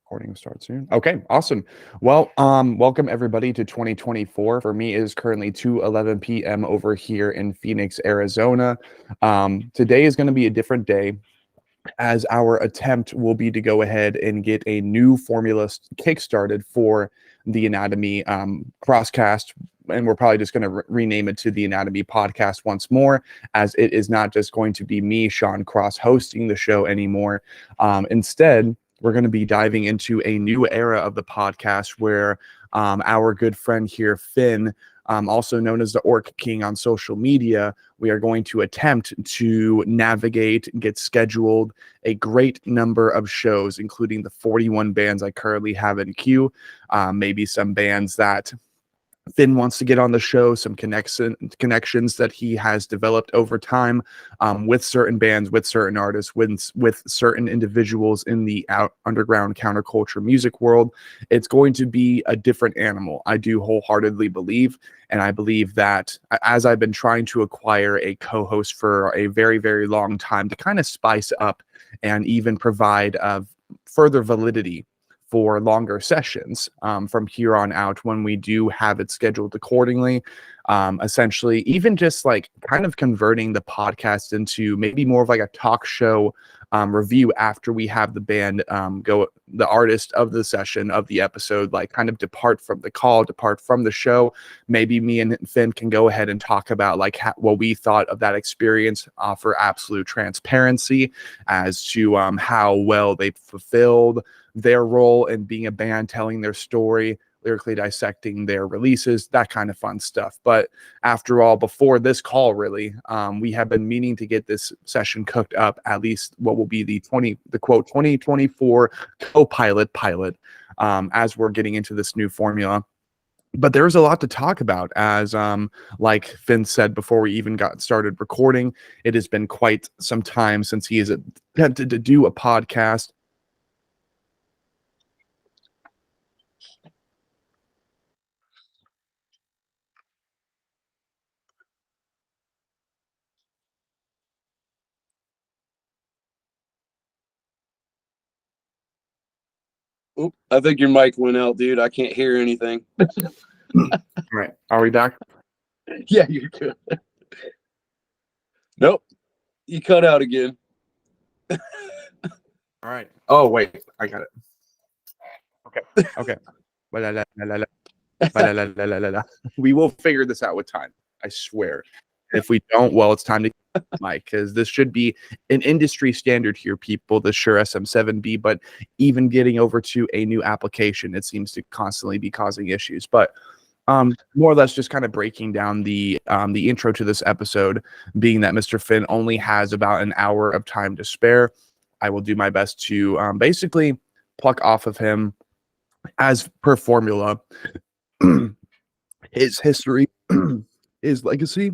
Recording start soon. Okay, awesome. Well, welcome everybody to 2024. For me, it is currently 2:11 p.m. over here in Phoenix, Arizona. Today is going to be a different day, as our attempt will be to go ahead and get a new formula kickstarted for the Anatomy Crosscast. And we're probably just going to rename it to the Anatomy Podcast once more, as it is not just going to be me, Sean Cross, hosting the show anymore. Instead, we're going to be diving into a new era of the podcast where our good friend here, Finn, also known as the Orc King on social media, we are going to attempt to navigate and get scheduled a great number of shows, including the 41 bands I currently have in queue, maybe some bands that Finn wants to get on the show, some connections that he has developed over time with certain bands, with certain artists, with certain individuals in the underground counterculture music world. It's going to be a different animal. I do wholeheartedly believe, and I believe that as I've been trying to acquire a co-host for a very, very long time to kind of spice up and even provide further validity for longer sessions from here on out when we do have it scheduled accordingly. Essentially, even just like kind of converting the podcast into maybe more of like a talk show review after we have the band the artist of the session of the episode, like kind of depart from the call, depart from the show. Maybe me and Finn can go ahead and talk about like what we thought of that experience, offer absolute transparency as to how well they fulfilled their role in being a band, telling their story, lyrically dissecting their releases, that kind of fun stuff. But after all, before this call, really, we have been meaning to get this session cooked up, at least what will be the quote 2024 co-pilot pilot, as we're getting into this new formula. But there's a lot to talk about, as like Finn said before we even got started recording, it has been quite some time since he has attempted to do a podcast. Oop, I think your mic went out, dude. I can't hear anything. All right. Are we back? Yeah, you're good. Nope. You cut out again. All right. Oh, wait. I got it. Okay. We will figure this out with time. I swear. If we don't, well, it's time to Mike, because this should be an industry standard here, people, the Shure SM7B, but even getting over to a new application, it seems to constantly be causing issues. But more or less just kind of breaking down the intro to this episode, being that Mr. Finn only has about an hour of time to spare. I will do my best to basically pluck off of him, as per formula, his history, his legacy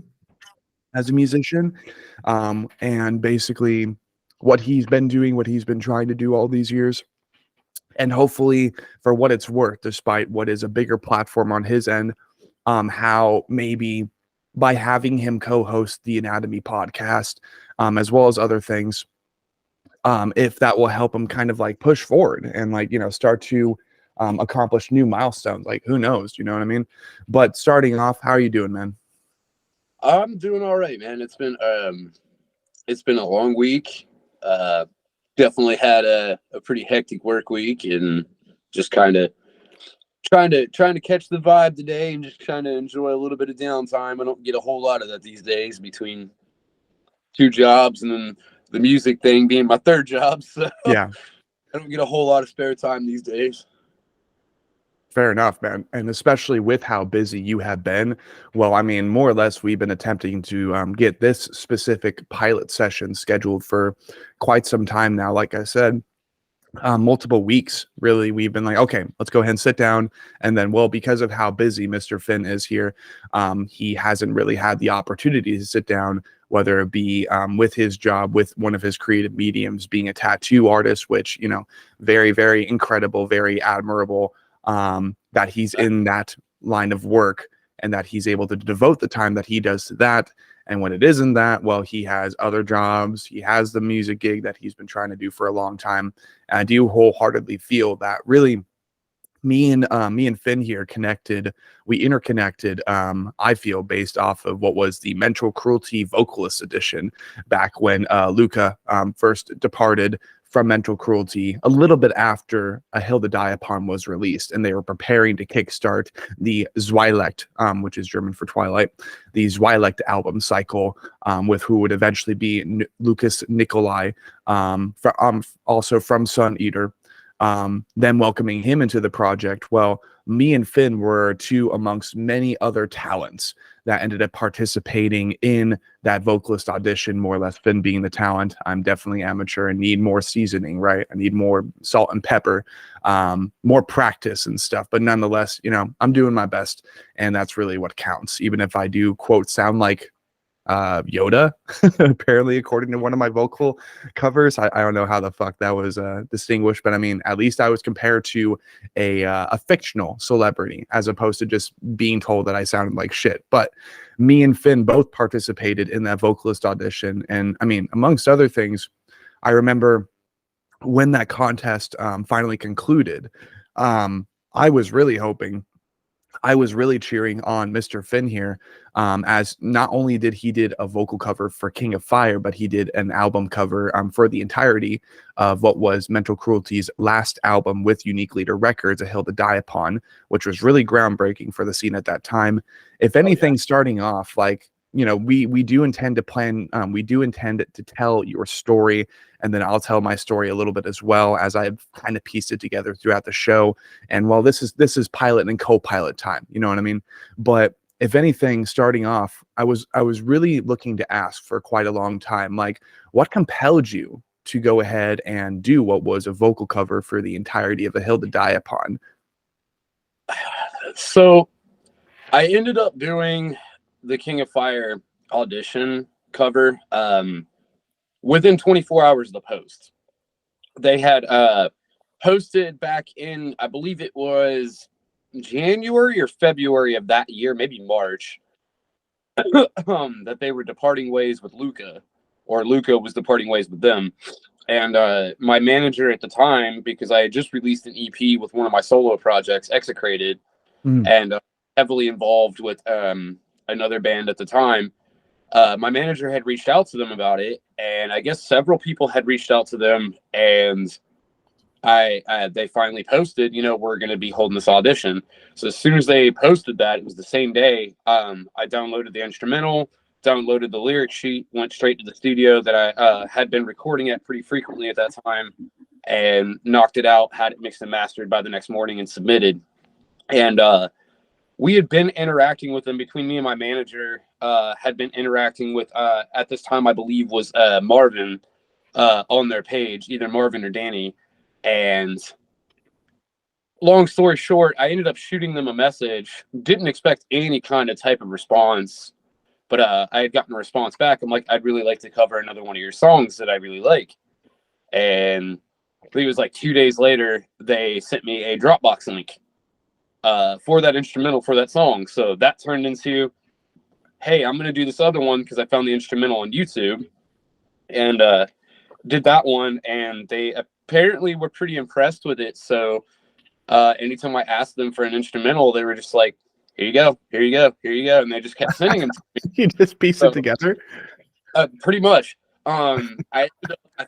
as a musician, and basically what he's been doing, what he's been trying to do all these years. And hopefully, for what it's worth, despite what is a bigger platform on his end, how maybe by having him co-host the Anatomy podcast, as well as other things, if that will help him kind of like push forward and like, start to accomplish new milestones. Like, who knows, you know what I mean? But starting off, how are you doing, man? I'm doing all right, man. It's been a long week. Definitely had a pretty hectic work week, and just kind of trying to catch the vibe today and just trying to enjoy a little bit of downtime. I don't get a whole lot of that these days between two jobs and then the music thing being my third job. So yeah, I don't get a whole lot of spare time these days. Fair enough, man. And especially with how busy you have been. Well, I mean, more or less, we've been attempting to get this specific pilot session scheduled for quite some time now. Like I said, multiple weeks, really. We've been like, okay, let's go ahead and sit down. And then, well, because of how busy Mr. Finn is here, he hasn't really had the opportunity to sit down, whether it be with his job, with one of his creative mediums, being a tattoo artist, which, very, very incredible, very admirable. That he's in that line of work and that he's able to devote the time that he does to that, And when it isn't that, well, he has other jobs. He has the music gig that he's been trying to do for a long time. And I do wholeheartedly feel that really me and Finn here connected. We interconnected. I feel based off of what was the Mental Cruelty Vocalist Edition back when Luca first departed from Mental Cruelty a little bit after A Hill to Die Upon was released, and they were preparing to kickstart the Zweilecht, which is German for Twilight, the Zweilecht album cycle, with who would eventually be Lucas Nicolai, also from Sun Eater. Then welcoming him into the project. Well, me and Finn were two amongst many other talents that ended up participating in that vocalist audition, more or less. Finn being the talent. I'm definitely amateur and need more seasoning, right? I need more salt and pepper, more practice and stuff. But nonetheless, I'm doing my best, and that's really what counts. Even if I do, quote, sound like Yoda, apparently, according to one of my vocal covers. I don't know how the fuck that was distinguished, but I mean, at least I was compared to a fictional celebrity as opposed to just being told that I sounded like shit. But me and Finn both participated in that vocalist audition, and I mean, amongst other things, I remember when that contest finally concluded. I was really cheering on Mr. Finn here, as not only did he did a vocal cover for King of Fire, but he did an album cover for the entirety of what was Mental Cruelty's last album with Unique Leader Records, A Hill to Die Upon, which was really groundbreaking for the scene at that time. If anything, starting off, like, we do intend to tell your story, and then I'll tell my story a little bit as well, as I've kind of pieced it together throughout the show. And well, this is pilot and co-pilot time, you know what I mean? But if anything, starting off, I was really looking to ask for quite a long time, like, what compelled you to go ahead and do what was a vocal cover for the entirety of A Hill to Die Upon? So I ended up doing the King of Fire audition cover within 24 hours of the post. They had posted back in, I believe it was January or February of that year, maybe March, that they were departing ways with Luca, or Luca was departing ways with them. And my manager at the time, because I had just released an EP with one of my solo projects, Execrated, and heavily involved with another band at the time, my manager had reached out to them about it, and I guess several people had reached out to them, and they finally posted, we're going to be holding this audition. So as soon as they posted that, it was the same day, I downloaded the instrumental, downloaded the lyric sheet, went straight to the studio that I had been recording at pretty frequently at that time, and knocked it out, had it mixed and mastered by the next morning, and submitted. And we had been interacting with them, between me and my manager, had been interacting with, at this time, I believe was Marvin on their page, either Marvin or Danny. And long story short, I ended up shooting them a message, didn't expect any kind of type of response, but I had gotten a response back. I'm like, I'd really like to cover another one of your songs that I really like. And I believe it was like 2 days later, they sent me a Dropbox link for that instrumental for that song. So that turned into, hey, I'm going to do this other one, because I found the instrumental on YouTube, and did that one. And they apparently were pretty impressed with it. So anytime I asked them for an instrumental, they were just like, here you go, here you go, here you go. And they just kept sending them to me. You just piece it together? Pretty much. I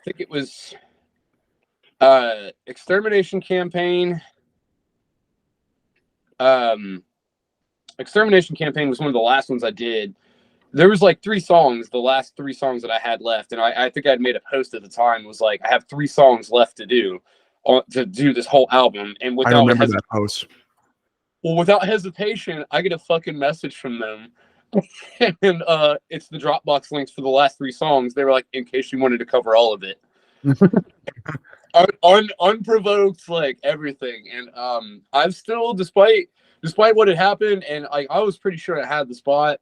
think it was Extermination Campaign. Extermination Campaign was one of the last ones I did. There was like 3 songs, the last 3 songs that I had left, and I think I'd made a post at the time, was like, I have 3 songs left to do this whole album. And I remember that post. Well, without hesitation, I get a fucking message from them, and it's the Dropbox links for the last 3 songs. They were like, in case you wanted to cover all of it. Unprovoked, like everything. And I've still, despite what had happened, and I was pretty sure I had the spot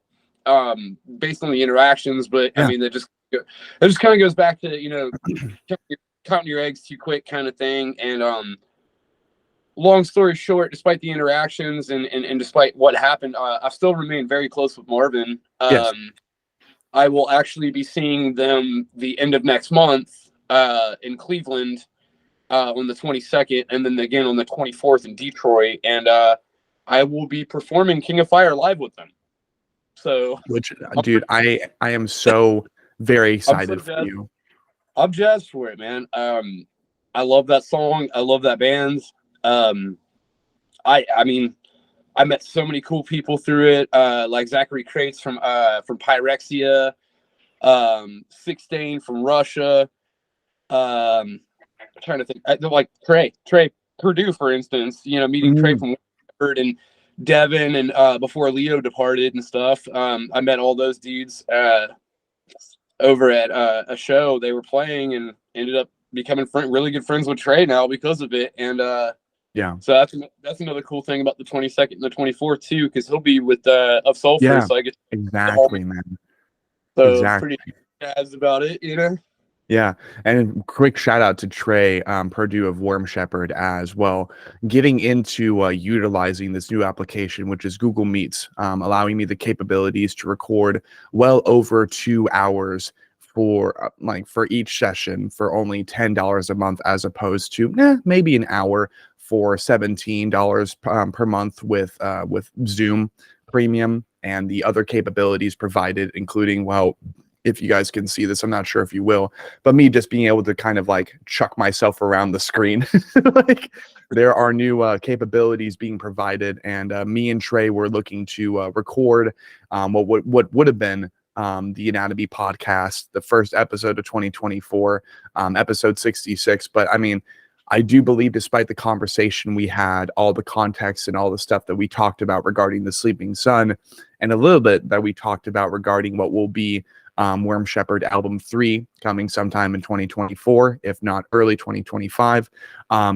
based on the interactions, but yeah. I mean, that just kind of goes back to counting your eggs too quick kind of thing. And long story short, despite the interactions and despite what happened, I still remain very close with Marvin. Yes. I will actually be seeing them the end of next month in Cleveland on the 22nd, and then again on the 24th in Detroit. And I will be performing King of Fire live with them. So, which, dude, I am so very excited for you. I'm jazzed for it, man. I love that song. I love that band. I mean, I met so many cool people through it, like Zachary Crates from Pyrexia, Sixteen from Russia. I'm trying to think, like Trey Purdue, for instance. You know, meeting Trey from Woodford and Devin, and before Leo departed and stuff. I met all those dudes over at a show they were playing, and ended up becoming really good friends with Trey now because of it. And yeah, so that's another cool thing about the 22nd and the 24th too, because he'll be with Of Sulfur. Yeah, so I guess exactly, man. So exactly. pretty jazzed about it, you know. Yeah, and quick shout out to Trey Purdue of Worm Shepherd as well, getting into utilizing this new application, which is Google Meets, allowing me the capabilities to record well over 2 hours for for each session for only $10 a month, as opposed to maybe an hour for $17 per month with Zoom Premium and the other capabilities provided, including, well, if you guys can see this, I'm not sure if you will, but me just being able to kind of like chuck myself around the screen. Like, there are new capabilities being provided, and me and Trey were looking to record what would have been the Anatomy podcast, the first episode of 2024, episode 66. But I mean, I do believe, despite the conversation we had, all the context and all the stuff that we talked about regarding the Sleeping Sun, and a little bit that we talked about regarding what will be Worm Shepherd album 3 coming sometime in 2024, if not early 2025.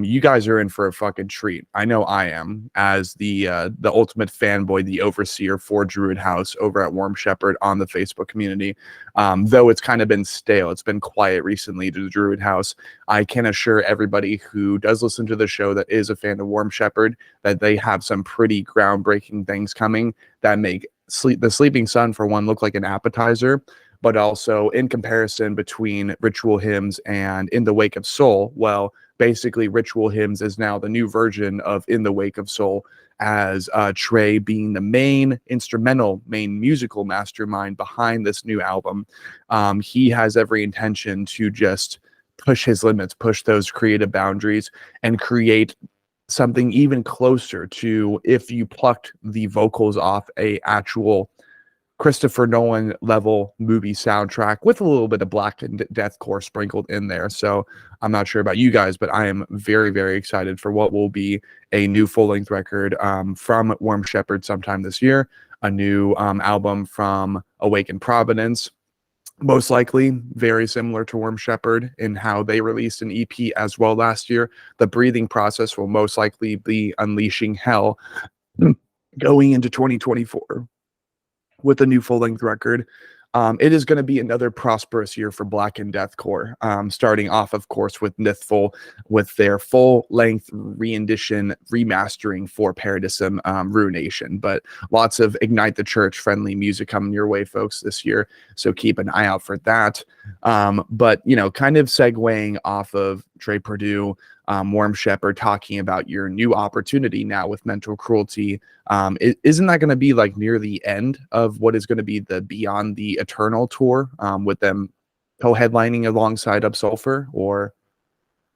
You guys are in for a fucking treat. I know I am, as the ultimate fanboy, the overseer for Druid House over at Worm Shepherd on the Facebook community. Though it's kind of been stale, it's been quiet recently to the Druid House. I can assure everybody who does listen to the show that is a fan of Worm Shepherd that they have some pretty groundbreaking things coming that make the Sleeping Sun, for one, look like an appetizer, but also in comparison between Ritual Hymns and In the Wake of Soul. Well, basically Ritual Hymns is now the new version of In the Wake of Soul, as Trey being the main musical mastermind behind this new album. He has every intention to just push his limits, push those creative boundaries, and create something even closer to if you plucked the vocals off a actual Christopher Nolan level movie soundtrack with a little bit of black and deathcore sprinkled in there. So I'm not sure about you guys, but I am very, very excited for what will be a new full-length record from Worm Shepherd sometime this year, a new album from Awakened Providence, most likely very similar to Worm Shepherd in how they released an EP as well last year. The Breathing Process will most likely be Unleashing Hell going into 2024 with a new full-length record. It is going to be another prosperous year for Black and Deathcore, starting off, of course, with Nithful, with their full-length rendition remastering for Paradism Ruination. But lots of Ignite the Church friendly music coming your way, folks, this year, so keep an eye out for that. But, you know, kind of segueing off of Trey Purdue, Worm Shepherd, talking about your new opportunity now with Mental Cruelty. Isn't that going to be like near the end of what is going to be the Beyond the Eternal tour, with them co-headlining alongside Up Sulfur? Or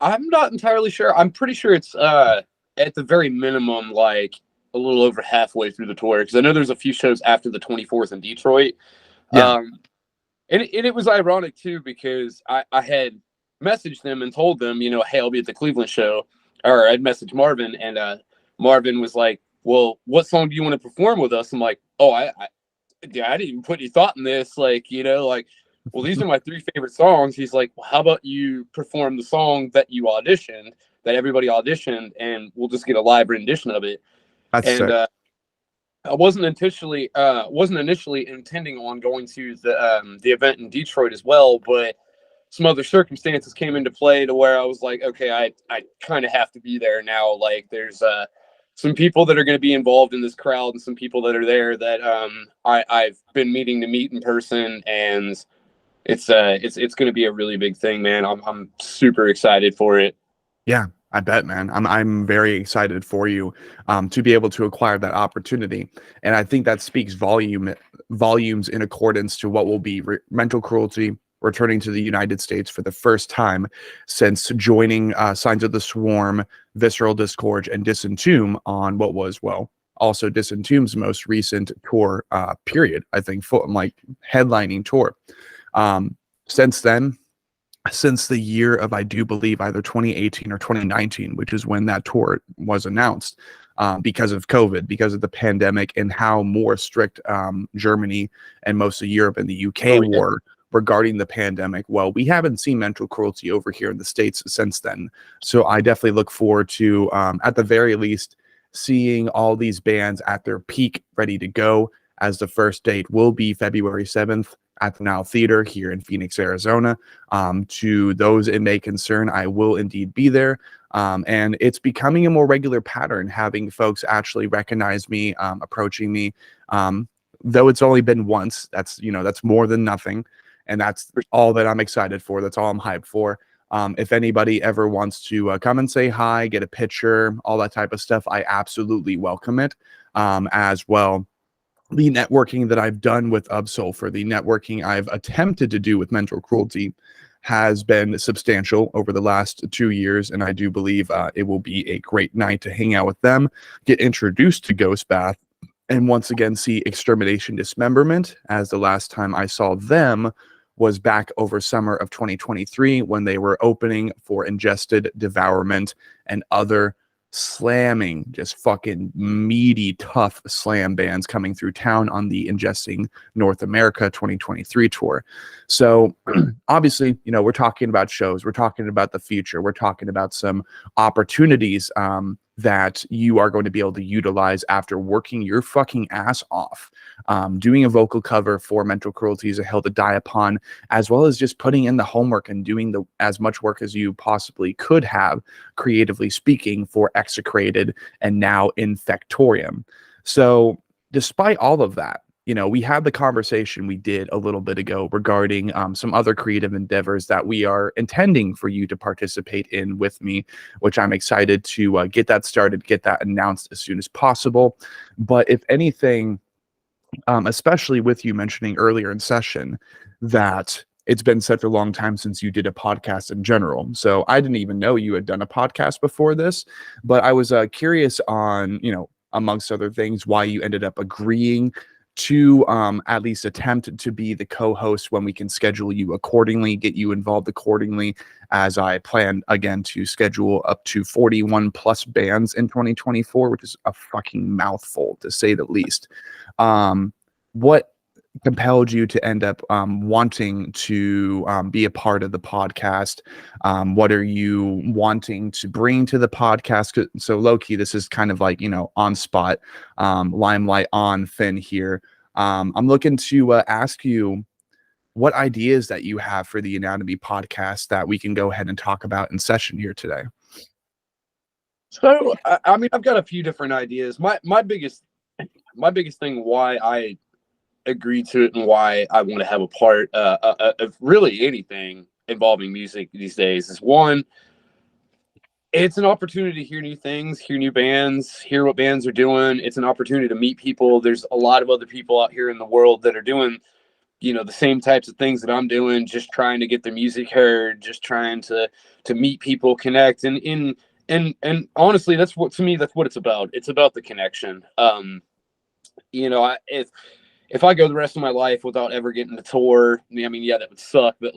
I'm not entirely sure. I'm pretty sure it's at the very minimum like a little over halfway through the tour, because I know there's a few shows after the 24th in Detroit. Yeah. And it was ironic too, because I had messaged them and told them, you know, hey, I'll be at the Cleveland show, or I'd messaged Marvin, and Marvin was like, well, what song do you want to perform with us? I'm like, oh, I didn't even put any thought in this. Like, you know, like, well, these are my 3 favorite songs. He's like, well, how about you perform the song that you auditioned, that everybody auditioned, and we'll just get a live rendition of it. That's and sick. I wasn't initially intending on going to the event in Detroit as well, but some other circumstances came into play to where I was like, okay, I kind of have to be there now. Like, there's some people that are going to be involved in this crowd, and some people that are there that I've been meeting to meet in person, and it's going to be a really big thing, man. I'm super excited for it. Yeah, I bet, man. I'm very excited for you to be able to acquire that opportunity, and I think that speaks volumes in accordance to what will be Mental Cruelty returning to the United States for the first time since joining Signs of the Swarm, Visceral Disgorge, and Disentomb on what was, well, also Disentomb's most recent tour period. I think like headlining tour. Since then, since the year of, I do believe, either 2018 or 2019, which is when that tour was announced, because of COVID, because of the pandemic, and how more strict Germany and most of Europe and the UK were regarding the pandemic. Well, we haven't seen Mental Cruelty over here in the States since then. So I definitely look forward to, at the very least, seeing all these bands at their peak, ready to go, as the first date will be February 7th at the Now Theater here in Phoenix, Arizona. To those it may concern, I will indeed be there. And it's becoming a more regular pattern, having folks actually recognize me, approaching me. Though it's only been once, that's more than nothing. And that's all that I'm excited for. That's all I'm hyped for. If anybody ever wants to come and say hi, get a picture, all that type of stuff, I absolutely welcome it as well. The networking that I've done with Absolver, the networking I've attempted to do with Mental Cruelty, has been substantial over the last 2 years, and I do believe it will be a great night to hang out with them, get introduced to Ghostbath, and once again see Extermination Dismemberment, as the last time I saw them was back over summer of 2023 when they were opening for Ingested, Devourment, and other slamming, just fucking meaty, tough slam bands coming through town on the Ingesting North America 2023 tour. So obviously, we're talking about shows, we're talking about the future, we're talking about some opportunities that you are going to be able to utilize after working your fucking ass off, doing a vocal cover for Mental Cruelty is a Hill to Die Upon, as well as just putting in the homework and doing as much work as you possibly could have, creatively speaking, for Execrated and now Infectorium. So despite all of that, we had the conversation we did a little bit ago regarding some other creative endeavors that we are intending for you to participate in with me, which I'm excited to get that started, get that announced as soon as possible. But if anything, especially with you mentioning earlier in session that it's been such a long time since you did a podcast in general. So I didn't even know you had done a podcast before this, but I was curious on, amongst other things, why you ended up agreeing to at least attempt to be the co-host when we can schedule you accordingly, get you involved accordingly, as I plan again to schedule up to 41 plus bands in 2024, which is a fucking mouthful to say the least. What compelled you to end up wanting to be a part of the podcast? What are you wanting to bring to the podcast? So low-key, this is kind of like, on spot, limelight on Finn here. I'm looking to ask you what ideas that you have for the Anatomy podcast that we can go ahead and talk about in session here today. So, I mean, I've got a few different ideas. My biggest thing why I agreed to it and why I want to have a part of really anything involving music these days is, one, it's an opportunity to hear new things, hear new bands, hear what bands are doing. It's an opportunity to meet people. There's a lot of other people out here in the world that are doing, the same types of things that I'm doing, just trying to get their music heard, just trying to meet people, connect. And honestly, that's what it's about. It's about the connection. If I go the rest of my life without ever getting to tour, I mean, yeah, that would suck. But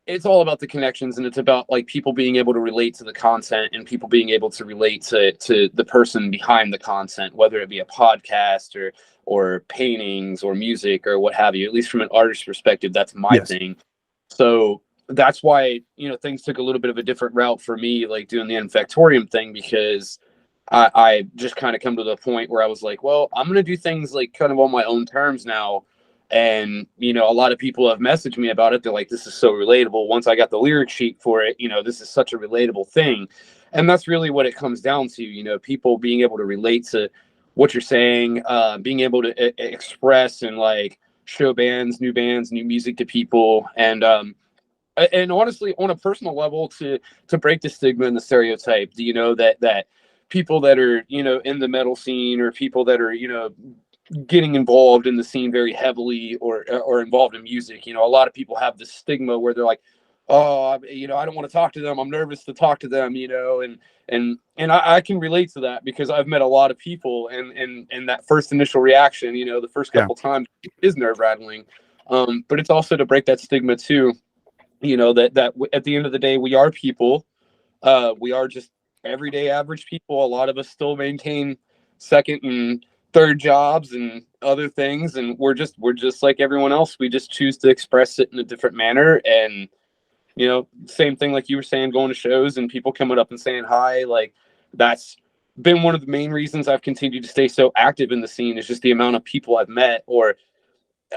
it's all about the connections, and it's about people being able to relate to the content and people being able to relate to the person behind the content, whether it be a podcast or paintings or music or what have you. At least from an artist's perspective, that's my thing. So that's why, things took a little bit of a different route for me, doing the Infectorium thing, because I just kind of come to the point where I was like, well, I'm going to do things kind of on my own terms now. And, a lot of people have messaged me about it. They're like, this is so relatable. Once I got the lyric sheet for it, this is such a relatable thing. and that's really what it comes down to, you know, people being able to relate to what you're saying, being able to express and like show new music to people, and honestly, on a personal level, to break the stigma and the stereotype, you know, that people that are, you know, in the metal scene, or people that are, you know, getting involved in the scene very heavily, or involved in music, you know, a lot of people have this stigma where they're like, oh, you know, I don't want to talk to them, I'm nervous to talk to them, you know, and I can relate to that, because I've met a lot of people, and that first initial reaction, you know, the first couple times is nerve-rattling, but it's also to break that stigma too, you know, that at the end of the day, we are people, we are just everyday average people. A lot of us still maintain second and third jobs and other things, and we're just like everyone else. We just choose to express it in a different manner. And, you know, same thing like you were saying, going to shows and people coming up and saying hi, like that's been one of the main reasons I've continued to stay so active in the scene, is just the amount of people I've met, or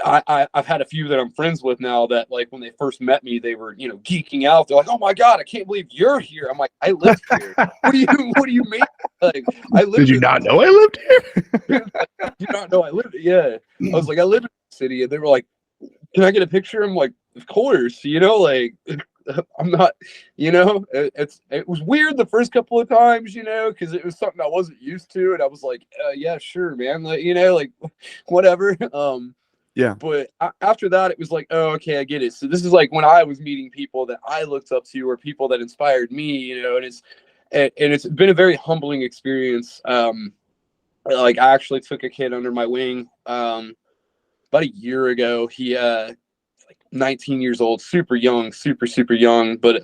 I've had a few that I'm friends with now that, like, when they first met me, they were, you know, geeking out. They're like, "Oh my God, I can't believe you're here." I'm like, "I live here." What do you mean? Like, I live. Did you not know I lived here? Like, you not know I lived? Yeah. I was like, I live in the city, and they were like, "Can I get a picture?" I'm like, "Of course." You know, like, I'm not, you know, it was weird the first couple of times, you know, because it was something I wasn't used to, and I was like, "Yeah, sure, man." Like, you know, like, whatever. Yeah. But after that, it was like, oh, okay, I get it. So this is like when I was meeting people that I looked up to, or people that inspired me, you know, and it's been a very humbling experience. Like, I actually took a kid under my wing about a year ago. He like 19 years old, super young, super young, but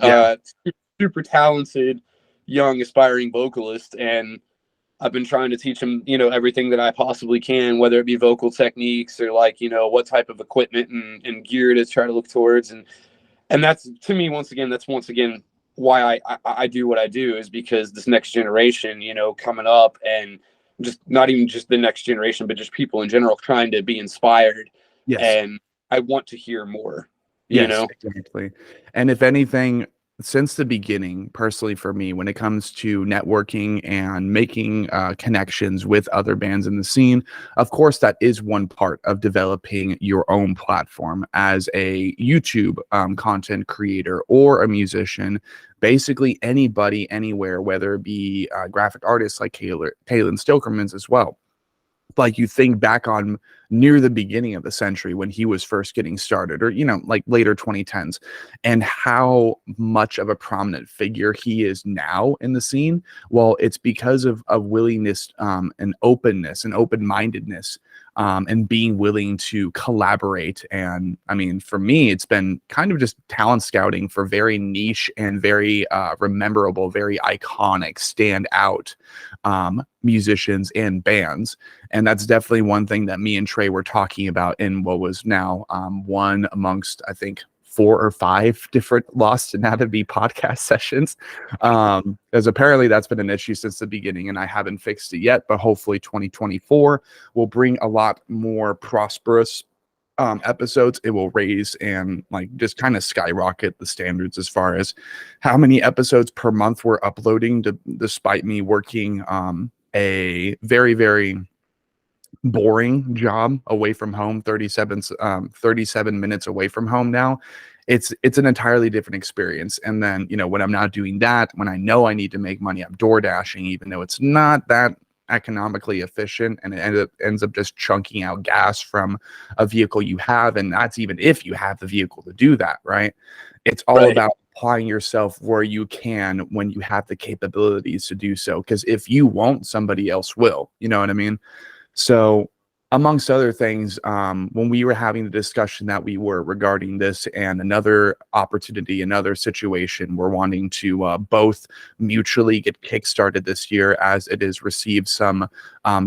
super talented, young aspiring vocalist. And I've been trying to teach him, you know, everything that I possibly can, whether it be vocal techniques, or, like, you know, what type of equipment and gear to try to look towards. And that's, to me, once again, why I do what I do, is because this next generation, you know, coming up, and just not even just the next generation, but just people in general trying to be inspired. Yes. And I want to hear more, you Yes, know? exactly. And if anything, since the beginning, personally for me, when it comes to networking and making connections with other bands in the scene, of course, that is one part of developing your own platform as a YouTube content creator or a musician. Basically, anybody, anywhere, whether it be graphic artists like Kalen Stilkerman's as well. Like, you think back on near the beginning of the century when he was first getting started, or, you know, like later 2010s, and how much of a prominent figure he is now in the scene. Well, it's because of willingness and openness and open-mindedness, and being willing to collaborate. And I mean, for me, it's been kind of just talent scouting for very niche and very rememberable, very iconic, stand out musicians and bands. And that's definitely one thing that me and Trey were talking about in what was now one amongst, I think, 4 or 5 different Lost Anatomy podcast sessions. As apparently that's been an issue since the beginning, and I haven't fixed it yet, but hopefully 2024 will bring a lot more prosperous episodes. It will raise and, like, just kind of skyrocket the standards as far as how many episodes per month we're uploading, despite me working a very, very boring job away from home, 37 minutes away from home now. It's an entirely different experience. And then, you know, when I'm not doing that, when I know I need to make money, I'm door dashing, even though it's not that economically efficient, and it ends up just chunking out gas from a vehicle you have. And that's even if you have the vehicle to do that, right? It's all about applying yourself where you can, when you have the capabilities to do so. Because if you won't, somebody else will. You know what I mean? So, amongst other things, when we were having the discussion that we were regarding this and another opportunity, another situation, we're wanting to both mutually get kickstarted this year, as it has received some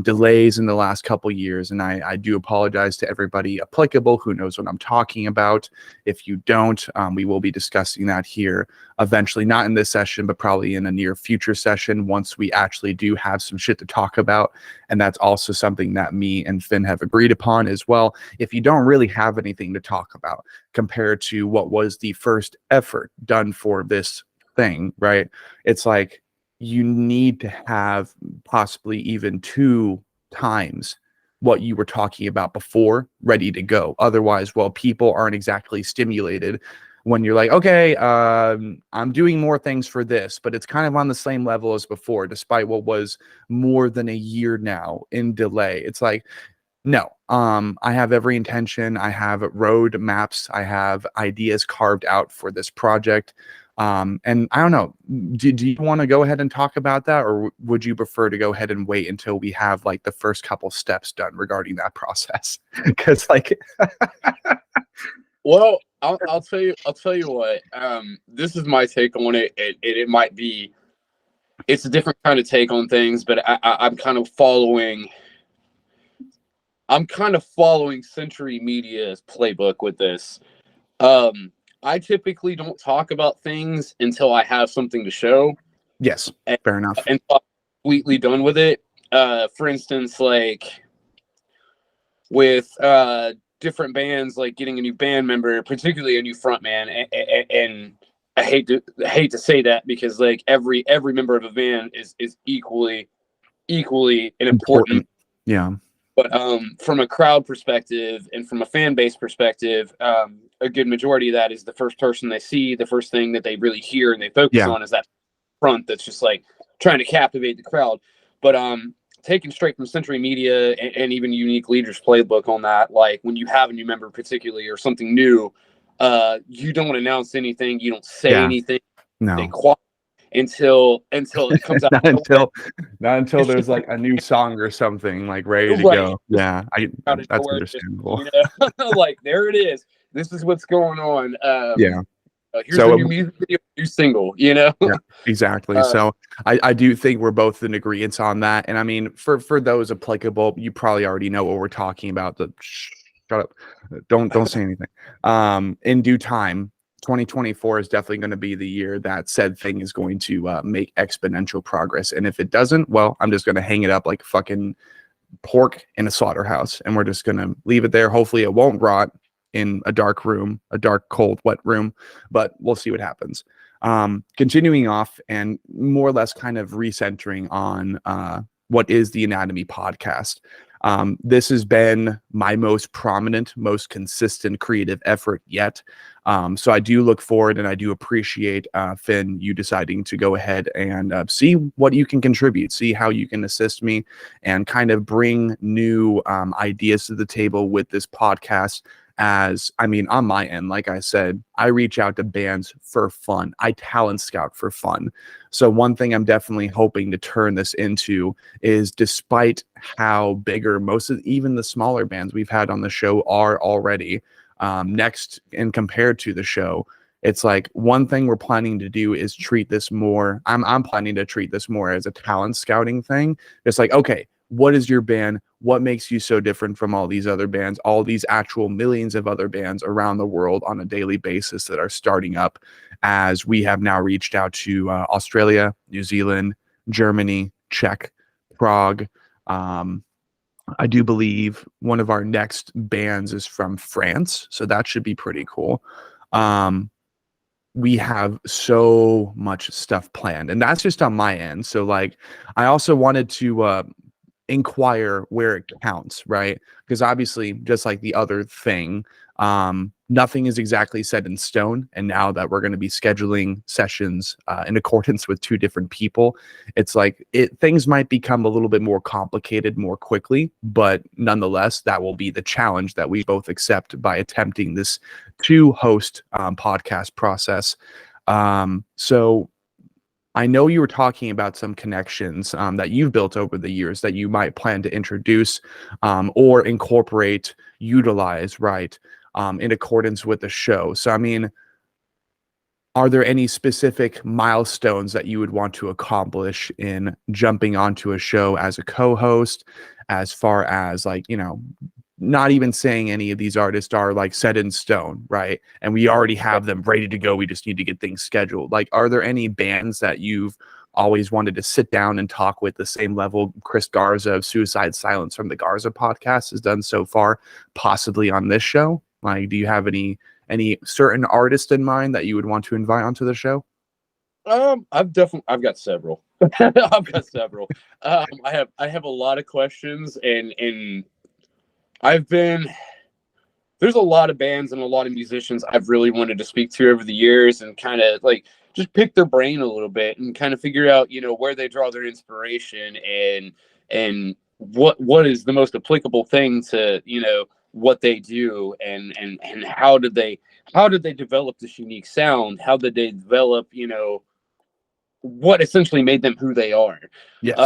delays in the last couple years. And I do apologize to everybody applicable who knows what I'm talking about. If you don't, we will be discussing that here eventually, not in this session, but probably in a near future session, once we actually do have some shit to talk about. And that's also something that me and Finn have agreed upon as well. If you don't really have anything to talk about compared to what was the first effort done for this thing, right? It's like, you need to have possibly even 2 times what you were talking about before ready to go. Otherwise, well, people aren't exactly stimulated when you're like, okay, I'm doing more things for this, but it's kind of on the same level as before, despite what was more than a year now in delay. It's like, no, I have every intention. I have road maps. I have ideas carved out for this project. And I don't know, do you want to go ahead and talk about that, or would you prefer to go ahead and wait until we have like the first couple steps done regarding that process? Because like, Well, I'll tell you what. This is my take on it. It might be, it's a different kind of take on things, but I'm kind of following. I'm kind of following Century Media's playbook with this. I typically don't talk about things until I have something to show. yes, fair enough. And I'm completely done with it. For instance, like with different bands, like getting a new band member, particularly a new frontman, and I hate to say that because like every member of a band is equally an important. Yeah. But from a crowd perspective and from a fan base perspective, a good majority of that is the first person they see, the first thing that they really hear and they focus on is that front that's just like trying to captivate the crowd. But taken straight from Century Media and even Unique Leaders playbook on that, like when you have a new member particularly or something new, you don't announce anything, you don't say anything. No. They quiet until it comes out. not until there's like a new song or something like ready to go. Yeah, that's understandable. Like there it is. This is what's going on. Here's a new music video, new single. Yeah, exactly. So I do think we're both in agreement on that. And I mean, for those applicable, you probably already know what we're talking about. Shut up. Don't say anything. In due time. 2024 is definitely going to be the year that said thing is going to make exponential progress. And if it doesn't, well, I'm just going to hang it up like fucking pork in a slaughterhouse. And we're just going to leave it there. Hopefully it won't rot in a dark room, a dark, cold, wet room, but we'll see what happens. Continuing off and more or less kind of recentering on what is the Anatomy podcast. This has been my most prominent, most consistent creative effort yet. So I do look forward and I do appreciate, Finn, you deciding to go ahead and see what you can contribute, see how you can assist me and kind of bring new ideas to the table with this podcast. As I mean, on my end, like I said, I reach out to bands for fun. I talent scout for fun. So one thing I'm definitely hoping to turn this into is, despite how bigger most of even the smaller bands we've had on the show are already, next and compared to the show, it's like one thing we're planning to do is treat this more. I'm planning to treat this more as a talent scouting thing. It's like, okay, what is your band? What makes you so different from all these other bands, all these actual millions of other bands around the world on a daily basis that are starting up, as we have now reached out to Australia, New Zealand, Germany, Czech, Prague. I do believe one of our next bands is from France, so that should be pretty cool. We have so much stuff planned, and that's just on my end. So like, I also wanted to inquire where it counts, right? Because obviously, just like the other thing, nothing is exactly set in stone. And now that we're going to be scheduling sessions in accordance with 2 different people, it's like things might become a little bit more complicated more quickly, but nonetheless, that will be the challenge that we both accept by attempting this 2-host podcast process. So I know you were talking about some connections that you've built over the years that you might plan to introduce or incorporate, utilize, right, in accordance with the show. So, I mean, are there any specific milestones that you would want to accomplish in jumping onto a show as a co-host, as far as like, not even saying any of these artists are like set in stone, right? And we already have them ready to go. We just need to get things scheduled. Like, are there any bands that you've always wanted to sit down and talk with the same level Chris Garza of Suicide Silence from the Garza podcast has done so far, possibly on this show? Like, do you have any certain artist in mind that you would want to invite onto the show? I've got several. I've got several. I have a lot of questions, and I've been there's a lot of bands and a lot of musicians I've really wanted to speak to over the years, and kind of like just pick their brain a little bit and kind of figure out, where they draw their inspiration, and what is the most applicable thing to, what they do, and how did they develop this unique sound? How did they develop, what essentially made them who they are? Yes.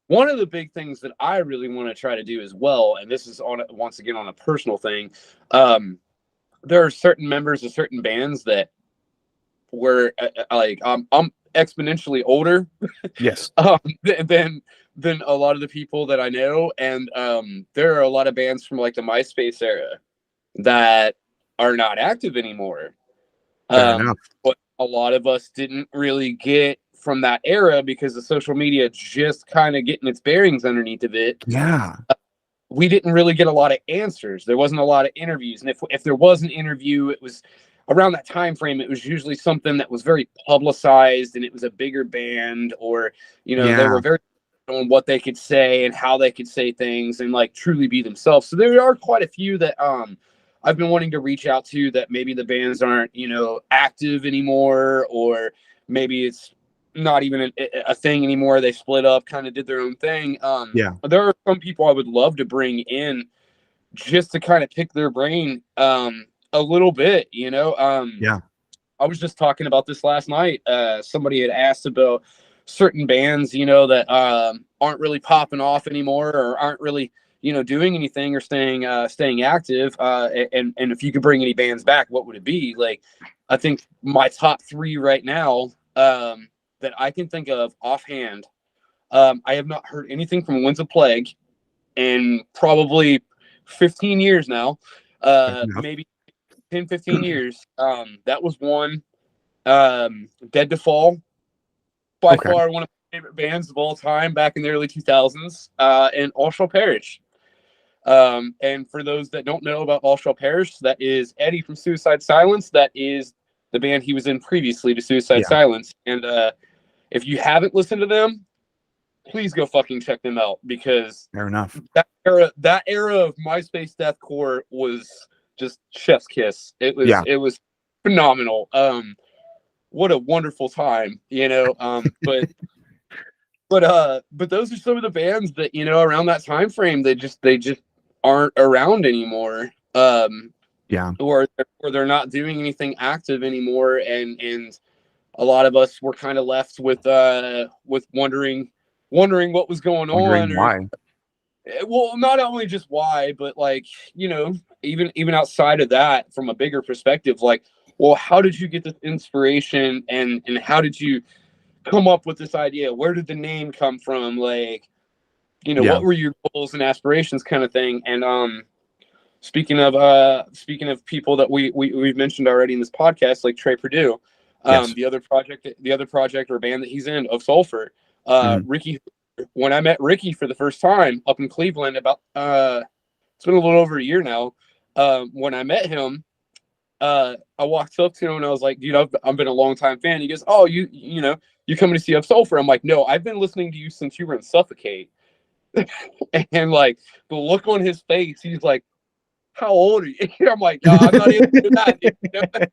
One of the big things that I really want to try to do as well, and this is once again on a personal thing, there are certain members of certain bands that were like I'm exponentially older Yes. than a lot of the people that I know, and there are a lot of bands from like the MySpace era that are not active anymore. Fair enough. But a lot of us didn't really get from that era because the social media just kind of getting its bearings underneath of it. Yeah. We didn't really get a lot of answers. There wasn't a lot of interviews, and if there was an interview, it was around that time frame. It was usually something that was very publicized, and it was a bigger band, or they were very on what they could say and how they could say things and like truly be themselves. So there are quite a few that I've been wanting to reach out to, that maybe the bands aren't active anymore, or maybe it's not even a thing anymore. They split up, kind of did their own thing. There are some people I would love to bring in just to kind of pick their brain a little bit. I was just talking about this last night. Somebody had asked about certain bands, that aren't really popping off anymore, or aren't really doing anything, or staying active. And if you could bring any bands back, what would it be? Like, I think my top 3 right now, that I can think of offhand. I have not heard anything from Winds of Plague in probably 15 years now. Maybe 10, 15 years. That was one. Dead to Fall, by far one of my favorite bands of all time back in the early 2000s. And All Shall Perish. And for those that don't know about All Shall Perish, that is Eddie from Suicide Silence. That is the band he was in previously to Suicide Silence. And if you haven't listened to them, please go fucking check them out, because fair enough. That era of MySpace deathcore was just chef's kiss. It was phenomenal. What a wonderful time, but those are some of the bands that, around that time frame, they just aren't around anymore. Or they're not doing anything active anymore, and a lot of us were kind of left with wondering what was going on, why. Well, not only just why, but like, even outside of that, from a bigger perspective, like, well, how did you get this inspiration, and how did you come up with this idea? Where did the name come from? Like, what were your goals and aspirations, kind of thing? And speaking of people that we've mentioned already in this podcast, like Trey Purdue, the other project or band that he's in, of Sulfur, Ricky. When I met Ricky for the first time up in Cleveland, about it's been a little over a year now. When I met him, I walked up to him and I was like, dude, I've been a long time fan. He goes, oh, you coming to see Up Sulfur? I'm like, no, I've been listening to you since you were in Suffocate. And like the look on his face, he's like, how old are you? I'm like, I'm not even that.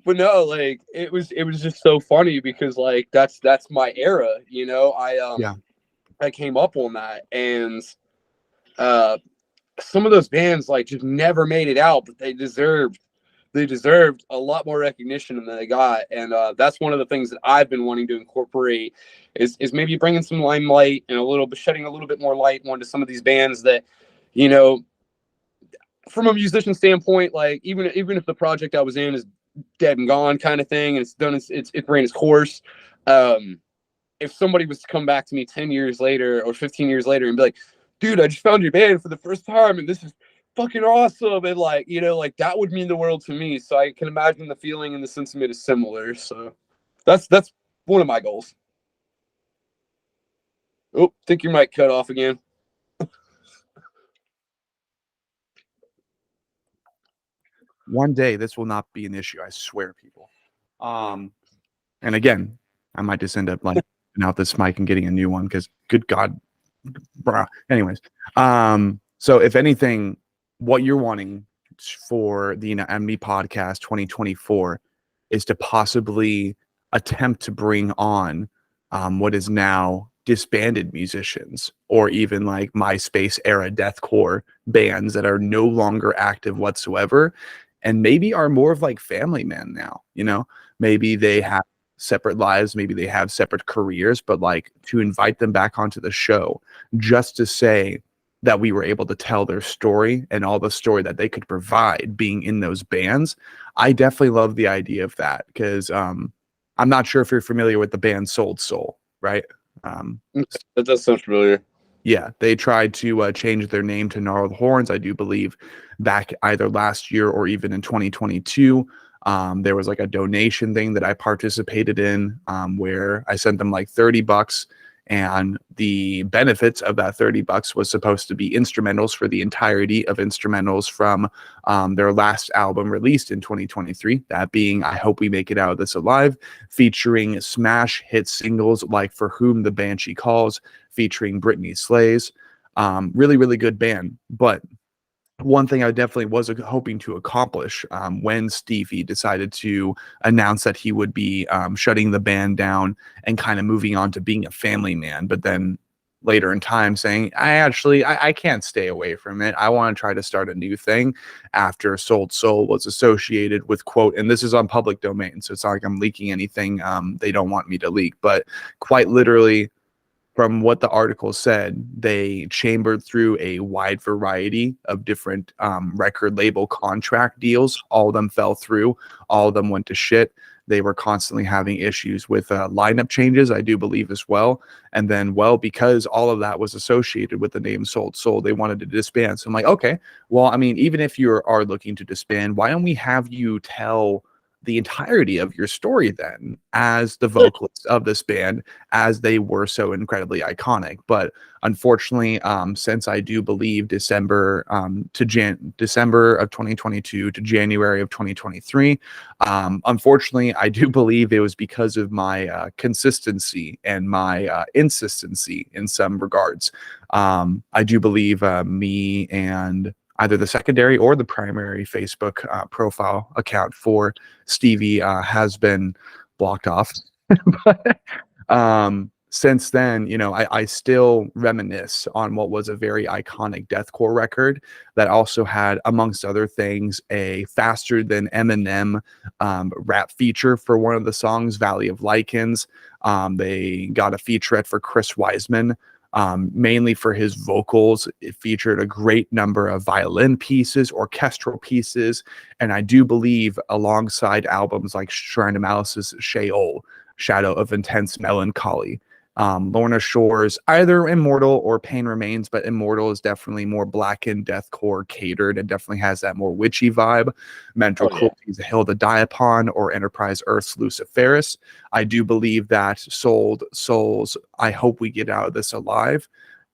But no, like it was just so funny, because like that's my era, I came up on that, and some of those bands like just never made it out, but they deserved a lot more recognition than they got. And that's one of the things that I've been wanting to incorporate, is maybe bringing some limelight and shedding a little bit more light onto some of these bands that, from a musician standpoint, like even if the project I was in is dead and gone, kind of thing, and it's done, it ran its course. If somebody was to come back to me 10 years later or 15 years later and be like, dude, I just found your band for the first time, and this is fucking awesome, and like, like that would mean the world to me. So I can imagine the feeling and the sentiment is similar. So that's one of my goals. Oh, think your mic cut off again. One day this will not be an issue, I swear, people. And again, I might just end up like out this mic and getting a new one because good God, bruh. Anyways, so if anything, what you're wanting for the Anatomy Podcast 2024 is to possibly attempt to bring on what is now disbanded musicians, or even like MySpace era deathcore bands that are no longer active whatsoever, and maybe are more of like family men now. Maybe they have separate lives, maybe they have separate careers, but like to invite them back onto the show just to say that we were able to tell their story and all the story that they could provide being in those bands. I definitely love the idea of that because I'm not sure if you're familiar with the band Soul, right? That does sound familiar. Yeah, they tried to change their name to Gnarled Horns, I do believe, back either last year or even in 2022. There was like a donation thing that I participated in where I sent them like $30, and the benefits of that $30 was supposed to be instrumentals for the entirety of instrumentals from their last album released in 2023. That being I Hope We Make It Out of This Alive, featuring smash hit singles like For Whom the Banshee Calls, featuring Britney Slays. Really, really good band. But one thing I definitely was hoping to accomplish when Stevie decided to announce that he would be shutting the band down and kind of moving on to being a family man, but then later in time saying, I can't stay away from it. I want to try to start a new thing after Soul was associated with, quote, and this is on public domain, so it's not like I'm leaking anything they don't want me to leak, but quite literally, from what the article said, they chambered through a wide variety of different record label contract deals. All of them fell through. All of them went to shit. They were constantly having issues with lineup changes, I do believe, as well. And then, well, because all of that was associated with the name Soul, they wanted to disband. So I'm like, okay, well, I mean, even if you are looking to disband, why don't we have you tell the entirety of your story then as the vocalist of this band, as they were so incredibly iconic. But unfortunately, since I do believe December of 2022 to January of 2023, unfortunately, I do believe it was because of my consistency and my insistency in some regards. I do believe me and either the secondary or the primary Facebook profile account for Stevie has been blocked off. But since then, I still reminisce on what was a very iconic deathcore record that also had, amongst other things, a faster than Eminem rap feature for one of the songs, Valley of Lichens. They got a featurette for Chris Wiseman, mainly for his vocals. It featured a great number of violin pieces, orchestral pieces, and I do believe alongside albums like Shrine of Malice's Sheol, Shadow of Intense Melancholy, Lorna Shore's either Immortal or Pain Remains, but Immortal is definitely more blackened deathcore catered and definitely has that more witchy vibe. Mental Cruelty's A Hill to Die Upon, or Enterprise Earth's Luciferus. I do believe that Soul's I Hope We Get Out of This Alive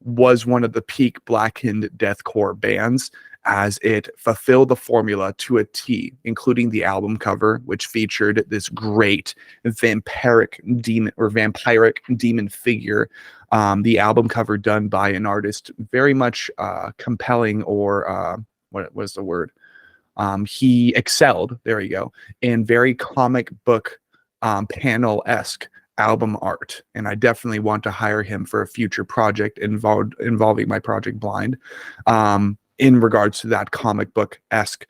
was one of the peak blackened deathcore bands, as it fulfilled the formula to a T, including the album cover, which featured this great vampiric demon figure. The album cover done by an artist very much compelling, or what was the word? He excelled, there you go, in very comic book panel-esque album art, and I definitely want to hire him for a future project involving my project Blind. In regards to that comic book-esque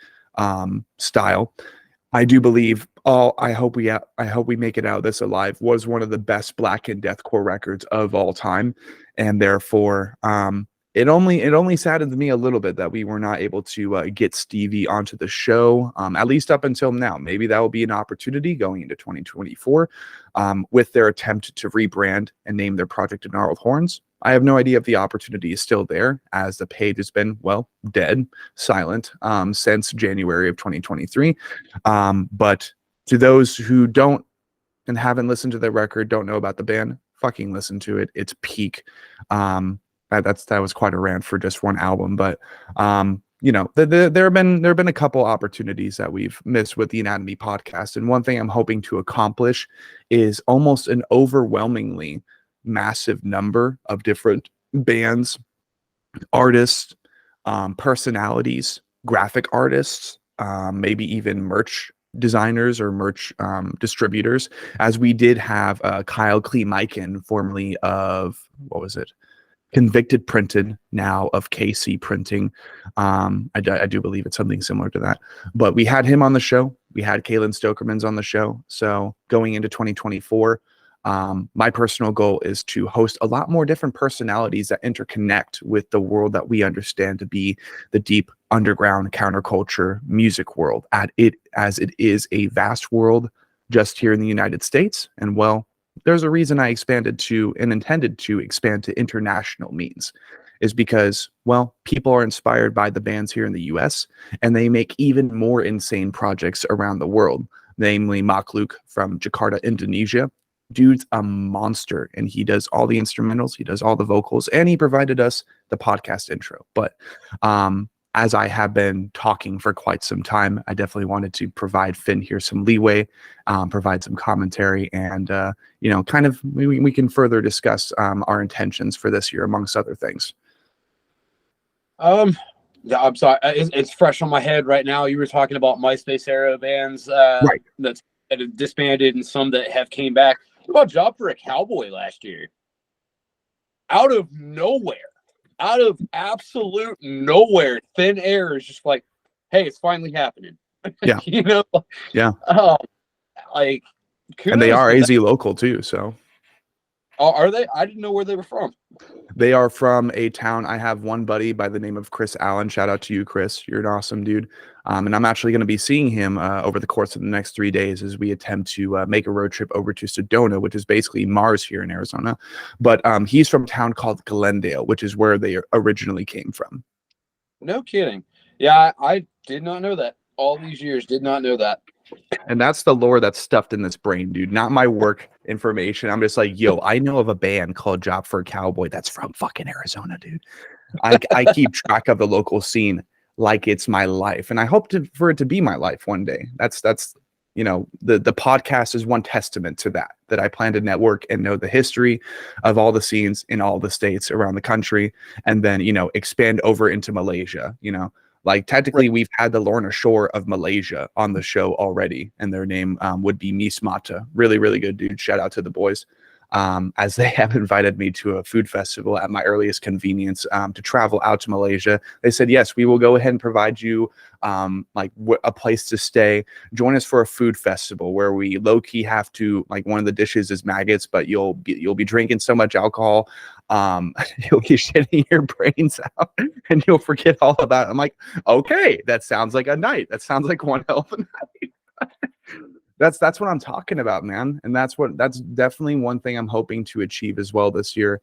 style, I do believe I Hope We Make It Out of This Alive was one of the best black and deathcore records of all time, and therefore it only saddens me a little bit that we were not able to get Stevie onto the show, at least up until now. Maybe that will be an opportunity going into 2024 with their attempt to rebrand and name their project Gnarled Horns. I have no idea if the opportunity is still there, as the page has been, well, dead, silent since January of 2023. But to those who don't and haven't listened to the record, don't know about the band, fucking listen to it. It's peak. That was quite a rant for just one album, but there have been a couple opportunities that we've missed with the Anatomy podcast, and one thing I'm hoping to accomplish is almost an overwhelmingly massive number of different bands, artists, personalities, graphic artists, maybe even merch designers or merch distributors, as we did have Kyle Kleemiken, formerly of, what was it? Convicted Printed, now of KC Printing. I do believe it's something similar to that. But we had him on the show. We had Kaylin Stokermans on the show. So going into 2024, my personal goal is to host a lot more different personalities that interconnect with the world that we understand to be the deep underground counterculture music world, as it is a vast world just here in the United States. And well, there's a reason I expanded to and intended to expand to international means, is because, well, people are inspired by the bands here in the US, and they make even more insane projects around the world, namely Makhluk from Jakarta, Indonesia. Dude's a monster, and he does all the instrumentals, he does all the vocals, and he provided us the podcast intro. But as I have been talking for quite some time, I definitely wanted to provide Finn here some leeway, provide some commentary, and kind of we can further discuss our intentions for this year, amongst other things. Yeah, I'm sorry, it's fresh on my head right now. You were talking about MySpace era bands, Right? that have disbanded and some that have came back. What about Job for a Cowboy last year? Out of nowhere. Out of absolute nowhere, thin air is just like, hey, it's finally happening. Yeah. Yeah. Like, and they are AZ local too, so. Are they? I didn't know where they were from. They are from a town. I have one buddy by the name of Chris Allen. Shout out to you, Chris. You're an awesome dude. And I'm actually going to be seeing him over the course of the next 3 days as we attempt to make a road trip over to Sedona, which is basically Mars here in Arizona. But he's from a town called Glendale, which is where they originally came from. No kidding. Yeah, I did not know that. All these years, did not know that. And that's the lore that's stuffed in this brain, dude. Not my work information. I'm just like, yo, I know of a band called Job for a Cowboy that's from fucking Arizona, dude. I keep track of the local scene like it's my life, and I hope for it to be my life one day. That's the podcast is one testament to that I plan to network and know the history of all the scenes in all the states around the country, and then expand over into Malaysia. Like, technically, we've had the Lorna Shore of Malaysia on the show already, and their name would be Miss Mata. Really, really good dude. Shout out to the boys. As they have invited me to a food festival at my earliest convenience to travel out to Malaysia. They said, yes, we will go ahead and provide you a place to stay. Join us for a food festival where we low-key have to, like, one of the dishes is maggots, but you'll be drinking so much alcohol, you'll be shitting your brains out and you'll forget all about it. I'm like, okay, that sounds like a night. That sounds like one hell of a night. That's what I'm talking about, man. And that's definitely one thing I'm hoping to achieve as well this year,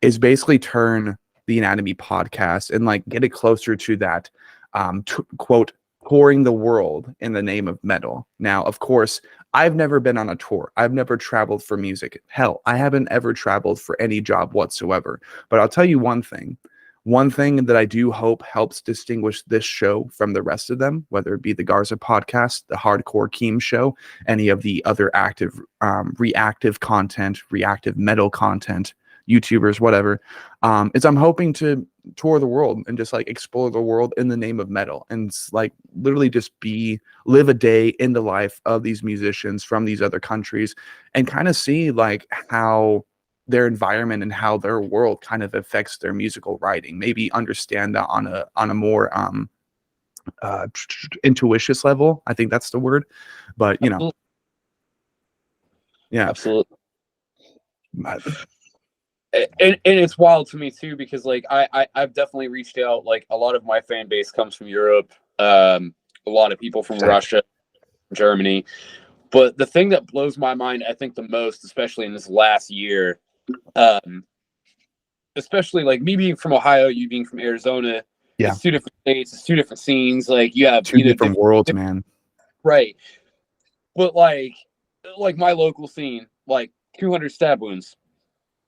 is basically turn the Anatomy podcast and get it closer to that, quote, touring the world in the name of metal. Now, of course, I've never been on a tour. I've never traveled for music. Hell, I haven't ever traveled for any job whatsoever. But I'll tell you one thing. One thing that I do hope helps distinguish this show from the rest of them, whether it be the Garza podcast, the Hardcore Keem show, any of the other active, reactive content, reactive metal content, YouTubers, whatever, is I'm hoping to tour the world and just explore the world in the name of metal, and literally just live a day in the life of these musicians from these other countries, and kind of see how their environment and how their world kind of affects their musical writing. Maybe understand that on a more intuitious level. I think that's the word. But Absolutely. Yeah, absolutely. And it's wild to me too, because I've definitely reached out. A lot of my fan base comes from Europe, a lot of people from Russia, Germany. But the thing that blows my mind, I think, the most, especially in this last year, especially me being from Ohio, you being from Arizona, yeah, it's two different states, it's two different scenes. You have two different worlds, man. Right. But my local scene, 200 stab wounds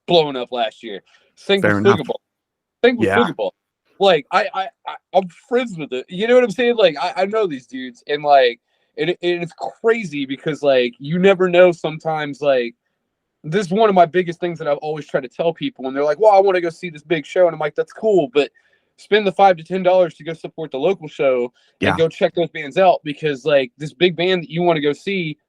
blowing up last year. Thing with Figable. like I'm friends with it. You know what I'm saying? Like I know these dudes, and like it's crazy because like you never know. Sometimes like this is one of my biggest things that I've always tried to tell people, and they're like, "Well, I want to go see this big show," and I'm like, "That's cool, but spend the $5 to $10 to go support the local show and go check those bands out because like this big band that you want to go see,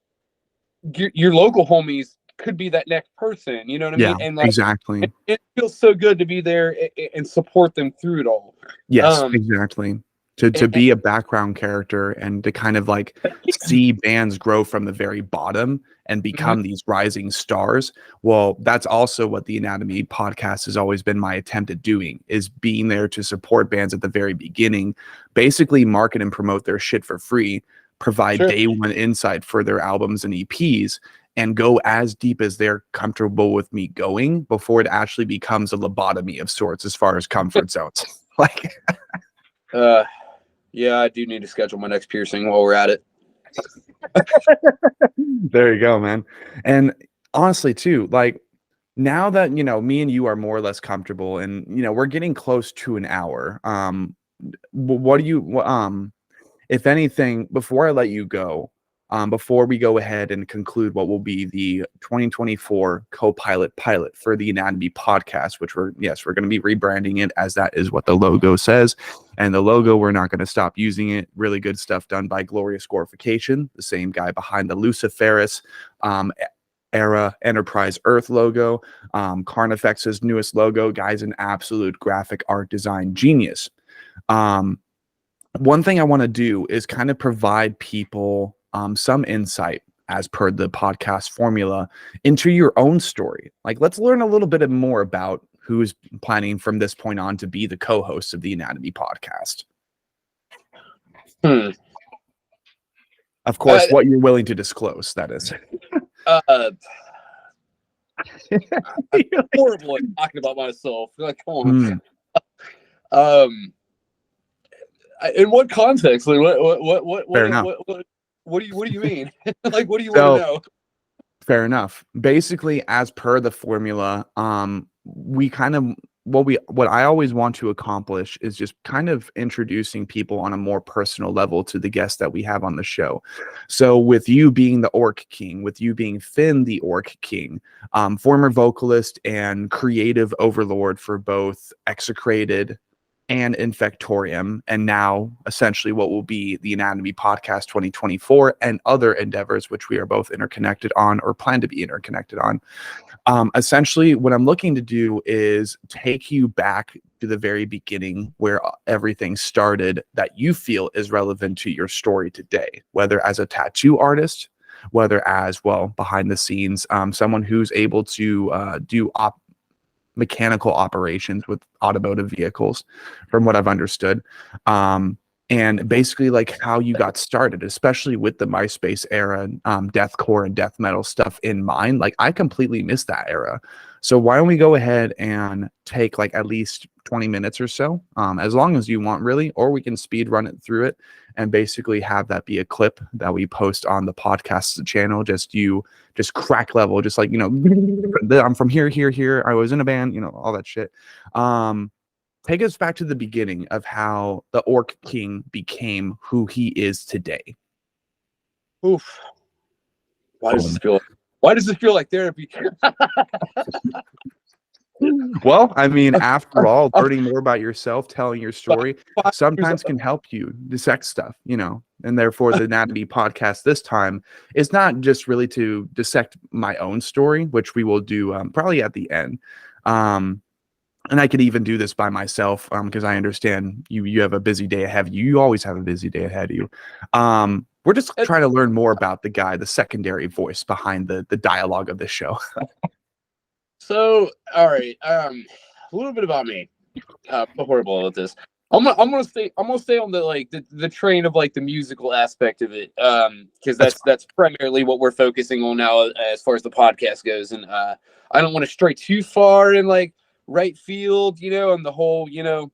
your local homies could be that next person." You know what I mean? And like exactly. it feels so good to be there and support them through it all. Yes, exactly. To be a background character and to kind of like see bands grow from the very bottom and become these rising stars. Well, that's also what the Anatomy podcast has always been my attempt at doing, is being there to support bands at the very beginning, basically market and promote their shit for free, provide day one insight for their albums and EPs, and go as deep as they're comfortable with me going before it actually becomes a lobotomy of sorts as far as comfort zones. Like, yeah, I do need to schedule my next piercing while we're at it. There you go, man. And honestly, too, like now that, you know, me and you are more or less comfortable and, you know, we're getting close to an hour. What do you, if anything, before I let you go, before we go ahead and conclude what will be the 2024 co-pilot pilot for the Anatomy podcast, which we're going to be rebranding it as that is what the logo says. And the logo, we're not going to stop using it. Really good stuff done by Glorious Glorification, the same guy behind the Luciferus era Enterprise Earth logo. Carnifex's newest logo, guy's an absolute graphic art design genius. One thing I want to do is kind of provide people some insight as per the podcast formula into your own story. Like, let's learn a little bit more about who's planning from this point on to be the co-host of the Anatomy podcast. Of course, what you're willing to disclose, that is. I'm horrible at talking about myself. Like, come on. In what context? Like, what do you mean? Like, what do you want to know? Fair enough. Basically, as per the formula, we kind of what I always want to accomplish is just kind of introducing people on a more personal level to the guests that we have on the show. So with you being the Orc King, with you being Finn the Orc King, former vocalist and creative overlord for both Execrated and Infectorium, and now essentially what will be the Anatomy Podcast 2024 and other endeavors which we are both interconnected on or plan to be interconnected on. Essentially what I'm looking to do is take you back to the very beginning where everything started that you feel is relevant to your story today, whether as a tattoo artist, whether as, well, behind the scenes, someone who's able to do mechanical operations with automotive vehicles, from what I've understood. And basically like how you got started, especially with the MySpace era, deathcore and death metal stuff in mind. Like, I completely missed that era. So why don't we go ahead and take like at least 20 minutes or so, as long as you want, really, or we can speed run it through it and basically have that be a clip that we post on the podcast channel. Just crack level, just like, you know, I'm from here. I was in a band, you know, all that shit. Take us back to the beginning of how the Orc King became who he is today. Oof. Why does this feel like therapy? Well, I mean, after all, learning more about yourself, telling your story sometimes can help you dissect stuff, you know, and therefore the Anatomy podcast this time is not just really to dissect my own story, which we will do probably at the end. And I could even do this by myself because I understand you have a busy day ahead of you. You always have a busy day ahead of you. We're just trying to learn more about the guy, the secondary voice behind the dialogue of this show. So, all right, a little bit about me. I'm horrible at this. I'm gonna stay on the train of like the musical aspect of it, because that's primarily what we're focusing on now as far as the podcast goes, and I don't want to stray too far in like right field, you know, and the whole, you know,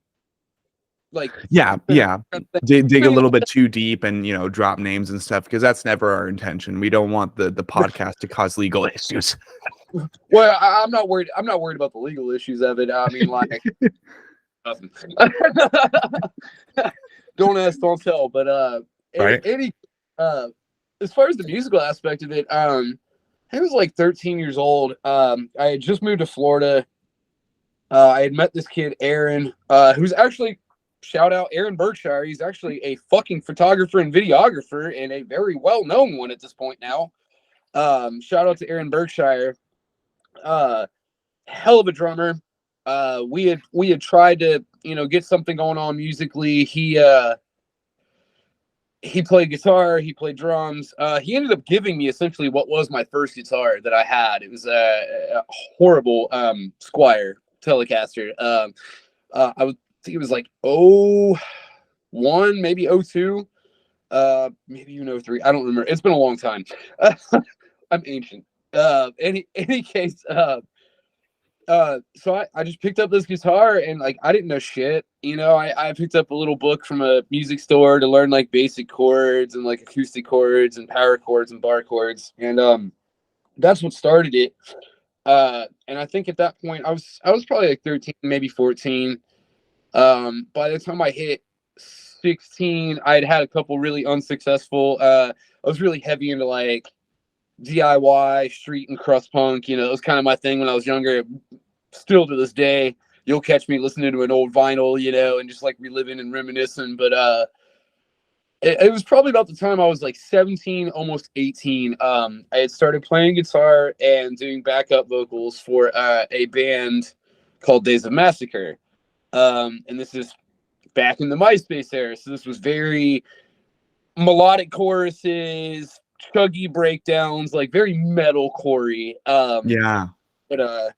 like dig a little bit too deep and, you know, drop names and stuff, because that's never our intention. We don't want the podcast to cause legal issues. Well, I'm not worried about the legal issues of it. I mean, like nothing. Don't ask, don't tell. But Right. as far as the musical aspect of it, I was like 13 years old. I had just moved to Florida. I had met this kid, Aaron, who's actually, shout out Aaron Berkshire. He's actually a fucking photographer and videographer, and a very well-known one at this point now. Shout out to Aaron Berkshire. Hell of a drummer. We had tried to, get something going on musically. He played guitar, he played drums. He ended up giving me essentially what was my first guitar that I had. It was a horrible Squire Telecaster. I would think it was like 01, maybe 02, maybe even 03. I don't remember. It's been a long time. I'm ancient. Any case, so I just picked up this guitar, and like I didn't know shit. I picked up a little book from a music store to learn like basic chords and like acoustic chords and power chords and bar chords, and that's what started it. And I think at that point I was probably like 13, maybe 14. By the time I hit 16, I'd had a couple really unsuccessful. I was really heavy into like DIY, street and crust punk. It was kind of my thing when I was younger. Still to this day, you'll catch me listening to an old vinyl, and just like reliving and reminiscing. But it was probably about the time I was like 17, almost 18. I had started playing guitar and doing backup vocals for a band called Days of Massacre. And this is back in the MySpace era. So this was very melodic choruses, chuggy breakdowns, like very metalcore-y. Yeah. But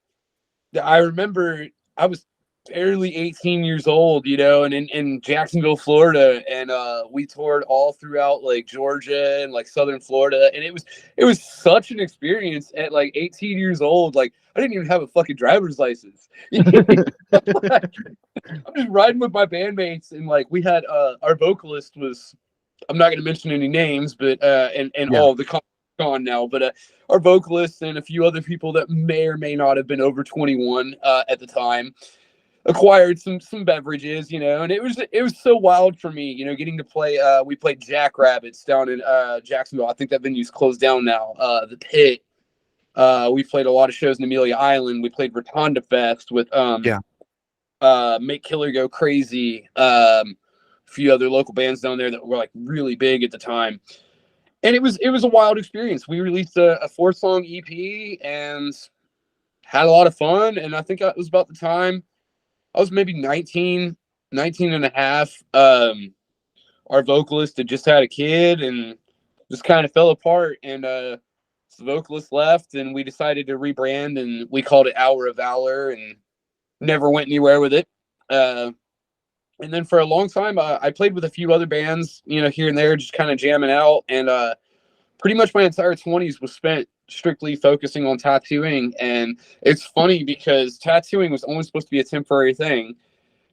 I remember I was barely 18 years old, and in Jacksonville, Florida, and we toured all throughout like Georgia and like Southern Florida, and it was such an experience at like 18 years old. Like I didn't even have a fucking driver's license. Like, I'm just riding with my bandmates, and like we had our vocalist was, I'm not going to mention any names, but all of the gone now, but our vocalist and a few other people that may or may not have been over 21 at the time acquired some beverages, and it was so wild for me, getting to play. We played Jackrabbits down in Jacksonville. I think that venue's closed down now. The Pit. We played a lot of shows in Amelia Island. We played Rotunda Fest with Make Killer Go Crazy. A few other local bands down there that were like really big at the time. And it was a wild experience. We released a 4-song EP and had a lot of fun. And I think it was about the time I was maybe 19 and a half. Our vocalist had just had a kid and just kind of fell apart. And the vocalist left, and we decided to rebrand, and we called it Hour of Valor, and never went anywhere with it. And then for a long time, I played with a few other bands, here and there, just kind of jamming out. And pretty much my entire 20s was spent strictly focusing on tattooing. And it's funny because tattooing was only supposed to be a temporary thing.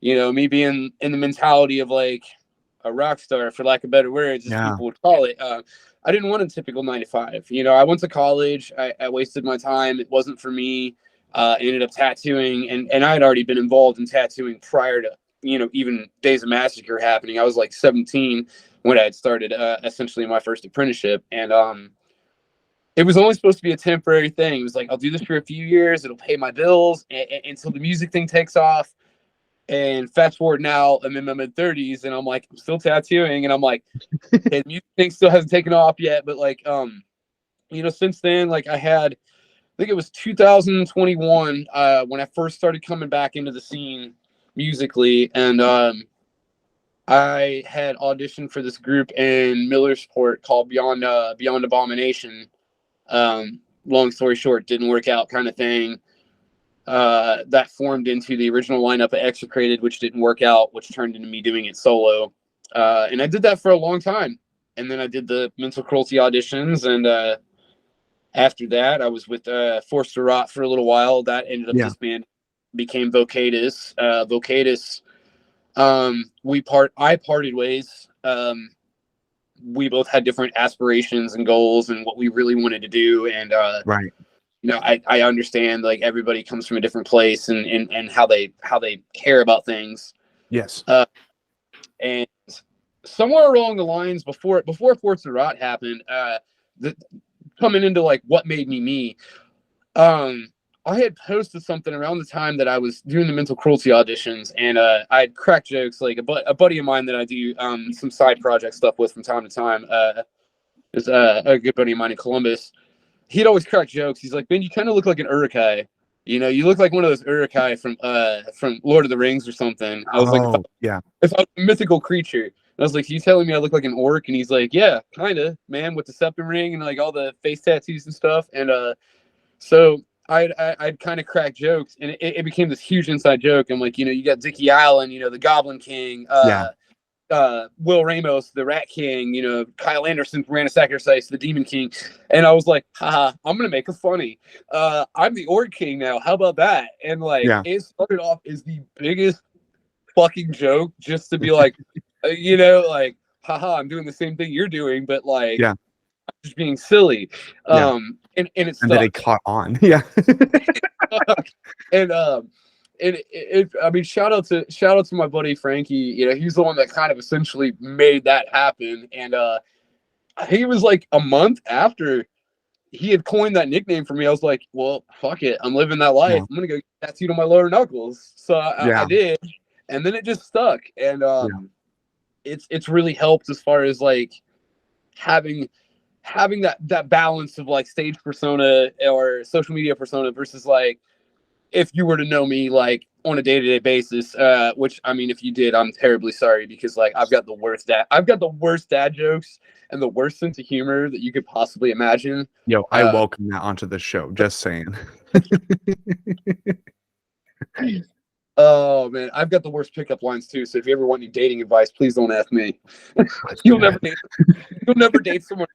Me being in the mentality of like a rock star, for lack of better words, as people would call it. I didn't want a typical 9 to 5. I went to college. I wasted my time. It wasn't for me. Ended up tattooing. And I had already been involved in tattooing prior to, even Days of Massacre happening. I was like 17 when I had started essentially my first apprenticeship. And it was only supposed to be a temporary thing. It was like, I'll do this for a few years. It'll pay my bills until the music thing takes off. And fast forward now, I'm in my mid-30s, and I'm like, I'm still tattooing. And I'm like, hey, the music thing still hasn't taken off yet. But like, since then, like I think it was 2021 when I first started coming back into the scene musically, and I had auditioned for this group in Millersport called Beyond Abomination. Long story short, didn't work out, kind of thing. That formed into the original lineup of Execrated, which didn't work out, which turned into me doing it solo. And I did that for a long time. And then I did the Mental Cruelty auditions, and after that, I was with Forced to Rot for a little while. That ended up disbanding. Became Vocalist. Vocalist. I parted ways. We both had different aspirations and goals and what we really wanted to do. And I understand like everybody comes from a different place and how they care about things. Yes. And somewhere along the lines before Forts of Rot happened, coming into like what made me me, I had posted something around the time that I was doing the mental cruelty auditions, and I'd crack jokes. Like a buddy of mine that I do some side project stuff with from time to time is a good buddy of mine in Columbus. He'd always crack jokes. He's like, "Ben, you kind of look like an Uruk-hai. You know, you look like one of those Uruk-hai from Lord of the Rings or something." I was like, if I was a mythical creature. And I was like, "You telling me I look like an orc?" And he's like, "Yeah, kind of, man, with the septum ring and like all the face tattoos and stuff." And so I'd kind of crack jokes, and it became this huge inside joke. I'm like, you got Dickie Allen, the Goblin King, Will Ramos, the Rat King, Kyle Anderson from Random Sacrifice, the Demon King. And I was like, haha, I'm going to make it funny. I'm the Orc King now. How about that? And like, it started off as the biggest fucking joke just to be like, like, haha, I'm doing the same thing you're doing, but like, I'm just being silly. And it's and then it caught on. I mean, shout out to my buddy Frankie. He's the one that kind of essentially made that happen. And he was like a month after he had coined that nickname for me. I was like, well, fuck it, I'm living that life. I'm gonna go get tattooed on my lower knuckles. So I did, and then it just stuck. And it's really helped as far as like having that balance of like stage persona or social media persona versus like if you were to know me like on a day-to-day basis, which I mean, if you did, I'm terribly sorry, because like I've got the worst dad jokes and the worst sense of humor that you could possibly imagine. Yo, I welcome that onto the show. Just saying. Oh man, I've got the worst pickup lines too. So if you ever want any dating advice, please don't ask me. You'll never date someone.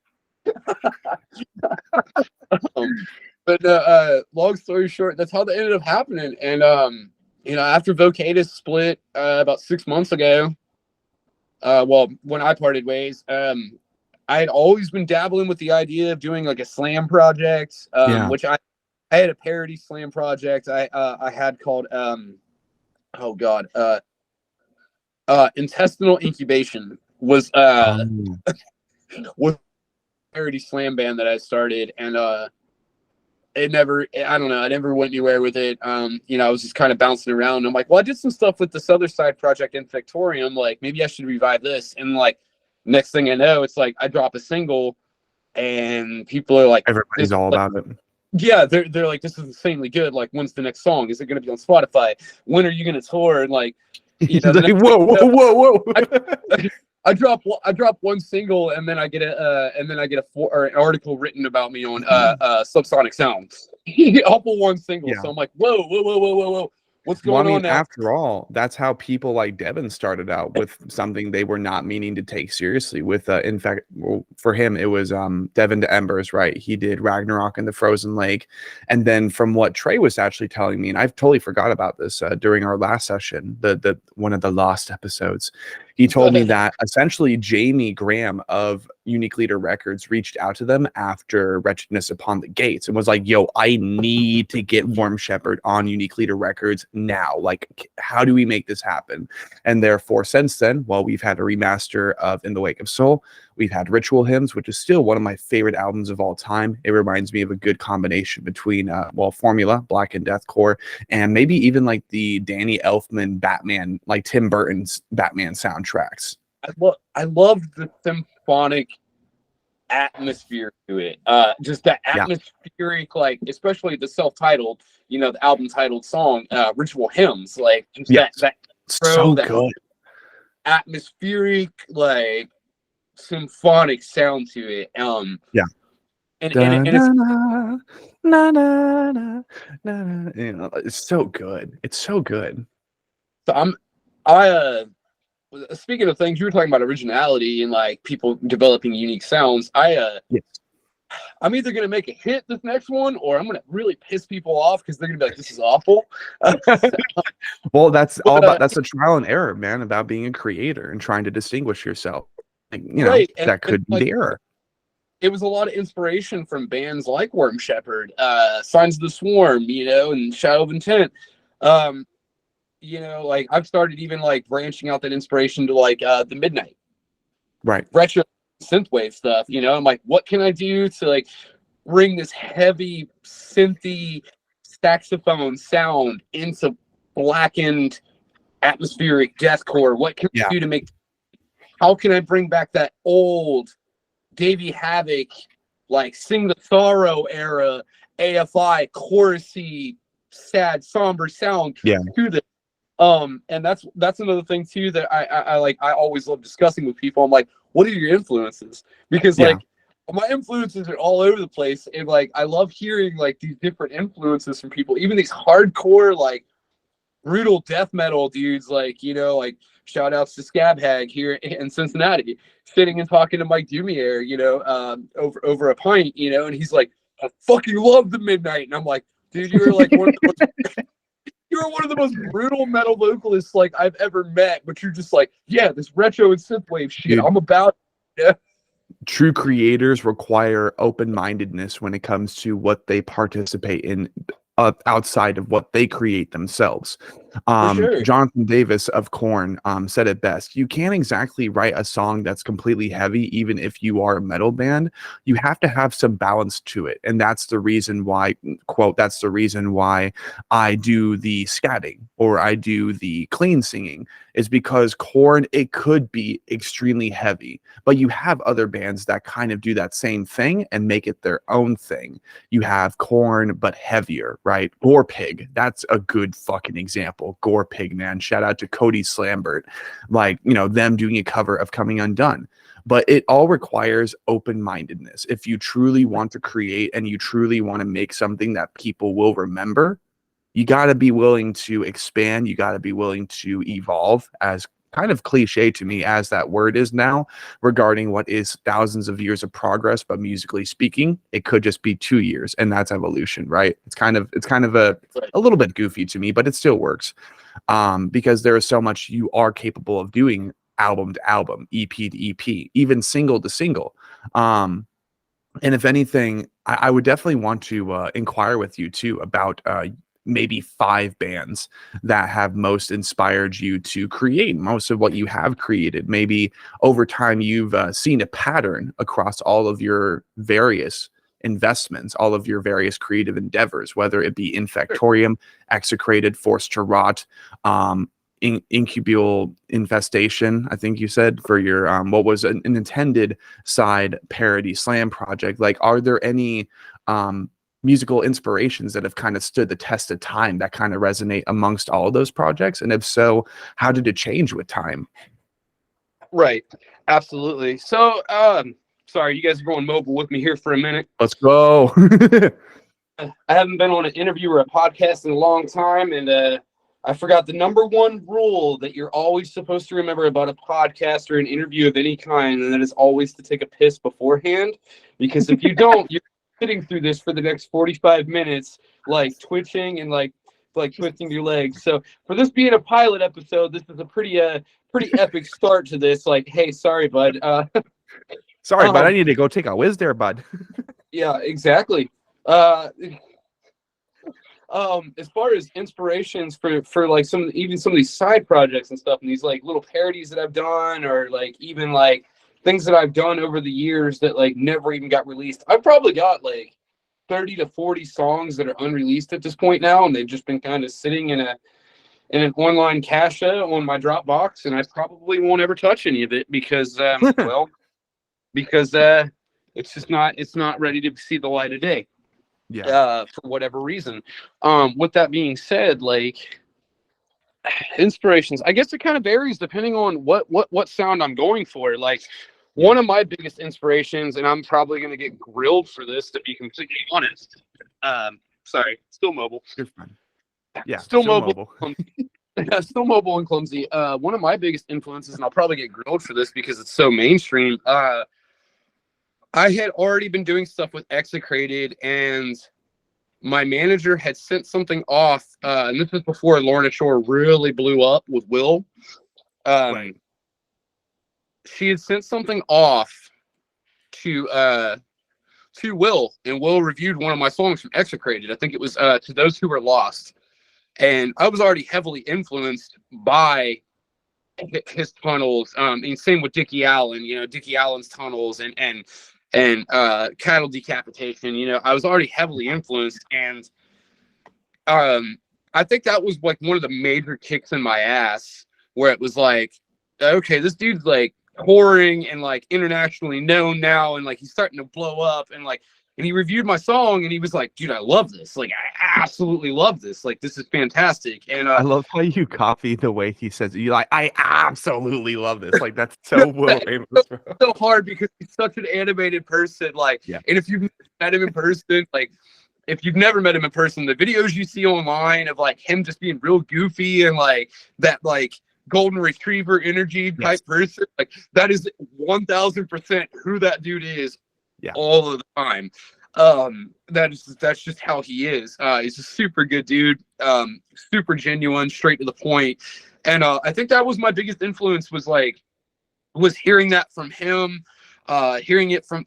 But long story short, that's how that ended up happening. And after Vocalist split about 6 months ago, when I parted ways, I had always been dabbling with the idea of doing like a slam project, which I had a parody slam project I had called Intestinal Incubation was was a parody slam band that I started, and I never went anywhere with it. I was just kind of bouncing around. I'm like, well, I did some stuff with this other side project Infectorium. Like, maybe I should revive this. And like, next thing I know, it's like I drop a single, and people are like, everybody's all about it. Yeah, they're like, this is insanely good. Like, when's the next song? Is it going to be on Spotify? When are you going to tour? And like, whoa. I drop one single, and then I get an article written about me on Subsonic Sound. Off of one single. So I'm like, whoa. What's going on now? After all, that's how people like Devin started out, with something they were not meaning to take seriously. With in fact, for him, it was Devin to Embers, right? He did Ragnarok and the Frozen Lake, and then from what Trey was actually telling me, and I've totally forgot about this during our last session, the one of the lost episodes, he told me that essentially Jamie Graham of Unique Leader Records reached out to them after Wretchedness Upon the Gates and was like, yo, I need to get Warm Shepherd on Unique Leader Records now. Like, how do we make this happen? And therefore, since then, we've had a remaster of In the Wake of Soul. We've had Ritual Hymns, which is still one of my favorite albums of all time. It reminds me of a good combination between, Formula, Black and Deathcore, and maybe even like the Danny Elfman Batman, like Tim Burton's Batman soundtracks. I love the symphonic atmosphere to it. Just that atmospheric, like, especially the self-titled, the album titled song, Ritual Hymns, like just that so good atmospheric, like symphonic sound to it. And it's so good. It's so good. So speaking of things, you were talking about originality and like people developing unique sounds. I'm either going to make a hit this next one, or I'm going to really piss people off because they're going to be like, this is awful. Well, that's all about, that's a trial and error, man, about being a creator and trying to distinguish yourself. Like, that could be the error. it was a lot of inspiration from bands like Worm Shepherd, Signs of the Swarm, you know, and Shadow of Intent. You know, like I've started even like branching out that inspiration to like the Midnight, Right. retro synthwave stuff. You know, I'm like, what can I do to like bring this heavy synthy saxophone sound into blackened atmospheric deathcore? What can I do to make? How can I bring back that old Davey Havoc, like Sing the Sorrow era AFI chorusy, sad, somber sound to this? And that's another thing too that I like. I always love discussing with people. I'm like, what are your influences? Because like my influences are all over the place, and like I love hearing like these different influences from people, even these hardcore like brutal death metal dudes, like, you know, like shout outs to Scab Hag here in Cincinnati, sitting and talking to Mike Dumier, you know, over a pint, you know, and he's like, I fucking love the Midnight, and I'm like, dude, you're like one of the most you're one of the most brutal metal vocalists like I've ever met, but you're just like, yeah, this retro and synthwave shit, dude, I'm about it. Yeah. True creators require open-mindedness when it comes to what they participate in outside of what they create themselves. Sure. Jonathan Davis of Korn said it best. You can't exactly write a song that's completely heavy, even if you are a metal band. You have to have some balance to it. And that's the reason why, quote, that's the reason why I do the scatting or I do the clean singing, is because Korn, it could be extremely heavy, but you have other bands that kind of do that same thing and make it their own thing. You have Korn, but heavier, right? Gore Pig, that's a good fucking example. Gore Pig, man. Shout out to Cody Slambert. Like, you know, them doing a cover of Coming Undone. But it all requires open-mindedness. If you truly want to create and you truly want to make something that people will remember, you got to be willing to expand. You got to be willing to evolve, as kind of cliche to me as that word is now, regarding what is thousands of years of progress, but musically speaking, it could just be 2 years, and that's evolution, right? It's kind of a little bit goofy to me, but it still works, because there is so much you are capable of doing, album to album, EP to EP, even single to single. And if anything, I would definitely want to inquire with you too about maybe 5 bands that have most inspired you to create most of what you have created. Maybe over time you've seen a pattern across all of your various investments, all of your various creative endeavors, whether it be Infectorium, Execrated, Forced to Rot, Incubule Infestation, I think you said, for your what was an intended side parody slam project. Like, are there any musical inspirations that have kind of stood the test of time that kind of resonate amongst all of those projects? And if so, how did it change with time? Right. Absolutely. So, sorry, you guys are going mobile with me here for a minute. Let's go. I haven't been on an interview or a podcast in a long time, and I forgot the number one rule that you're always supposed to remember about a podcast or an interview of any kind, and that is always to take a piss beforehand. Because if you don't, you're sitting through this for the next 45 minutes, like twitching and like twisting your legs. So for this being a pilot episode, this is a pretty epic start to this. Like, hey, sorry, bud. Sorry, bud. I need to go take a whiz there, bud. Yeah, exactly. As far as inspirations for like some of these side projects and stuff, and these like little parodies that I've done, or like even like things that I've done over the years that like never even got released. I've probably got like 30 to 40 songs that are unreleased at this point now, and they've just been kind of sitting in an online cache on my Dropbox, and I probably won't ever touch any of it because it's just not ready to see the light of day. Yeah. For whatever reason. With that being said, like inspirations, I guess it kind of varies depending on what sound I'm going for. Like one of my biggest inspirations, and I'm probably going to get grilled for this, to be completely honest. Sorry, still mobile. You're fine. Yeah, still mobile. Still mobile and clumsy. One of my biggest influences, and I'll probably get grilled for this because it's so mainstream. I had already been doing stuff with Execrated, and my manager had sent something off, and this was before Lorna Shore really blew up with Will. Right. She had sent something off to to Will, and Will reviewed one of my songs from Execrated. I think it was To Those Who Were Lost. And I was already heavily influenced by his tunnels. And same with Dickie Allen, Dickie Allen's tunnels and cattle decapitation. I was already heavily influenced, and I think that was like one of the major kicks in my ass, where it was like, okay, this dude's like touring and like internationally known now, and like he's starting to blow up, and he reviewed my song and he was like, dude, I love this. Like, I absolutely love this. Like, this is fantastic. And I love how you copy the way he says it. You like, I absolutely love this. Like, that's so Will Amos, bro. So hard because he's such an animated person. Like, and if you've met him in person, like, if you've never met him in person, the videos you see online of like him just being real goofy and like that, like, golden retriever energy type person, like, that is 1000% who that dude is. All of the time. That's just how he is. He's a super good dude, super genuine, straight to the point. And I think that was my biggest influence, was hearing that from him, hearing it from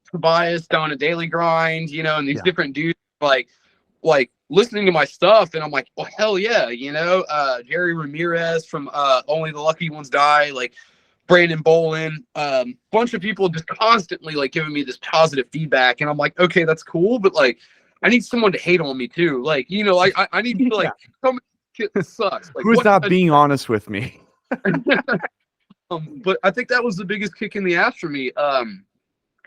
Tobias down a Daily Grind, and these different dudes, like listening to my stuff, and I'm like, well, hell yeah, Jerry Ramirez from Only the Lucky Ones Die, like Brandon Bolin, bunch of people just constantly like giving me this positive feedback, and I'm like, okay, that's cool, but like, I need someone to hate on me too, like, I need to like, come shit sucks. Like, who's not being honest with me? But I think that was the biggest kick in the ass for me.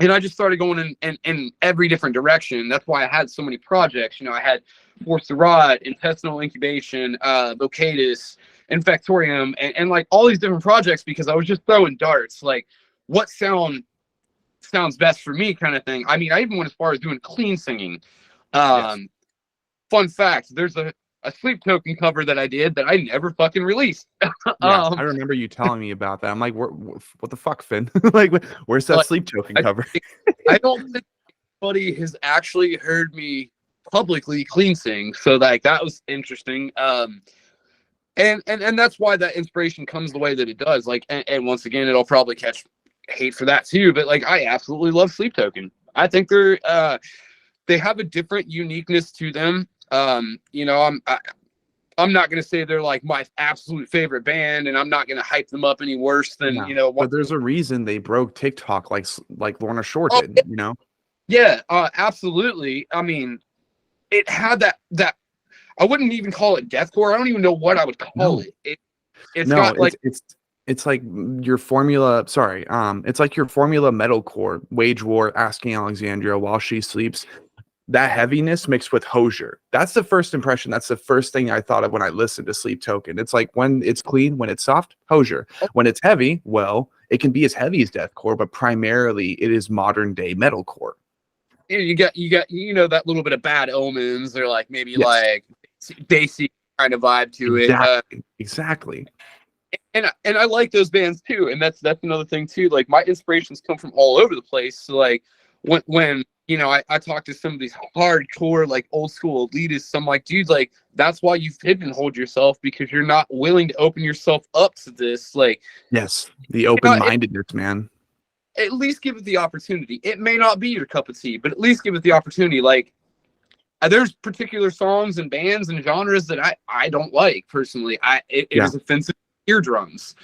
And I just started going in every different direction. That's why I had so many projects. I had Force the Rod, Intestinal Incubation, Vocalist, Infectorium, and like all these different projects, because I was just throwing darts, like what sounds best for me, kind of thing. I mean, I even went as far as doing clean singing. Fun fact, there's a Sleep Token cover that I did that I never fucking released. I remember you telling me about that. I'm like, what the fuck, Finn? Like, where's that Sleep Token cover? I don't think anybody has actually heard me publicly clean sing, so like that was interesting. And that's why that inspiration comes the way that it does. Like, and once again, it'll probably catch hate for that too. But like, I absolutely love Sleep Token. I think they have a different uniqueness to them. I'm not gonna say they're like my absolute favorite band, and I'm not gonna hype them up any worse than But there's a reason they broke TikTok like Lorna Shore did. Yeah, absolutely. I mean, it had that. I wouldn't even call it deathcore. I don't even know what I would call it. It's got like it's like your formula. Sorry, it's like your formula metalcore. Wage War, Asking Alexandria While She Sleeps. That heaviness mixed with Hosier. That's the first impression. That's the first thing I thought of when I listened to Sleep Token. It's like when it's clean, when it's soft, Hosier. When it's heavy, well, it can be as heavy as deathcore, but primarily it is modern day metalcore. You got that little bit of Bad Omens, or like maybe like Daisy kind of vibe to it. Exactly. And I like those bands too, and that's another thing too. Like, my inspirations come from all over the place. So like when I talk to some of these hardcore, like old school elitists, I'm like, dude, like, that's why you pigeonholed yourself, because you're not willing to open yourself up to this. Like, yes, the open-mindedness, man. At least give it the opportunity. It may not be your cup of tea, but at least give it the opportunity. Like, there's particular songs and bands and genres that I don't like personally. It is offensive to eardrums.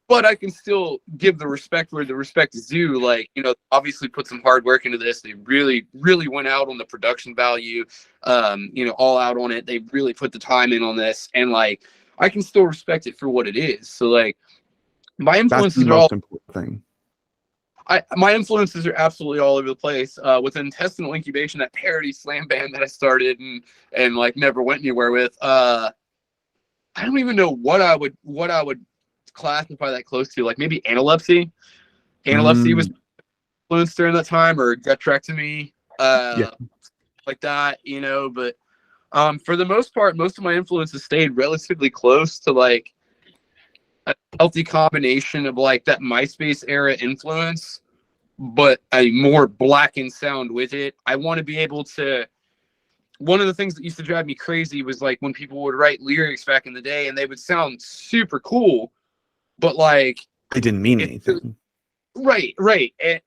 But I can still give the respect where the respect is due. Like, obviously put some hard work into this. They really, really went out on the production value, all out on it. They really put the time in on this. And like, I can still respect it for what it is. So like, my influences are all important thing. My influences are absolutely all over the place. With Intestinal Incubation, that parody slam band that I started and like never went anywhere with. I don't even know what I would classify that close to. Like maybe Analepsy. Analepsy was influenced during that time, or Gutrectomy, like that. But for the most part, most of my influences stayed relatively close to like a healthy combination of like that MySpace era influence, but a more blackened sound with it. I want to be able to. One of the things that used to drive me crazy was like when people would write lyrics back in the day and they would sound super cool, but like they didn't mean anything. Right.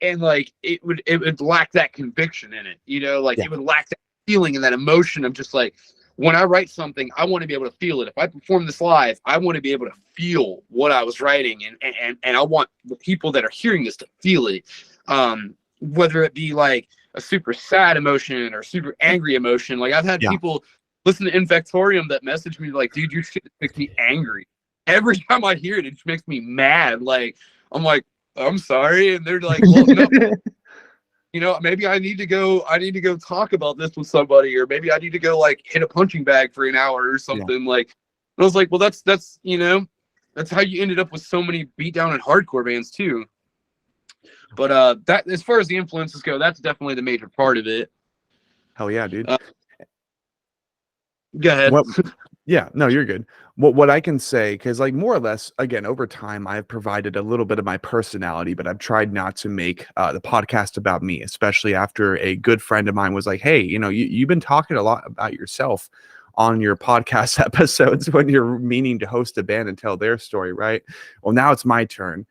And like it would lack that conviction in it, like Yeah. it would lack that feeling and that emotion of just like, when I write something, I want to be able to feel it. If I perform this live, I want to be able to feel what I was writing, and I want the people that are hearing this to feel it. Whether it be like a super sad emotion or super angry emotion. Like I've had people listen to Infectorium that message me like, dude, your shit makes me angry. Every time I hear it, it just makes me mad. Like, I'm like, I'm sorry. And they're like, well, no, maybe I need to go talk about this with somebody, or maybe I need to go like hit a punching bag for an hour or something. Like, and I was like, well, that's that's how you ended up with so many beatdown and hardcore bands too. But that, as far as the influences go, that's definitely the major part of it. Hell yeah, dude. Go ahead. Yeah, no, you're good. What I can say, because like more or less, again, over time, I've provided a little bit of my personality, but I've tried not to make the podcast about me, especially after a good friend of mine was like, hey, you've been talking a lot about yourself on your podcast episodes when you're meaning to host a band and tell their story, right? Well, now it's my turn.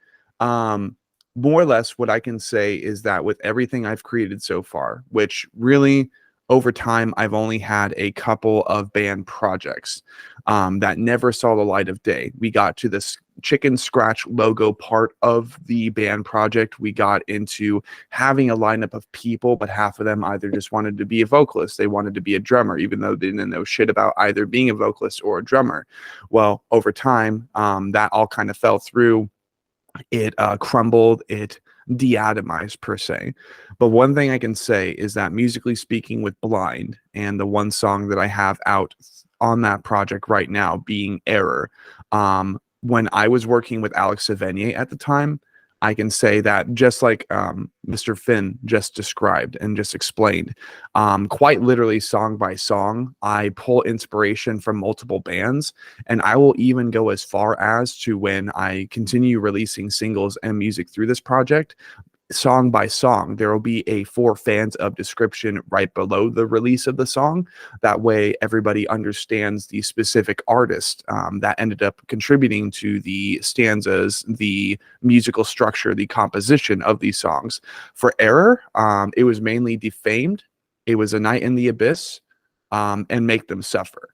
More or less what I can say is that with everything I've created so far, which really over time, I've only had a couple of band projects that never saw the light of day. We got to this chicken scratch logo part of the band project. We got into having a lineup of people, but half of them either just wanted to be a vocalist. They wanted to be a drummer, even though they didn't know shit about either being a vocalist or a drummer. Well, over time, that all kind of fell through. It crumbled, it de-atomized per se. But one thing I can say is that musically speaking, with Blind and the one song that I have out on that project right now being Error, when I was working with Alex Savigny at the time, I can say that just like Mr. Finn just described and just explained, quite literally song by song, I pull inspiration from multiple bands, and I will even go as far as to, when I continue releasing singles and music through this project, song by song, there will be a for fans of description right below the release of the song. That way everybody understands the specific artist that ended up contributing to the stanzas, the musical structure, the composition of these songs. For Error, it was mainly Defamed, it was A Night in the Abyss, and Make Them Suffer.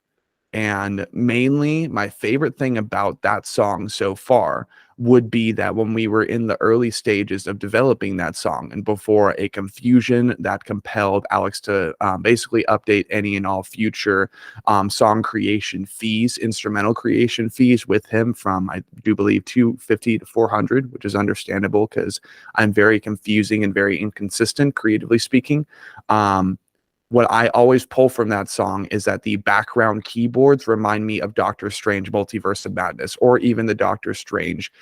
And mainly my favorite thing about that song so far would be that when we were in the early stages of developing that song, and before a confusion that compelled Alex to basically update any and all future song creation fees, instrumental creation fees with him from, I do believe, $250 to $400, which is understandable because I'm very confusing and very inconsistent, creatively speaking. What I always pull from that song is that the background keyboards remind me of Doctor Strange Multiverse of Madness, or even the Doctor Strange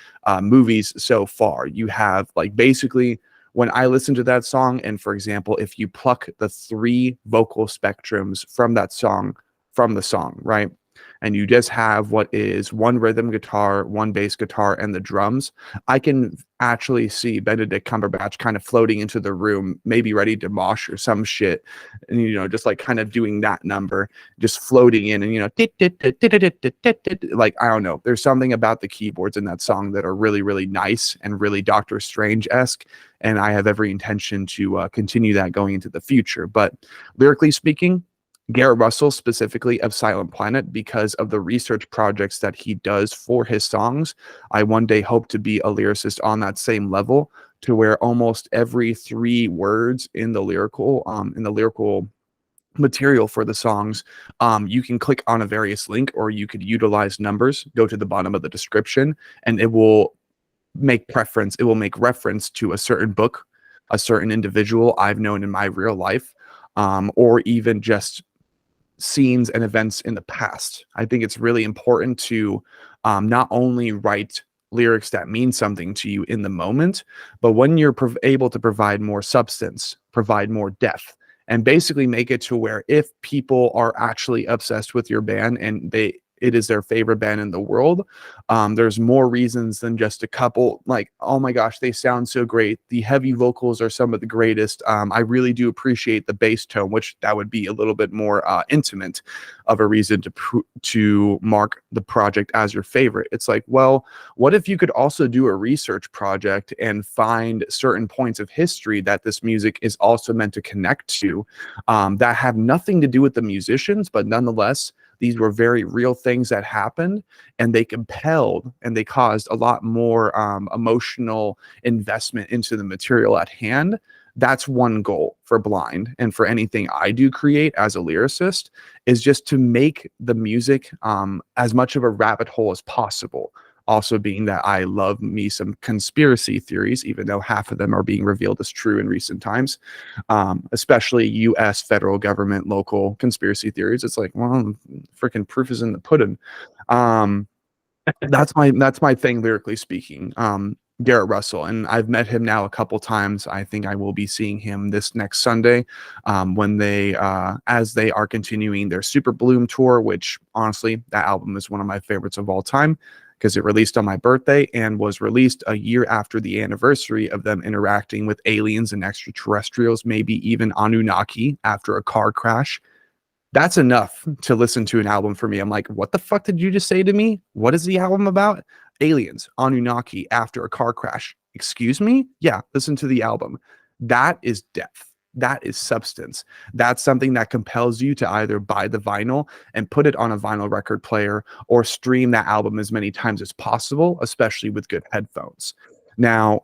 movies so far. You have, like, basically, when I listen to that song, and for example, if you pluck the 3 vocal spectrums from that song, from the song, right? And you just have what is one rhythm guitar, one bass guitar, and the drums, I can actually see Benedict Cumberbatch kind of floating into the room, maybe ready to mosh or some shit. And, just like kind of doing that number, just floating in, and, like, I don't know. There's something about the keyboards in that song that are really, really nice and really Doctor Strange-esque. And I have every intention to continue that going into the future. But lyrically speaking, Garrett Russell, specifically of Silent Planet, because of the research projects that he does for his songs, I one day hope to be a lyricist on that same level, to where almost every 3 words in the lyrical material for the songs, you can click on a various link, or you could utilize numbers, go to the bottom of the description, and it will make reference to a certain book, a certain individual I've known in my real life, or even just scenes and events in the past. I think it's really important to not only write lyrics that mean something to you in the moment, but when you're able to provide more substance, provide more depth, and basically make it to where if people are actually obsessed with your band and they it is their favorite band in the world. There's more reasons than just a couple, like, oh my gosh, they sound so great. The heavy vocals are some of the greatest. I really do appreciate the bass tone, which that would be a little bit more intimate of a reason to mark the project as your favorite. It's like, well, what if you could also do a research project and find certain points of history that this music is also meant to connect to, that have nothing to do with the musicians, but nonetheless, these were very real things that happened, and they compelled and they caused a lot more emotional investment into the material at hand. That's one goal for Blind, and for anything I do create as a lyricist, is just to make the music as much of a rabbit hole as possible. Also being that I love me some conspiracy theories, even though half of them are being revealed as true in recent times, especially U.S. federal government, local conspiracy theories. It's like, well, freaking proof is in the pudding. That's my thing, lyrically speaking. Garrett Russell, and I've met him now a couple times. I think I will be seeing him this next Sunday, when they as they are continuing their Super Bloom tour, which honestly, that album is one of my favorites of all time, because it released on my birthday and was released a year after the anniversary of them interacting with aliens and extraterrestrials, maybe even Anunnaki, after a car crash. That's enough to listen to an album for me. I'm like, what the fuck did you just say to me? What is the album about? Aliens, Anunnaki, after a car crash. Excuse me? Yeah, listen to the album. That is depth. That is substance. That's something that compels you to either buy the vinyl and put it on a vinyl record player, or stream that album as many times as possible, especially with good headphones. Now,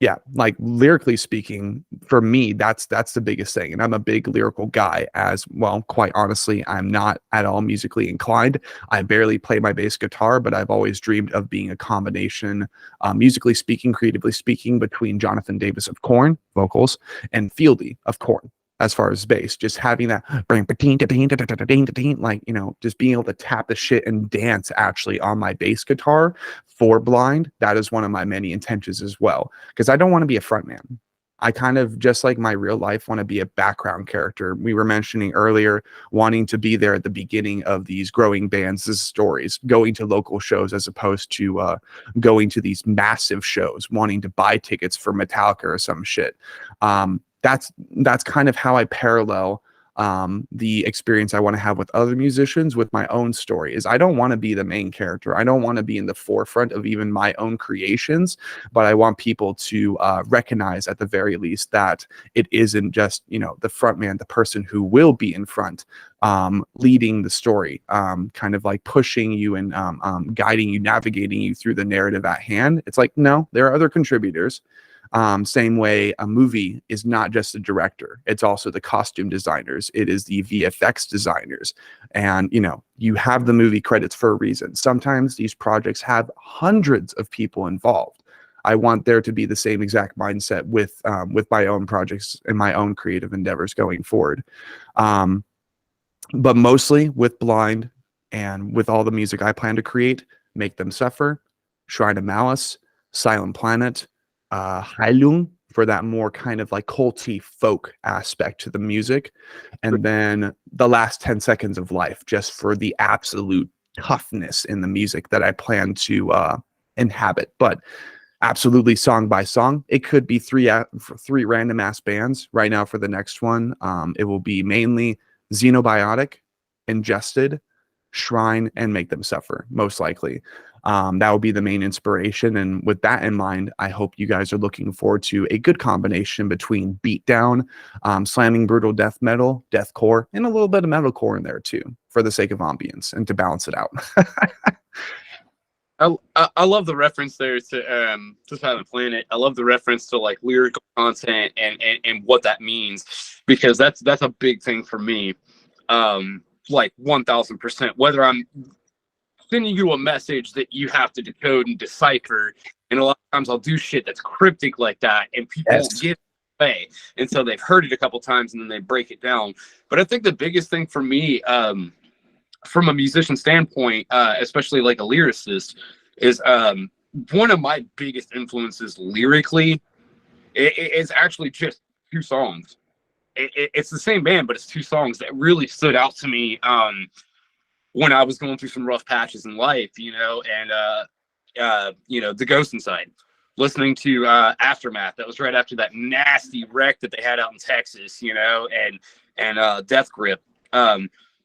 yeah, like lyrically speaking, for me, that's the biggest thing. And I'm a big lyrical guy as well. Quite honestly, I'm not at all musically inclined. I barely play my bass guitar, but I've always dreamed of being a combination, musically speaking, creatively speaking, between Jonathan Davis of Korn, vocals, and Fieldy of Korn, as far as bass. Just having that, like, you know, just being able to tap the shit and dance actually on my bass guitar for Blind. That is one of my many intentions as well, because I don't want to be a frontman. I kind of, just like my real life, want to be a background character. We were mentioning earlier wanting to be there at the beginning of these growing bands' stories, going to local shows as opposed to going to these massive shows, wanting to buy tickets for Metallica or some shit. That's kind of how I parallel the experience I want to have with other musicians with my own story. Is I don't want to be the main character. I don't want to be in the forefront of even my own creations, but I want people to recognize at the very least that it isn't just, you know, the front man, the person who will be in front, leading the story, kind of like pushing you and guiding you, navigating you through the narrative at hand. It's like, no, there are other contributors. Same way a movie is not just the director, it's also the costume designers, it is the VFX designers. And, you know, you have the movie credits for a reason. Sometimes these projects have hundreds of people involved. I want there to be the same exact mindset with my own projects and my own creative endeavors going forward. But mostly with Blind and with all the music I plan to create, Make Them Suffer, Shrine of Malice, Silent Planet, Heilung, for that more kind of like culty folk aspect to the music, and then the last 10 seconds of life, just for the absolute toughness in the music that I plan to inhabit. But absolutely song by song. It could be three random ass bands. Right now for the next one, it will be mainly Xenobiotic, Ingested, Shrine, and Make Them Suffer, most likely. That will be the main inspiration. And with that in mind, I hope you guys are looking forward to a good combination between beatdown, slamming brutal death metal, deathcore, and a little bit of metalcore in there too, for the sake of ambience and to balance it out. I love the reference there to Silent Planet. I love the reference to like lyrical content and what that means, because that's a big thing for me. Like 1000%, whether I'm sending you a message that you have to decode and decipher, and a lot of times I'll do shit that's cryptic like that, and people won't get it away, and so they've heard it a couple times and then they break it down. But I think the biggest thing for me, from a musician standpoint, especially like a lyricist, is one of my biggest influences lyrically is actually just two songs. It's the same band, but it's two songs that really stood out to me. when I was going through some rough patches in life, you know, and you know, The Ghost Inside, listening to Aftermath. That was right after that nasty wreck that they had out in Texas, you know, and Death Grip.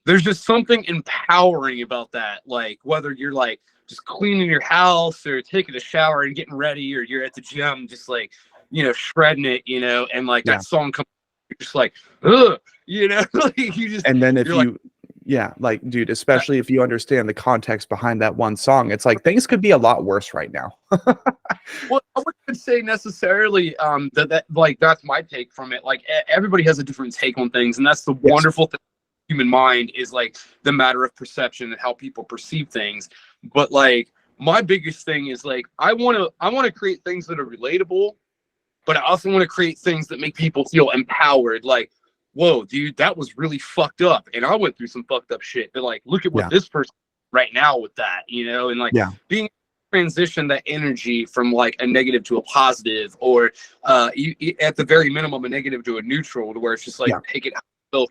There's just something empowering about that. Like, whether you're like just cleaning your house or taking a shower and getting ready, or you're at the gym, just like, you know, shredding it, you know, and like that song comes, you're just like, ugh, you know, like you just, and then if you, like, yeah, like, dude, especially if you understand the context behind that one song, it's like things could be a lot worse right now. Well, I wouldn't say necessarily that like that's my take from it. Like, everybody has a different take on things, and that's the wonderful thing. Human mind is like the matter of perception and how people perceive things. But like, my biggest thing is like, I want to create things that are relatable, but I also want to create things that make people feel empowered. Like, whoa, dude, that was really fucked up, and I went through some fucked up shit, but like, look at what this person right now with that, you know, and like being transition that energy from like a negative to a positive, or at the very minimum a negative to a neutral, to where it's just like take it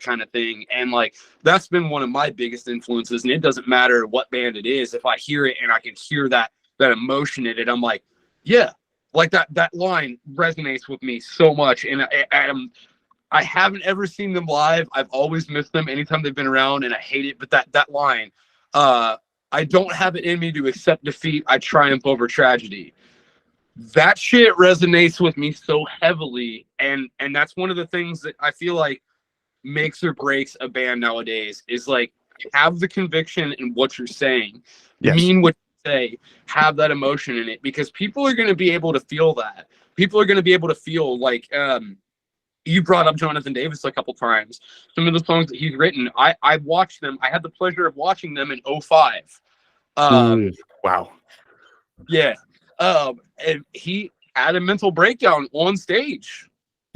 kind of thing. And like, that's been one of my biggest influences. And it doesn't matter what band it is, if I hear it and I can hear that emotion in it, I'm like, yeah, like that line resonates with me so much. And I haven't ever seen them live. I've always missed them anytime they've been around, and I hate it. But that line, I don't have it in me to accept defeat, I triumph over tragedy. That shit resonates with me so heavily. And that's one of the things that I feel like makes or breaks a band nowadays, is like, have the conviction in what you're saying, mean what you say, have that emotion in it, because people are going to be able to feel that. People are going to be able to feel like, you brought up Jonathan Davis a couple times. Some of the songs that he's written, I watched them. I had the pleasure of watching them in 2005. Wow. Yeah. And he had a mental breakdown on stage.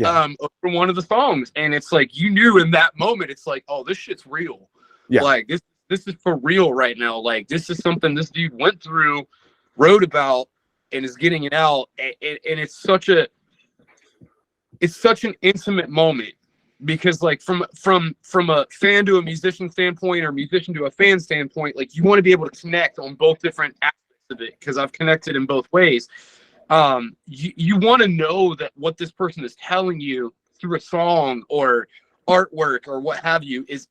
Over one of the songs, and it's like, you knew in that moment, it's like, oh, this shit's real. Like, this is for real right now. Like, this is something this dude went through, wrote about, and is getting it out. And it's such an intimate moment, because like, from a fan to a musician standpoint, or musician to a fan standpoint, like, you want to be able to connect on both different aspects of it, because I've connected in both ways. You want to know that what this person is telling you through a song or artwork or what have you is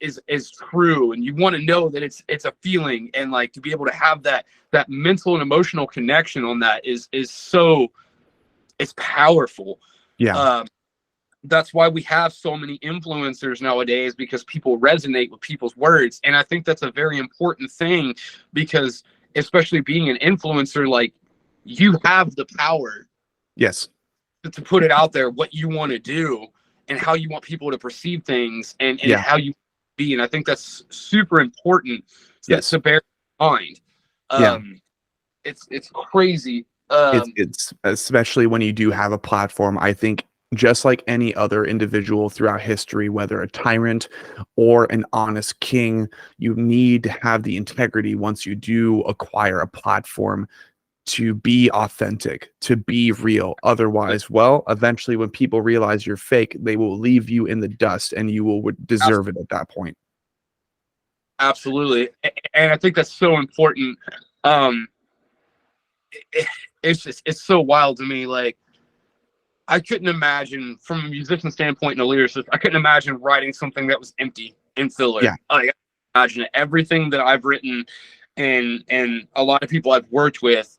true, and you want to know that it's a feeling, and like, to be able to have that mental and emotional connection on that is so, it's powerful. That's why we have so many influencers nowadays, because people resonate with people's words. And I think that's a very important thing, because especially being an influencer, like, you have the power to put it out there, what you want to do and how you want people to perceive things, and how you be. And I think that's super important to bear in mind. It's crazy. It's especially when you do have a platform. I think just like any other individual throughout history, whether a tyrant or an honest king, you need to have the integrity, once you do acquire a platform, to be authentic, to be real. Otherwise, well, eventually when people realize you're fake, they will leave you in the dust, and you will deserve it at that point. Absolutely. And I think that's so important. It's so wild to me. Like, I couldn't imagine, from a musician standpoint and a lyricist, I couldn't imagine writing something that was empty and filler. Like, I imagine everything that I've written, and a lot of people I've worked with,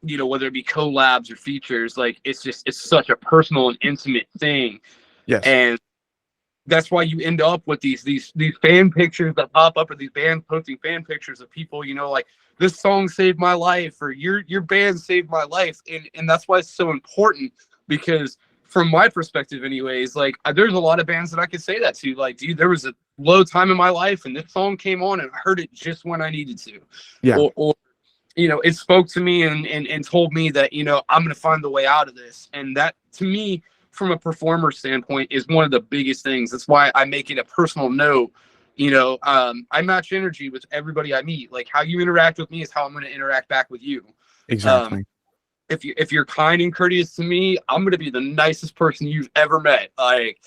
you know, whether it be collabs or features, like, it's such a personal and intimate thing. And that's why you end up with these fan pictures that pop up, or these bands posting fan pictures of people, you know, like, this song saved my life, or your band saved my life. And that's why it's so important, because from my perspective anyways, like, there's a lot of bands that I could say that to, like, dude, there was a low time in my life and this song came on and I heard it just when I needed to. Or you know, it spoke to me and told me that, you know, I'm going to find the way out of this. And that, to me, from a performer standpoint, is one of the biggest things. That's why I make it a personal note. You know, I match energy with everybody I meet. Like, how you interact with me is how I'm going to interact back with you. Exactly. If you're kind and courteous to me, I'm going to be the nicest person you've ever met. Like,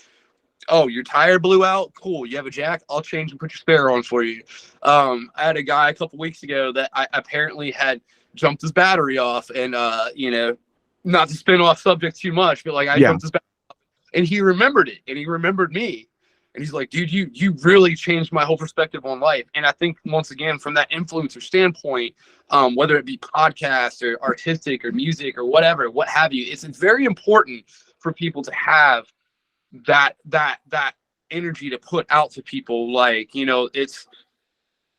Oh, your tire blew out? Cool. You have a jack? I'll change and put your spare on for you. I had a guy a couple weeks ago that I apparently had jumped his battery off, and not to spin off subject too much, but like I jumped his battery off, and he remembered it, and he remembered me. And he's like, dude, you really changed my whole perspective on life. And I think, once again, from that influencer standpoint, whether it be podcast or artistic or music or whatever, what have you, it's very important for people to have that energy to put out to people. Like, it's,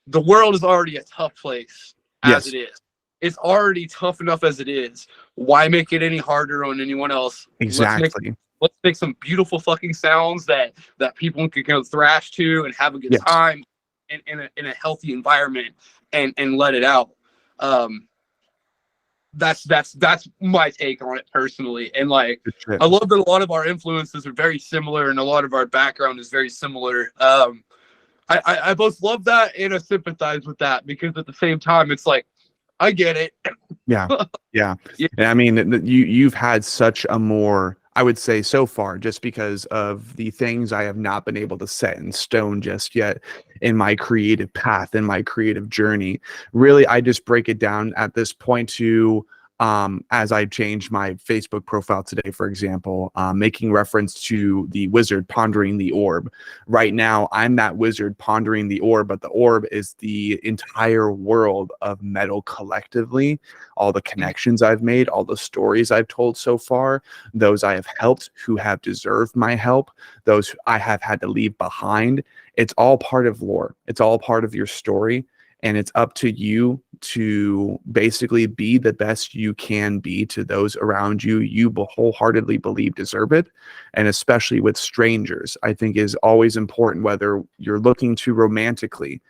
the world is already a tough place as it is. It's already tough enough as it is. Why make it any harder on anyone else? Exactly. Let's make some beautiful fucking sounds that people can go thrash to and have a good time in a healthy environment and let it out. That's my take on it personally. And like, I love that a lot of our influences are very similar and a lot of our background is very similar. I both love that and I sympathize with that, because at the same time, it's like, I get it. Yeah. And I mean, you've had such a more, I would say so far, just because of the things I have not been able to set in stone just yet in my creative path, in my creative journey. Really, I just break it down at this point to, as I changed my Facebook profile today, for example, making reference to the wizard pondering the orb. Right now, I'm that wizard pondering the orb, but the orb is the entire world of metal collectively, all the connections I've made, all the stories I've told so far, those I have helped who have deserved my help, those I have had to leave behind. It's all part of lore. It's all part of your story. And it's up to you to basically be the best you can be to those around you wholeheartedly believe deserve it. And especially with strangers, I think is always important, whether you're looking to romantically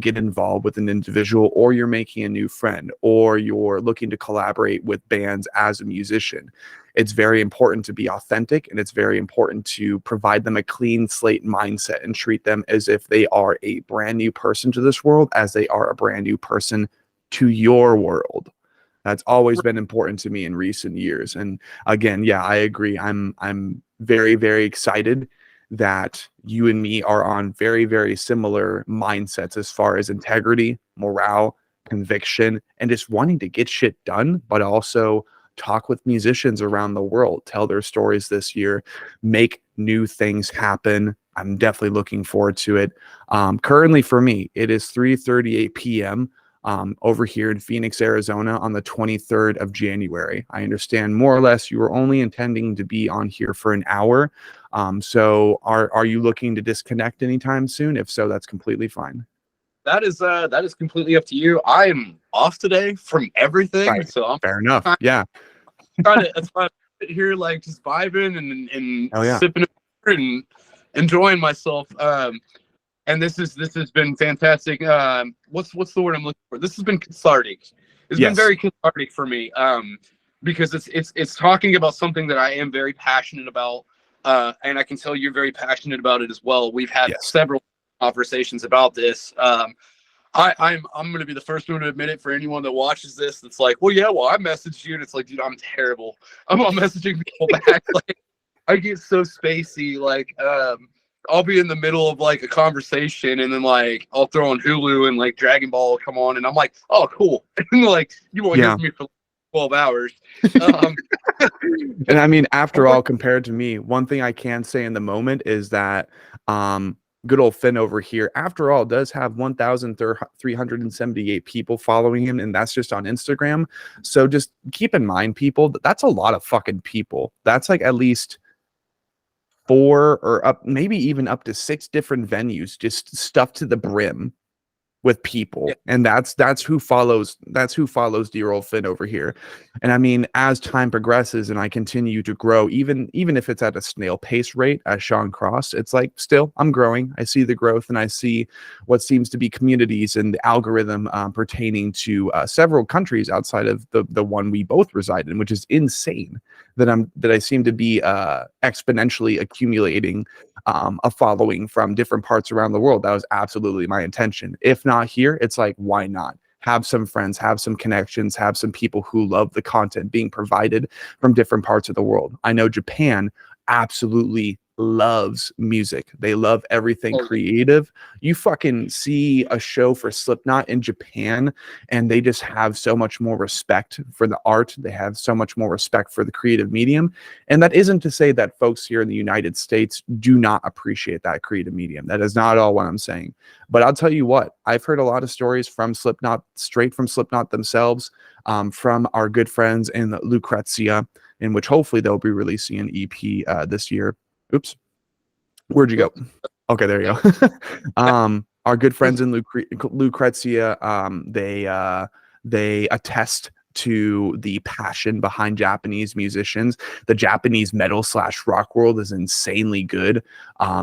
get involved with an individual, or you're making a new friend, or you're looking to collaborate with bands as a musician. It's very important to be authentic, and it's very important to provide them a clean slate mindset and treat them as if they are a brand new person to this world, as they are a brand new person to your world. That's always been important to me in recent years. And again, yeah, I agree. I'm very, very excited that you and me are on very, very similar mindsets as far as integrity, morale, conviction, and just wanting to get shit done, but also talk with musicians around the world, tell their stories this year, make new things happen. I'm definitely looking forward to it. Currently for me, it is 3:38 p.m. Over here in Phoenix, Arizona on the 23rd of January. I understand more or less you were only intending to be on here for an hour. So are you looking to disconnect anytime soon? If so, that's completely fine. That is completely up to you. I am off today from everything. Right. So I'm fair enough. Yeah. trying to sit here like just vibing and sipping and enjoying myself. And this has been fantastic. What's the word I'm looking for? This has been cathartic. It's been very cathartic for me. Because it's talking about something that I am very passionate about. And I can tell you're very passionate about it as well. We've had several conversations about this. I'm going to be the first one to admit it for anyone that watches this. That's like, well, I messaged you, and it's like, dude, I'm terrible. I'm not messaging people back. Like, I get so spacey. Like, I'll be in the middle of like a conversation, and then like I'll throw on Hulu and like Dragon Ball will come on, and I'm like, oh, cool. And like, you won't hear from me for 12 hours. And I mean, after all, compared to me, one thing I can say in the moment is that good old Finn over here, after all, does have 1,378 people following him, and that's just on Instagram. So just keep in mind, people, that's a lot of fucking people. That's like at least 4 or up, maybe even up to 6 different venues just stuffed to the brim with people. And that's who follows dear old Finn over here. And I mean, as time progresses and I continue to grow, even if it's at a snail pace rate as Sean Cross, it's like, still I'm growing. I see the growth, and I see what seems to be communities and the algorithm pertaining to several countries outside of the one we both reside in, which is insane that I seem to be exponentially accumulating a following from different parts around the world. That was absolutely my intention. If not here, it's like, why not? Have some friends, have some connections, have some people who love the content being provided from different parts of the world. I know Japan absolutely loves music. They love everything Oh, creative. You fucking see a show for Slipknot in Japan, and they just have so much more respect for the art. They have so much more respect for the creative medium. And that isn't to say that folks here in the United States do not appreciate that creative medium. That is not at all what I'm saying. But I'll tell you what, I've heard a lot of stories from Slipknot, straight from Slipknot themselves, from our good friends in Lucrezia, in which hopefully they'll be releasing an EP this year. Oops, where'd you go? Okay, there you go. Our good friends in Lucrezia, they attest to the passion behind Japanese musicians. The Japanese metal / rock world is insanely good.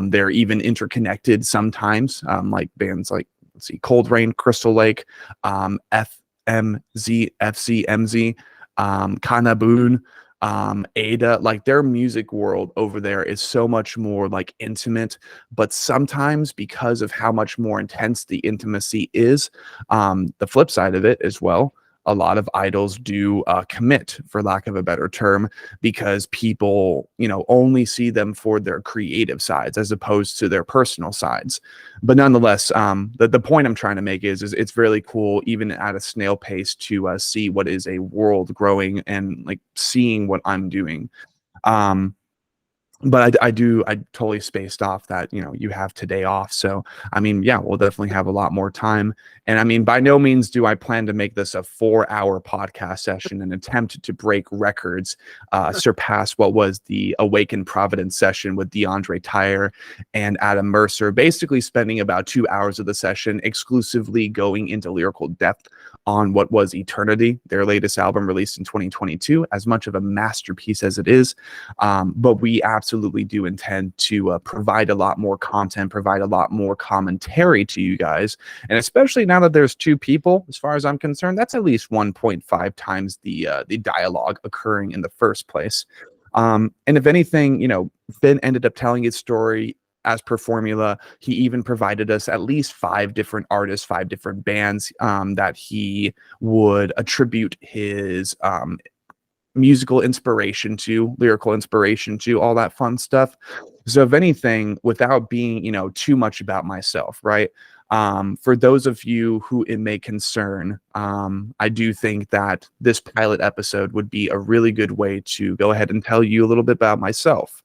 They're even interconnected sometimes, like bands like, let's see, Cold Rain, Crystal Lake, FMZ, FCMZ, Kanabun, Ada. Like, their music world over there is so much more like intimate, but sometimes because of how much more intense the intimacy is, the flip side of it as well, a lot of idols do commit, for lack of a better term, because people, only see them for their creative sides as opposed to their personal sides. But nonetheless, the point I'm trying to make is it's really cool, even at a snail pace, to see what is a world growing and like seeing what I'm doing. But I totally spaced off that, you have today off. So, I mean, yeah, we'll definitely have a lot more time. And I mean, by no means do I plan to make this a 4-hour podcast session, an attempt to break records, surpass what was the Awaken Providence session with DeAndre Tyre and Adam Mercer, basically spending about 2 hours of the session exclusively going into lyrical depth on what was Eternity, their latest album released in 2022, as much of a masterpiece as it is. But we absolutely do intend to provide a lot more content, provide a lot more commentary to you guys. And especially now that there's 2 people, as far as I'm concerned, that's at least 1.5 times the dialogue occurring in the first place. And if anything, Finn ended up telling his story as per formula. He even provided us at least 5 different artists, 5 different bands that he would attribute his musical inspiration to, lyrical inspiration to, all that fun stuff. So if anything, without being, too much about myself, right? For those of you who it may concern, I do think that this pilot episode would be a really good way to go ahead and tell you a little bit about myself.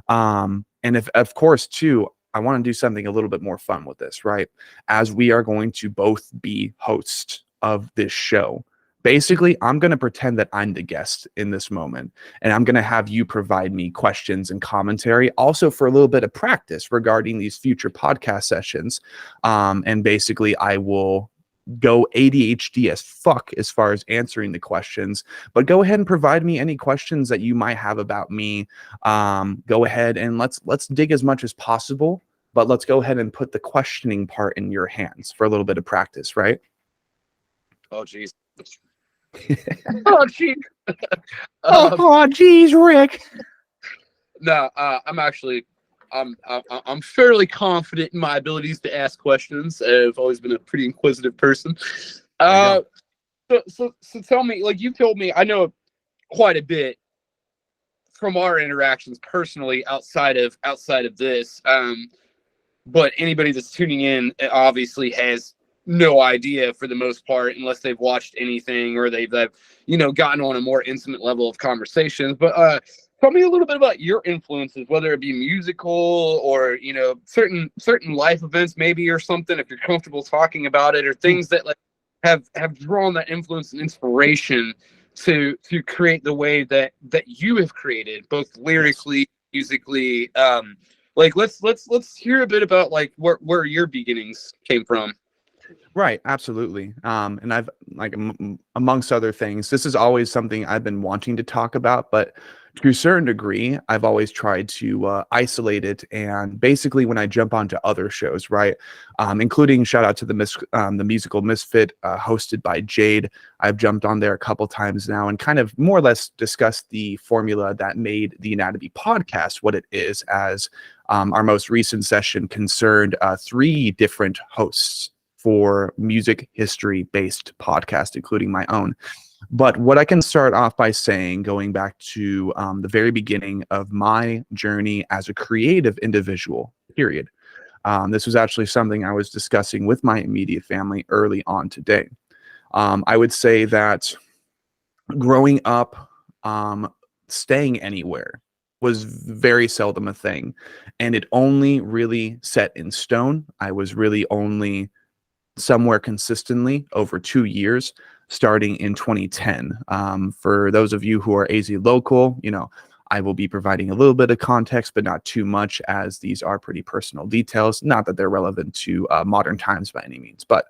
And if, of course, too, I want to do something a little bit more fun with this, right? As we are going to both be hosts of this show. Basically, I'm going to pretend that I'm the guest in this moment, and I'm going to have you provide me questions and commentary, also for a little bit of practice regarding these future podcast sessions. And basically, I will go ADHD as fuck as far as answering the questions, but go ahead and provide me any questions that you might have about me. Go ahead and let's dig as much as possible, but let's go ahead and put the questioning part in your hands for a little bit of practice, right? Oh, geez. Oh, geez. Oh, geez, Rick. No, I'm fairly confident in my abilities to ask questions. I've always been a pretty inquisitive person. So tell me, like, you've told me, I know quite a bit from our interactions personally outside of this. But anybody that's tuning in obviously has no idea for the most part, unless they've watched anything or they've gotten on a more intimate level of conversations. But tell me a little bit about your influences, whether it be musical or certain life events maybe, or something, if you're comfortable talking about it, or things that like have drawn that influence and inspiration to create the way that you have created, both lyrically, musically. Like let's hear a bit about like where your beginnings came from. Right, absolutely. And I've amongst other things, this is always something I've been wanting to talk about, but to a certain degree, I've always tried to isolate it. And basically, when I jump onto other shows, right, including shout out to the Musical Misfit, hosted by Jade, I've jumped on there a couple times now and kind of more or less discussed the formula that made the Anatomy podcast what it is. As our most recent session concerned 3 different hosts for music history based podcast, including my own. But what I can start off by saying, going back to the very beginning of my journey as a creative individual, period. This was actually something I was discussing with my immediate family early on today. I would say that growing up, staying anywhere was very seldom a thing, and it only really set in stone. I was really only somewhere consistently over 2 years, starting in 2010. For those of you who are AZ local, I will be providing a little bit of context, but not too much, as these are pretty personal details. Not that they're relevant to modern times by any means, but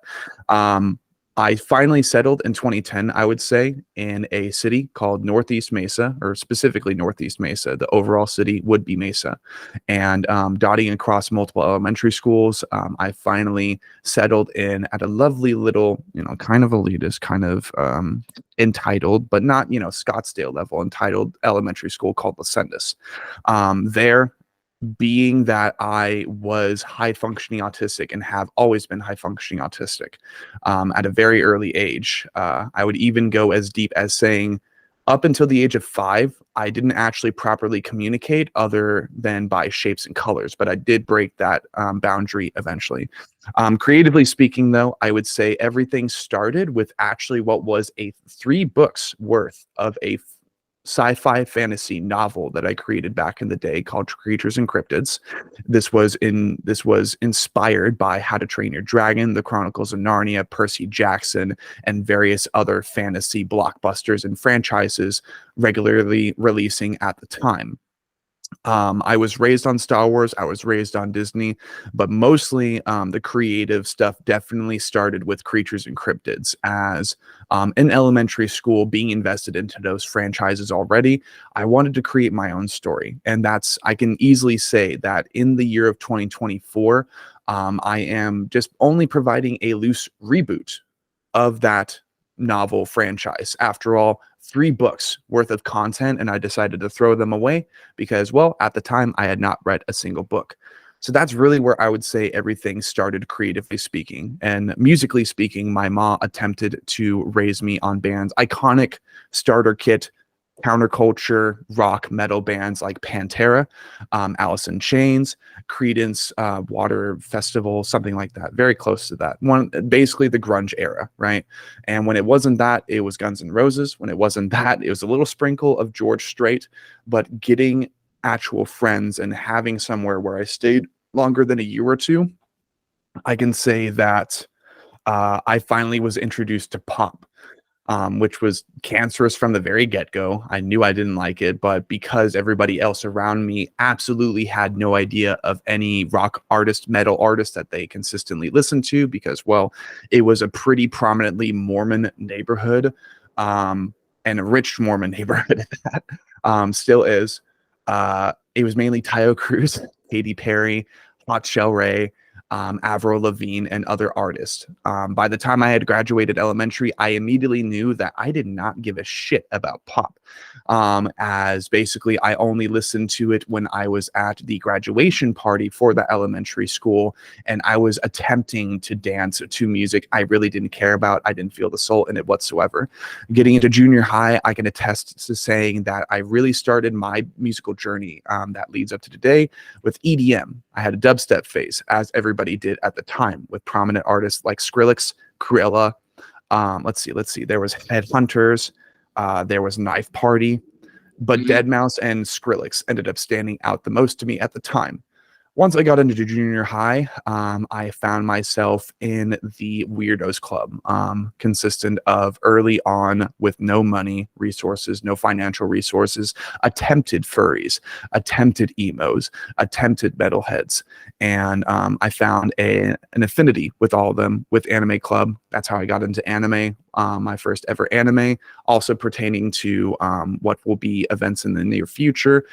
I finally settled in 2010, I would say, in a city called Northeast Mesa, or specifically Northeast Mesa. The overall city would be Mesa. And dotting across multiple elementary schools, I finally settled in at a lovely little, kind of elitist, kind of entitled, but not, Scottsdale level, entitled elementary school called Ascendus. There, being that I was high functioning autistic and have always been high functioning autistic at a very early age, I would even go as deep as saying up until the age of 5, I didn't actually properly communicate other than by shapes and colors, but I did break that boundary eventually. Creatively speaking, though, I would say everything started with actually what was a 3 books worth of a sci-fi fantasy novel that I created back in the day called Creatures and Cryptids. This was inspired by How to Train Your Dragon, The Chronicles of Narnia, Percy Jackson, and various other fantasy blockbusters and franchises regularly releasing at the time. I was raised on Star Wars. I was raised on Disney, but mostly the creative stuff definitely started with Creatures and Cryptids. As in elementary school, being invested into those franchises already, I wanted to create my own story. And I can easily say that in the year of 2024, I am just only providing a loose reboot of that novel franchise. After all, 3 books worth of content, and I decided to throw them away because, well, at the time I had not read a single book. So that's really where I would say everything started, creatively speaking. And musically speaking, my mom attempted to raise me on bands, iconic starter kit counterculture rock metal bands like Pantera, Alice in Chains, Creedence, Water Festival, something like that. Very close to that. Basically the grunge era, right? And when it wasn't that, it was Guns N' Roses. When it wasn't that, it was a little sprinkle of George Strait. But getting actual friends and having somewhere where I stayed longer than a year or two, I can say that I finally was introduced to pop. Which was cancerous from the very get-go. I knew I didn't like it, but because everybody else around me absolutely had no idea of any rock artist, metal artist that they consistently listened to, because, well, it was a pretty prominently Mormon neighborhood, and a rich Mormon neighborhood at that, still is. It was mainly Tayo Cruz, Katy Perry, Hot Shell Ray, Avril Lavigne, and other artists. By the time I had graduated elementary, I immediately knew that I did not give a shit about pop, as basically I only listened to it when I was at the graduation party for the elementary school, and I was attempting to dance to music I really didn't care about. I didn't feel the soul in it whatsoever. Getting into junior high, I can attest to saying that I really started my musical journey that leads up to today with EDM. I had a dubstep phase, as everybody did at the time, with prominent artists like Skrillex, Cruella. Let's see. There was Headhunters. There was Knife Party, but Deadmau5 and Skrillex ended up standing out the most to me at the time. Once I got into junior high, I found myself in the Weirdos Club, consistent of early on, with no money, resources, no financial resources, attempted furries, attempted emos, attempted metalheads. And I found an affinity with all of them with Anime Club. That's how I got into anime, my first ever anime, also pertaining to what will be events in the near future,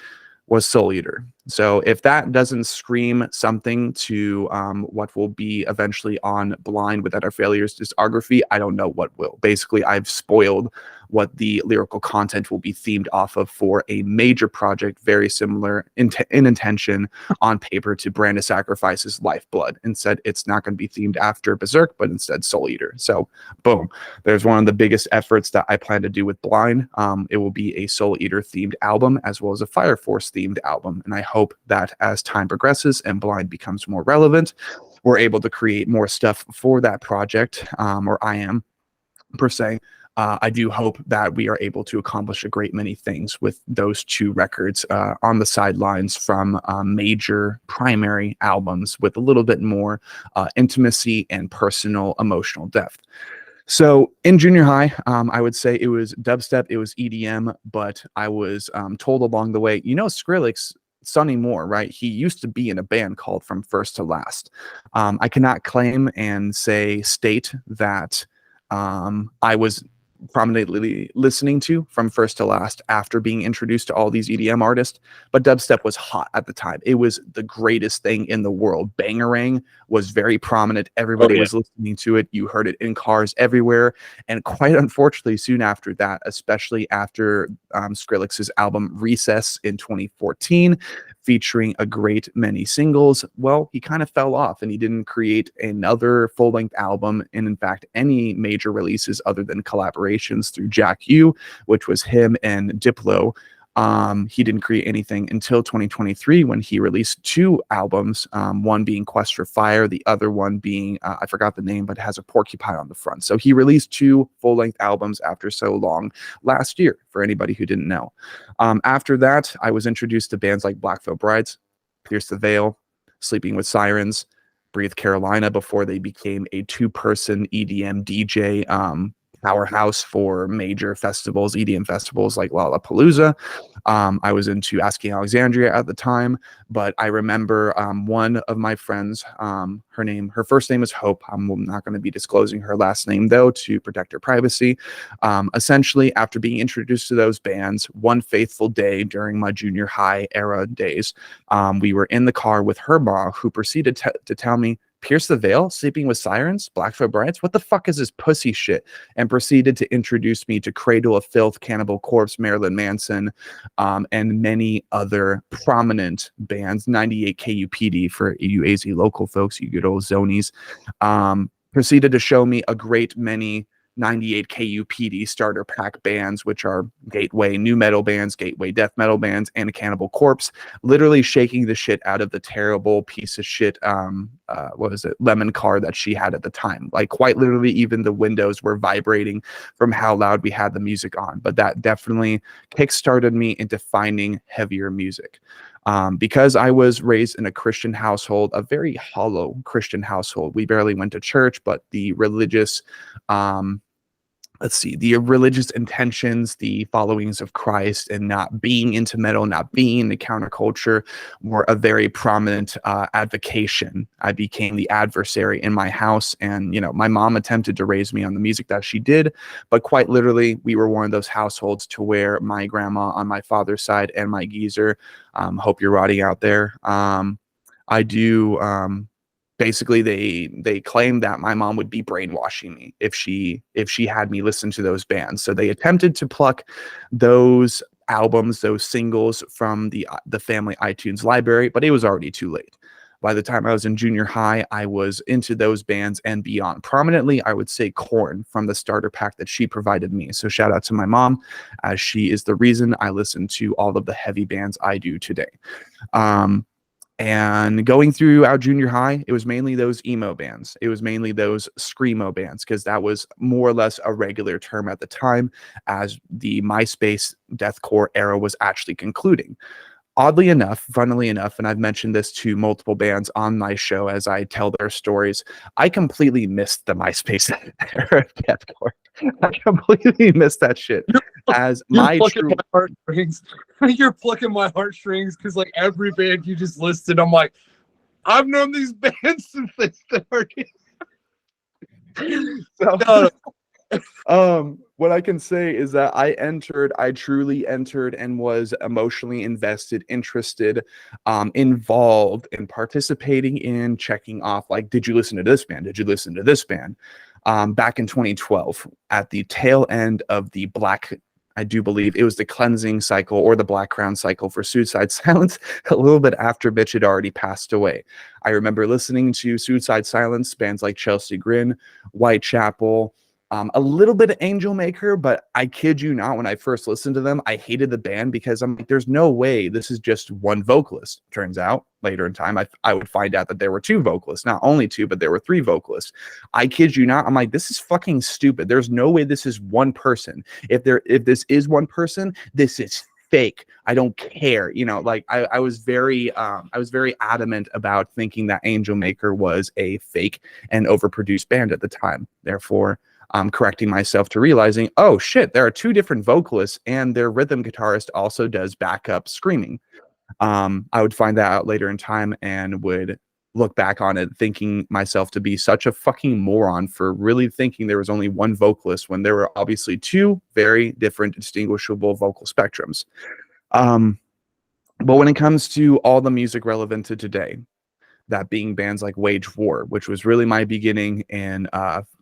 was Soul Eater. So if that doesn't scream something to what will be eventually on Blind Without Our Failures discography, I don't know what will. Basically, I've spoiled what the lyrical content will be themed off of for a major project, very similar in intention on paper to Brand of Sacrifice's Lifeblood. Instead, it's not going to be themed after Berserk, but instead Soul Eater. So boom, there's one of the biggest efforts that I plan to do with Blind. It will be a Soul Eater themed album as well as a Fire Force themed album. And I hope that as time progresses and Blind becomes more relevant, we're able to create more stuff for that project, or I am per se. I do hope that we are able to accomplish a great many things with those two records on the sidelines from major primary albums with a little bit more intimacy and personal emotional depth. So in junior high, I would say it was dubstep, it was EDM, but I was told along the way, Skrillex, Sonny Moore, right? He used to be in a band called From First to Last. I cannot claim and state that I was prominently listening to From First to Last after being introduced to all these EDM artists, but dubstep was hot at the time. It was the greatest thing in the world. Bangarang was very prominent. Everybody was listening to it. You heard it in cars everywhere. And quite unfortunately, soon after that, especially after Skrillex's album Recess in 2014, featuring a great many singles, well, he kind of fell off and he didn't create another full-length album, and in fact, any major releases other than collaborations through Jack U, which was him and Diplo. He didn't create anything until 2023 when he released two albums, one being Quest for Fire, the other one being, I forgot the name, but it has a porcupine on the front. So he released two full-length albums after so long last year, for anybody who didn't know. After that, I was introduced to bands like Black Veil Brides, Pierce the Veil, Sleeping with Sirens, Breathe Carolina, before they became a two-person EDM DJ powerhouse for major festivals, EDM festivals like Lollapalooza. I was into Asking Alexandria at the time, but I remember one of my friends, her first name is Hope. I'm not going to be disclosing her last name though to protect her privacy. Essentially, after being introduced to those bands, one fateful day during my junior high era days, we were in the car with her mom, who proceeded to tell me, Pierce the Veil, Sleeping with Sirens, Black Veil Brides, what the fuck is this pussy shit? And proceeded to introduce me to Cradle of Filth, Cannibal Corpse, Marilyn Manson, and many other prominent bands. 98 KUPD for you AZ local folks, you good old zonies. Proceeded to show me a great many 98 KUPD starter pack bands, which are gateway new metal bands, gateway death metal bands, and a Cannibal Corpse, literally shaking the shit out of the terrible piece of shit, lemon car that she had at the time. Like, quite literally, even the windows were vibrating from how loud we had the music on. But that definitely kickstarted me into finding heavier music. Because I was raised in a Christian household, a very hollow Christian household. We barely went to church, but the religious, the religious intentions, the followings of Christ, and not being into metal, not being in the counterculture, were a very prominent advocation. I became the adversary in my house, and my mom attempted to raise me on the music that she did, but quite literally, we were one of those households to where my grandma on my father's side and my geezer, hope you're rotting out there, basically, they claimed that my mom would be brainwashing me if she had me listen to those bands. So they attempted to pluck those albums, those singles from the family iTunes library, but it was already too late. By the time I was in junior high, I was into those bands and beyond. Prominently, I would say Korn from the starter pack that she provided me. So shout out to my mom, as she is the reason I listen to all of the heavy bands I do today. And going through our junior high, it was mainly those emo bands. It was mainly those screamo bands, because that was more or less a regular term at the time, as the MySpace deathcore era was actually concluding. Oddly enough, funnily enough, and I've mentioned this to multiple bands on my show as I tell their stories, I completely missed the MySpace era of deathcore. I completely missed that shit. As my heartstrings. You're plucking my heartstrings, because like every band you just listed, I'm like, I've known these bands since they started. What I can say is that I truly entered and was emotionally invested, interested, involved in participating in checking off, like, did you listen to this band? Did you listen to this band? back in 2012 at the tail end of the I do believe it was the cleansing cycle or the Black Crown cycle for Suicide Silence, a little bit after Bitch had already passed away. I remember listening to Suicide Silence, bands like Chelsea Grin, Whitechapel, a little bit of Angel Maker, but I kid you not, when I first listened to them, I hated the band because I'm like, there's no way this is just one vocalist. Turns out later in time, I would find out that there were two vocalists, not only two, but there were three vocalists. I kid you not. I'm like, this is fucking stupid. There's no way this is one person. If this is one person, this is fake. I don't care. You know, like I was very adamant about thinking that Angel Maker was a fake and overproduced band at the time. Therefore, correcting myself to realizing, oh shit, there are two different vocalists and their rhythm guitarist also does backup screaming. I would find that out later in time and would look back on it thinking myself to be such a fucking moron for really thinking there was only one vocalist when there were obviously two very different distinguishable vocal spectrums. But when it comes to all the music relevant to today, that being bands like Wage War, which was really my beginning in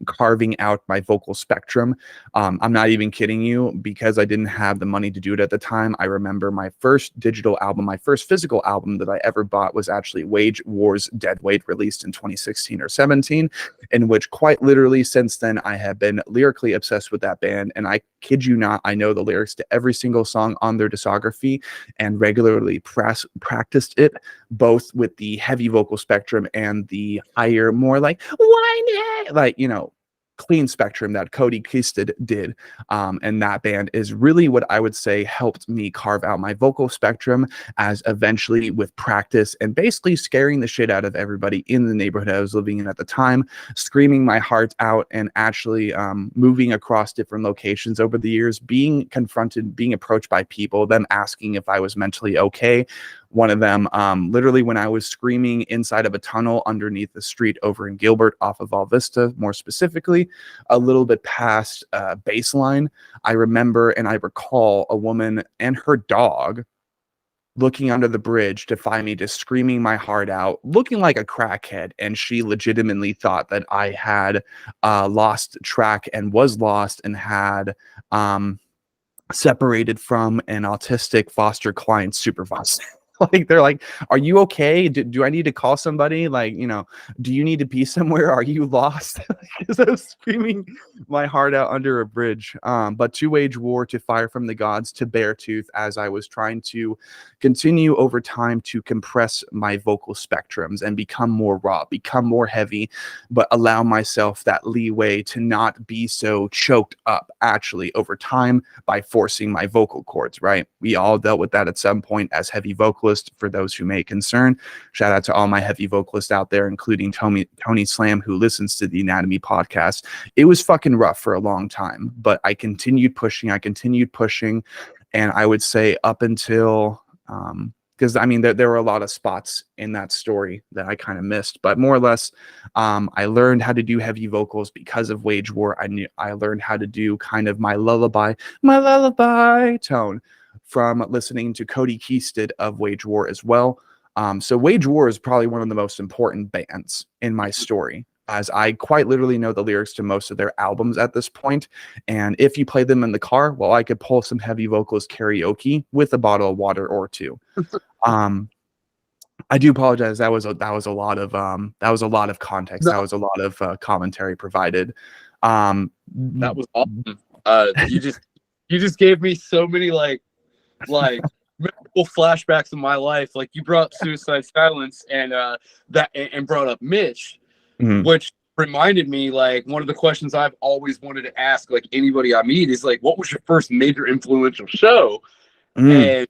carving out my vocal spectrum. I'm not even kidding you, because I didn't have the money to do it at the time. I remember my first digital album, my first physical album that I ever bought was actually Wage War's Dead Weight, released in 2016 or 17, in which quite literally since then I have been lyrically obsessed with that band. And I kid you not, I know the lyrics to every single song on their discography and regularly practiced it, both with the heavy vocal spectrum and the higher, more like whiny, like, you know, clean spectrum that Cody Keasted did. And that band is really what I would say helped me carve out my vocal spectrum, as eventually with practice and basically scaring the shit out of everybody in the neighborhood I was living in at the time, screaming my heart out, and actually moving across different locations over the years, being confronted, being approached by people, them asking if I was mentally okay. One of them, literally when I was screaming inside of a tunnel underneath the street over in Gilbert off of Val Vista, more specifically, a little bit past Baseline, I remember and I recall a woman and her dog looking under the bridge to find me, just screaming my heart out, looking like a crackhead. And she legitimately thought that I had lost track and was lost and had separated from an autistic foster client supervisor. Like, they're like, are you okay? Do I need to call somebody? Like, you know, do you need to be somewhere? Are you lost? Because I was screaming my heart out under a bridge. But to Wage War, to Fire from the Gods, to Beartooth, as I was trying to continue over time to compress my vocal spectrums and become more raw, become more heavy, but allow myself that leeway to not be so choked up actually over time by forcing my vocal cords, right? We all dealt with that at some point as heavy vocalists. For those who may concern, shout out to all my heavy vocalists out there, including Tony Slam, who listens to the Anatomy podcast. It was fucking rough for a long time, but I continued pushing. And I would say up until, because I mean, there were a lot of spots in that story that I kind of missed, but more or less, I learned how to do heavy vocals because of Wage War. I learned how to do kind of my lullaby tone from listening to Cody Keasted of Wage War as well. So Wage War is probably one of the most important bands in my story, as I quite literally know the lyrics to most of their albums at this point. And if you play them in the car, well, I could pull some heavy vocals karaoke with a bottle of water or two. I do apologize. That was a lot of context. That was a lot of commentary provided. That was awesome. You just gave me so many like memorable flashbacks of my life. Like, you brought up Suicide Silence and brought up Mitch, which reminded me, like, one of the questions I've always wanted to ask, like, anybody I meet is like, what was your first major influential show? And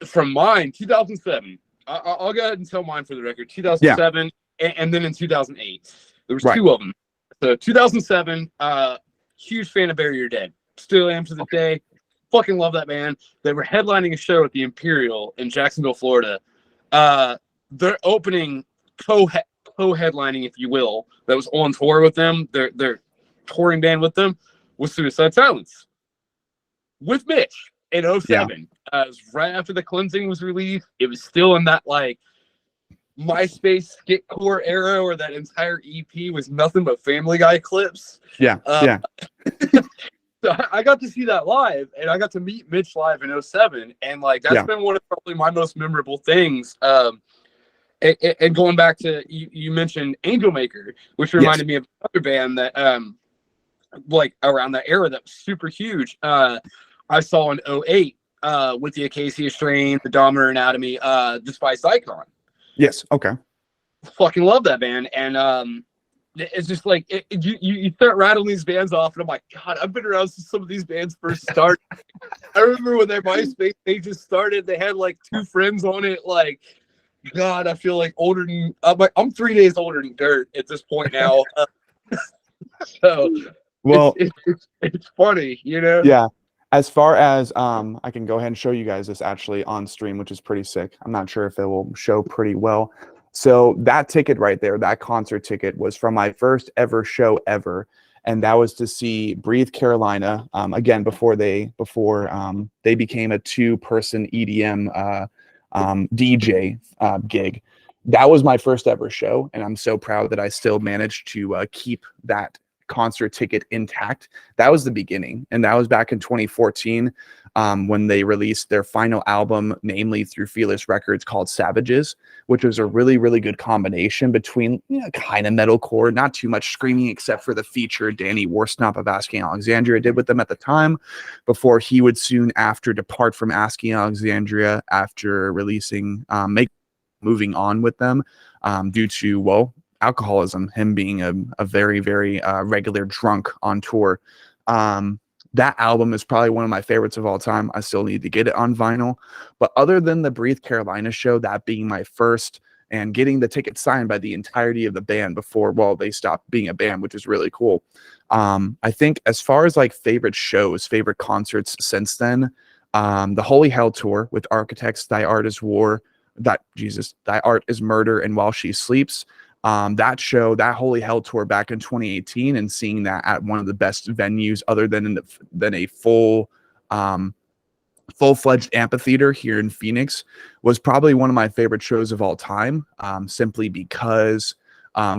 from mine, 2007. I'll go ahead and tell mine for the record. 2007, and then in 2008, there was two of them. So 2007, huge fan of Bury Your Dead. Still am to this day. Fucking love that band. They were headlining a show at the Imperial in Jacksonville, Florida. Their opening co-headlining, if you will, that was on tour with them, their touring band with them, was Suicide Silence with Mitch in 07. It was right after The Cleansing was released. It was still in that like MySpace skitcore era where that entire EP was nothing but Family Guy clips. Yeah. Yeah. So I got to see that live, and I got to meet Mitch live in 07. And like, that's been one of probably my most memorable things. And going back to, you mentioned Angel Maker, which reminded me of another band that, like around that era that was super huge. I saw in 08 with the Acacia Strain, the Dominor Anatomy, Despised Icon. Yes. Okay. Fucking love that band. And it's just like you start rattling these bands off, and I'm like, God, I've been around since some of these bands first started. I remember when their MySpace page just started, they had like 2 friends on it. Like, God, I feel like older than I'm 3 days older than dirt at this point now. So well, it's funny, you know. Yeah. As far as I can go ahead and show you guys this actually on stream, which is pretty sick. I'm not sure if it will show pretty well. So that ticket right there, that concert ticket, was from my first ever show ever, and that was to see Breathe Carolina. Again, before they became a 2-person EDM DJ gig. That was my first ever show, and I'm so proud that I still managed to keep that concert ticket intact. That was the beginning, and that was back in 2014 when they released their final album, namely through Fearless Records, called Savages, which was a really, really good combination between, you know, kind of metalcore, not too much screaming, except for the feature Danny Worsnop of Asking Alexandria did with them at the time, before he would soon after depart from Asking Alexandria after releasing moving on with them due to, well, alcoholism, him being a very, very regular drunk on tour. That album is probably one of my favorites of all time. I still need to get it on vinyl. But other than the Breathe Carolina show, that being my first, and getting the ticket signed by the entirety of the band before, well, they stopped being a band, which is really cool. I think as far as like favorite shows, favorite concerts since then, the Holy Hell tour with Architects, Thy Art is War, Thy Art is Murder, and While She Sleeps. That show, that Holy Hell tour back in 2018, and seeing that at one of the best venues other than a full-fledged amphitheater here in Phoenix, was probably one of my favorite shows of all time, simply because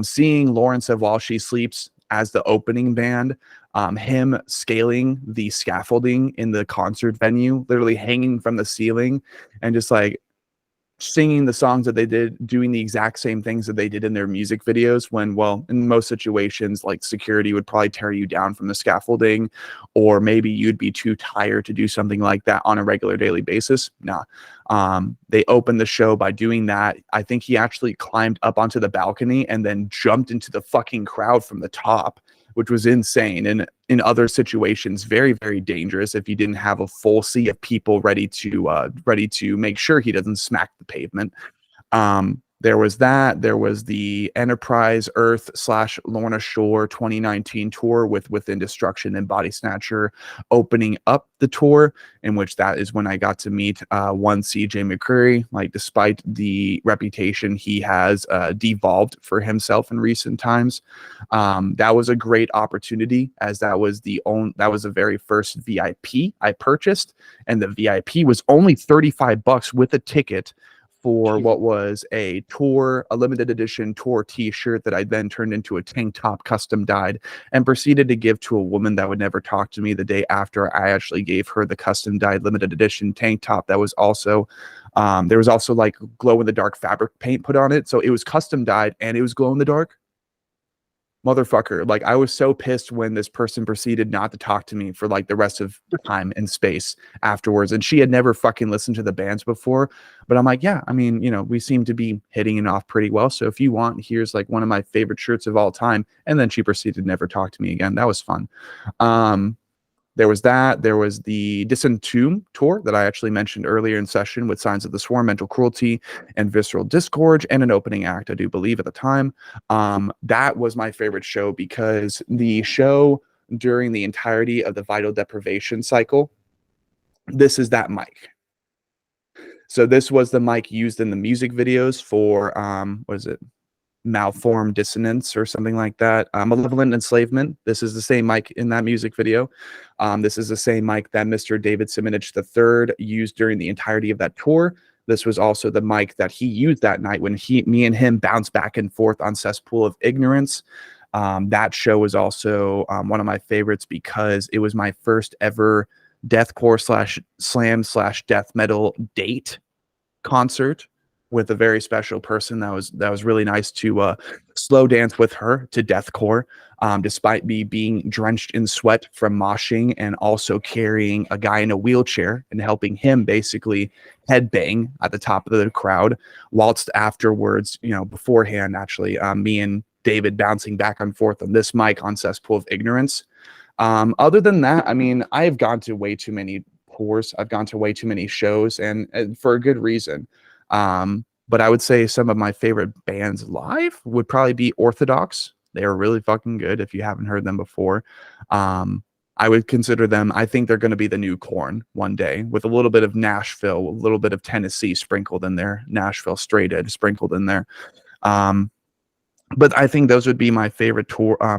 seeing Lawrence of While She Sleeps as the opening band, him scaling the scaffolding in the concert venue, literally hanging from the ceiling, and just like singing the songs that they did, doing the exact same things that they did in their music videos, when, well, in most situations, like security would probably tear you down from the scaffolding, or maybe you'd be too tired to do something like that on a regular daily basis. Nah. They opened the show by doing that. I think he actually climbed up onto the balcony and then jumped into the fucking crowd from the top, which was insane. And in other situations, very, very dangerous if you didn't have a full sea of people ready to make sure he doesn't smack the pavement. There was that. There was the Enterprise Earth / Lorna Shore 2019 tour with Within Destruction and Body Snatcher opening up the tour, in which that is when I got to meet one CJ McCreary. Like, despite the reputation he has devolved for himself in recent times, that was a great opportunity, as that was the very first VIP I purchased, and the VIP was only $35 with a ticket for what was a limited edition tour t-shirt that I then turned into a tank top custom dyed, and proceeded to give to a woman that would never talk to me the day after I actually gave her the custom dyed limited edition tank top that was also there was also like glow in the dark fabric paint put on it, so it was custom dyed and it was glow in the dark. Motherfucker, like, I was so pissed when this person proceeded not to talk to me for like the rest of the time and space afterwards, and she had never fucking listened to the bands before. But I'm like, yeah, I mean, you know, we seem to be hitting it off pretty well, so if you want, here's like one of my favorite shirts of all time. And then she proceeded to never talk to me again. That was fun. There was that. There was the Disentomb tour that I actually mentioned earlier in session, with Signs of the Swarm, Mental Cruelty, and Visceral Disgorge, and an opening act, I do believe, at the time. That was my favorite show, because the show during the entirety of the Vital Deprivation cycle, this is that mic. So this was the mic used in the music videos for, what is it? Malformed Dissonance or something like that. Malevolent Enslavement. This is the same mic in that music video. This is the same mic that Mr. David Simonich III used during the entirety of that tour. This was also the mic that he used that night when me and him bounced back and forth on Cesspool of Ignorance. That show was also one of my favorites because it was my first ever deathcore / slam / death metal date concert with a very special person. That was really nice to slow dance with her to deathcore, despite me being drenched in sweat from moshing and also carrying a guy in a wheelchair and helping him basically headbang at the top of the crowd, whilst afterwards, beforehand, actually, me and David bouncing back and forth on this mic on Cesspool of Ignorance. Other than that, I mean, I've gone to way too many tours. I've gone to way too many shows, and for a good reason. But I would say some of my favorite bands live would probably be Orthodox. They are really fucking good if you haven't heard them before. I would consider them, I think they're going to be the new Korn one day, with a little bit of Nashville, a little bit of Tennessee sprinkled in there, Nashville straight edge sprinkled in there. But I think those would be my favorite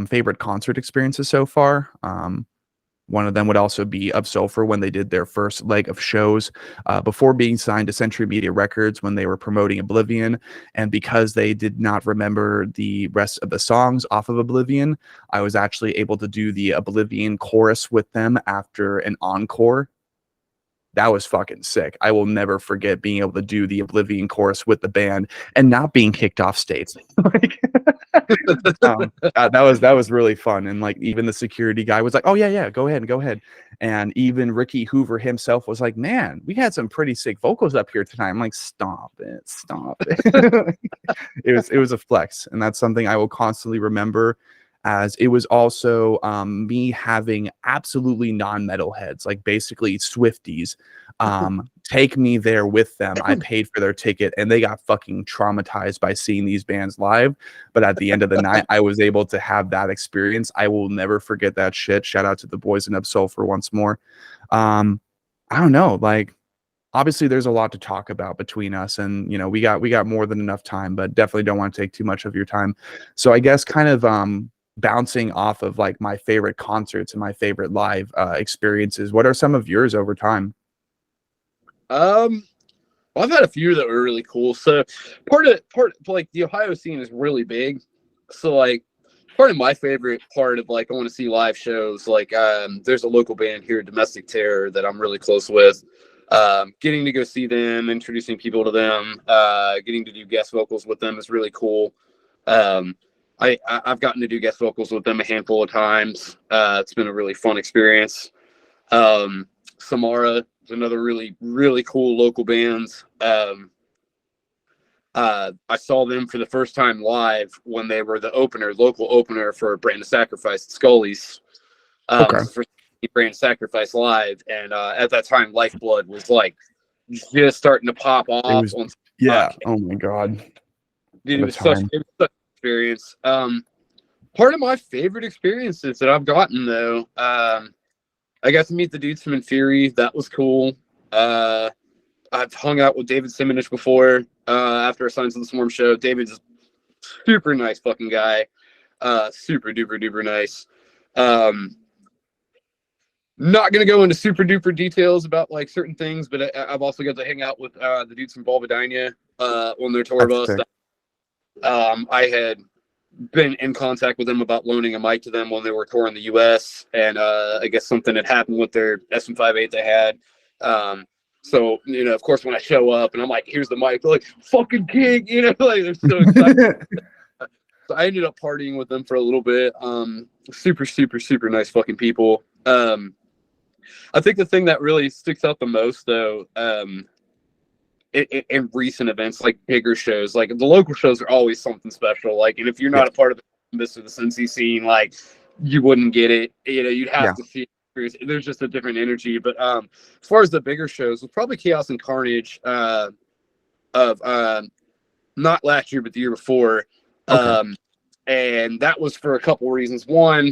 favorite concert experiences so far. One of them would also be Of Sulfur when they did their first leg of shows before being signed to Century Media Records when they were promoting Oblivion. And because they did not remember the rest of the songs off of Oblivion, I was actually able to do the Oblivion chorus with them after an encore. That was fucking sick. I will never forget being able to do the Oblivion chorus with the band and not being kicked off stage. That was really fun. And like even the security guy was like, "Oh yeah, go ahead." And even Ricky Hoover himself was like, "Man, we had some pretty sick vocals up here tonight." I'm like, "Stop it." It was a flex, and that's something I will constantly remember. As it was also me having absolutely non-metal heads, like basically Swifties, take me there with them. I paid for their ticket and they got fucking traumatized by seeing these bands live. But at the end of the night, I was able to have that experience. I will never forget that shit. Shout out to the boys in Of Sulfur once more. I don't know, like obviously there's a lot to talk about between us, and we got more than enough time, but definitely don't want to take too much of your time. So I guess kind of bouncing off of like my favorite concerts and my favorite live experiences, what are some of yours over time? Well, I've had a few that were really cool. So part like the Ohio scene is really big. So like part of my favorite part of like I want to see live shows, like there's a local band here, Domestic Terror, that I'm really close with. Getting to go see them, introducing people to them, getting to do guest vocals with them is really cool. I've gotten to do guest vocals with them a handful of times. It's been a really fun experience. Samara is another really, really cool local band. I saw them for the first time live when they were the local opener for Brand of Sacrifice at Scully's. Okay. It was the first Brand of Sacrifice live, and at that time, Lifeblood was like just starting to pop off. Oh my god, dude, it was such an experience. Part of my favorite experiences that I've gotten though, I got to meet the dudes from Inferi. That was cool. I've hung out with David Simonich before after a Signs of the Swarm show. David's a super nice fucking guy. Super duper duper nice. Not going to go into super duper details about like certain things, but I've also got to hang out with the dudes from Volvadania on their tour bus. I had been in contact with them about loaning a mic to them when they were touring the US, and I guess something had happened with their SM58 they had. So, of course, when I show up and I'm like, here's the mic, they're like, fucking king, like they're so excited. So I ended up partying with them for a little bit. Super, super, super nice fucking people. I think the thing that really sticks out the most, though, in recent events, like bigger shows, like the local shows are always something special. Like, and if you're not a part of the Cincy scene, like you wouldn't get it. You'd have to see. There's just a different energy. But as far as the bigger shows, it's probably Chaos and Carnage of not last year, but the year before. And that was for a couple reasons. One,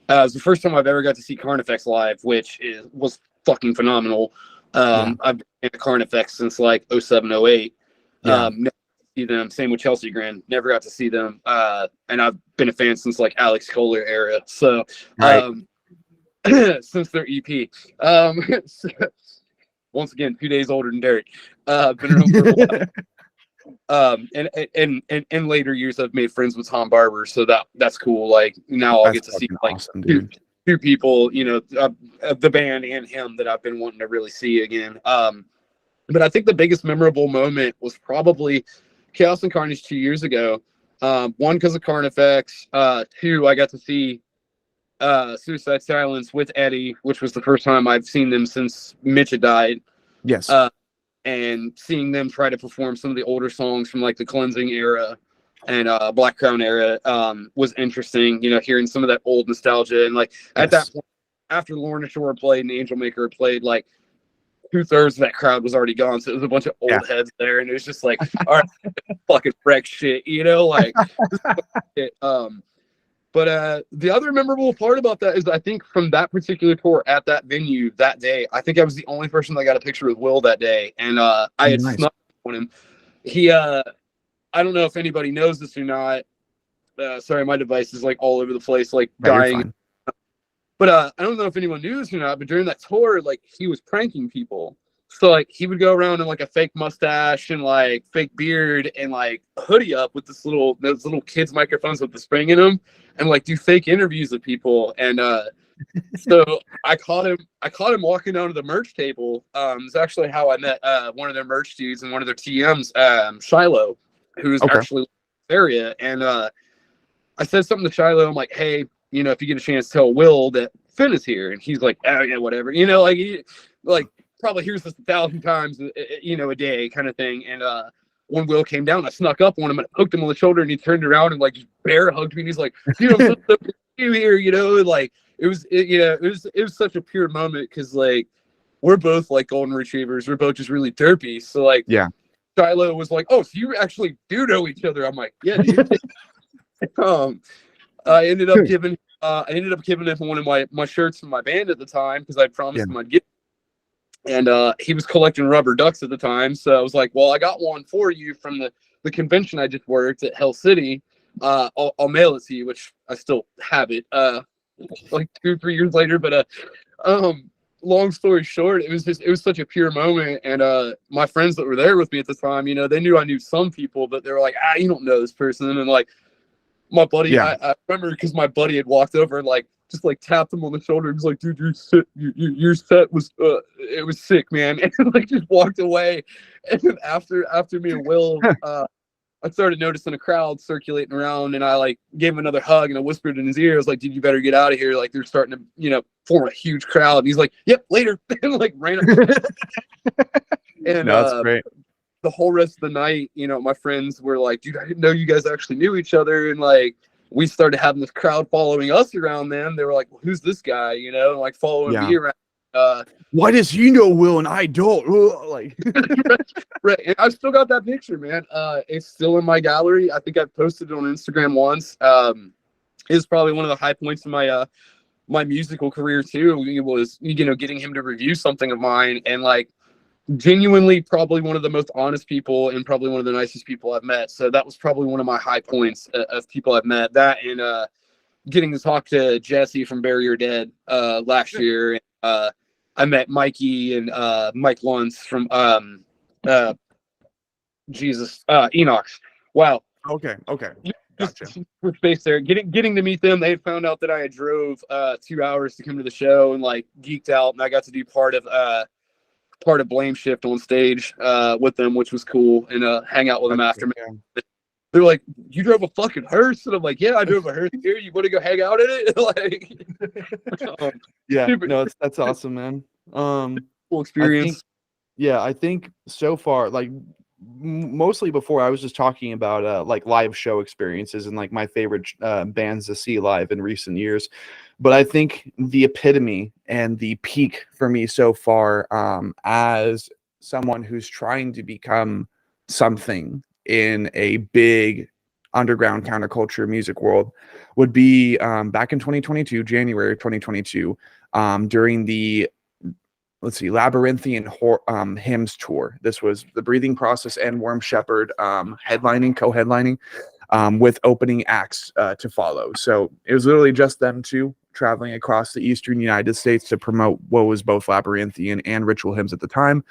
it was the first time I've ever got to see Carnifex live, which was fucking phenomenal. I've been in Carnifex since like 07, 08. Never got to see them. Same with Chelsea Grin. Never got to see them. And I've been a fan since like Alex Kohler era. So since their EP. once again 2 days older than Derek. Been around for a while. And in later years, I've made friends with Tom Barber, so that's cool. Like now I'll get to see like awesome, dude. two people, you know, the band and him that I've been wanting to really see again. But I think the biggest memorable moment was probably Chaos and Carnage 2 years ago. One, because of Carnifex. Two, I got to see Suicide Silence with Eddie, which was the first time I've seen them since Mitch had died. Yes. And seeing them try to perform some of the older songs from like the Cleansing era and Black Crown era was interesting. You know, hearing some of that old nostalgia. And like at that point, after Lorna Shore played and Angel Maker played, like 2/3 of that crowd was already gone. So it was a bunch of old heads there. And it was just like, all right, fucking wreck shit, you know, like, but the other memorable part about that is I think from that particular tour at that venue that day, I think I was the only person that got a picture with Will that day. And I had snuck on him. He, I don't know if anybody knows this or not. Sorry, my device is like all over the place, like dying. But I don't know if anyone knew this or not, but during that tour, like he was pranking people. So like he would go around in like a fake mustache and like fake beard and like a hoodie up with those little kids microphones with the spring in them and like do fake interviews with people. And so I caught him walking down to the merch table. It's actually how I met one of their merch dudes and one of their TMs, Shiloh, who's actually in this area. And I said something to Shiloh. I'm like, hey, you know, if you get a chance, tell Will that Finn is here. And he's like, oh yeah, whatever. You know, like he probably hears this 1,000 times, you know, a day kind of thing. And when Will came down, I snuck up on him and hooked him on the shoulder, and he turned around and like just bear hugged me. And he's like, you know, you here, you know, and like it was such a pure moment because like we're both like golden retrievers, we're both just really derpy. So like, yeah, Shiloh was like, oh, so you actually do know each other? I'm like, yeah, dude. I ended up giving him one of my shirts from my band at the time because I promised him I'd get. And he was collecting rubber ducks at the time. So I was like, well, I got one for you from the convention I just worked at Hell City. I'll mail it to you, which I still have it like 2-3 years later. But long story short, it was such a pure moment. And my friends that were there with me at the time, you know, they knew I knew some people, but they were like, you don't know this person. And like my buddy, I remember because my buddy had walked over and like just like tapped him on the shoulder and was like, dude, your set was it was sick, man. And like just walked away. And then after me and Will I started noticing a crowd circulating around, and I like gave him another hug and I whispered in his ear, I was like, dude, you better get out of here, like they're starting to, you know, form a huge crowd. And he's like, yep, later. And like ran up. And that's great. The whole rest of the night, you know, my friends were like, dude, I didn't know you guys actually knew each other. And like we started having this crowd following us around them. They were like, well, who's this guy? You know, and like following me around. Why does he know Will and I don't? Like, right. And I've still got that picture, man. It's still in my gallery. I think I've posted it on Instagram once. It's probably one of the high points of my my musical career too. It was, you know, getting him to review something of mine, and like genuinely probably one of the most honest people and probably one of the nicest people I've met. So that was probably one of my high points of people I've met. That and getting to talk to Jesse from Bury Your Dead last year. I met Mikey and Mike Luntz from Enox. Wow. Okay. Gotcha. For space there. Getting to meet them. They had found out that I had drove 2 hours to come to the show and like geeked out, and I got to do part of Blame Shift on stage with them, which was cool, and hang out with them after. They're like, you drove a fucking hearse? And I'm like, yeah, I drove a hearse here. You want to go hang out in it? Like, that's awesome, man. Cool experience. I think so far, like mostly before I was just talking about like live show experiences and like my favorite bands to see live in recent years. But I think the epitome and the peak for me so far, as someone who's trying to become something in a big underground counterculture music world, would be back in 2022, January 2022, during the Labyrinthian Hymns tour. This was The Breathing Process and Worm Shepherd co-headlining. with opening acts to follow. So it was literally just them two traveling across the eastern United States to promote what was both Labyrinthian and Ritual Hymns at the time.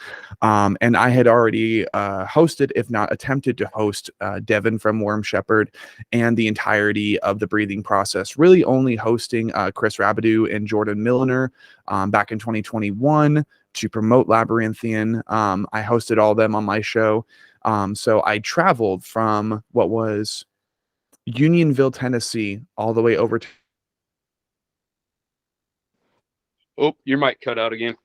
And I had already hosted, if not attempted to host, Devin from Worm Shepherd and the entirety of the breathing process, really only hosting Chris Rabideau and Jordan Milliner back in 2021 to promote Labyrinthian. I hosted all of them on my show. So I traveled from what was Unionville, Tennessee, all the way over to... Oh, your mic cut out again.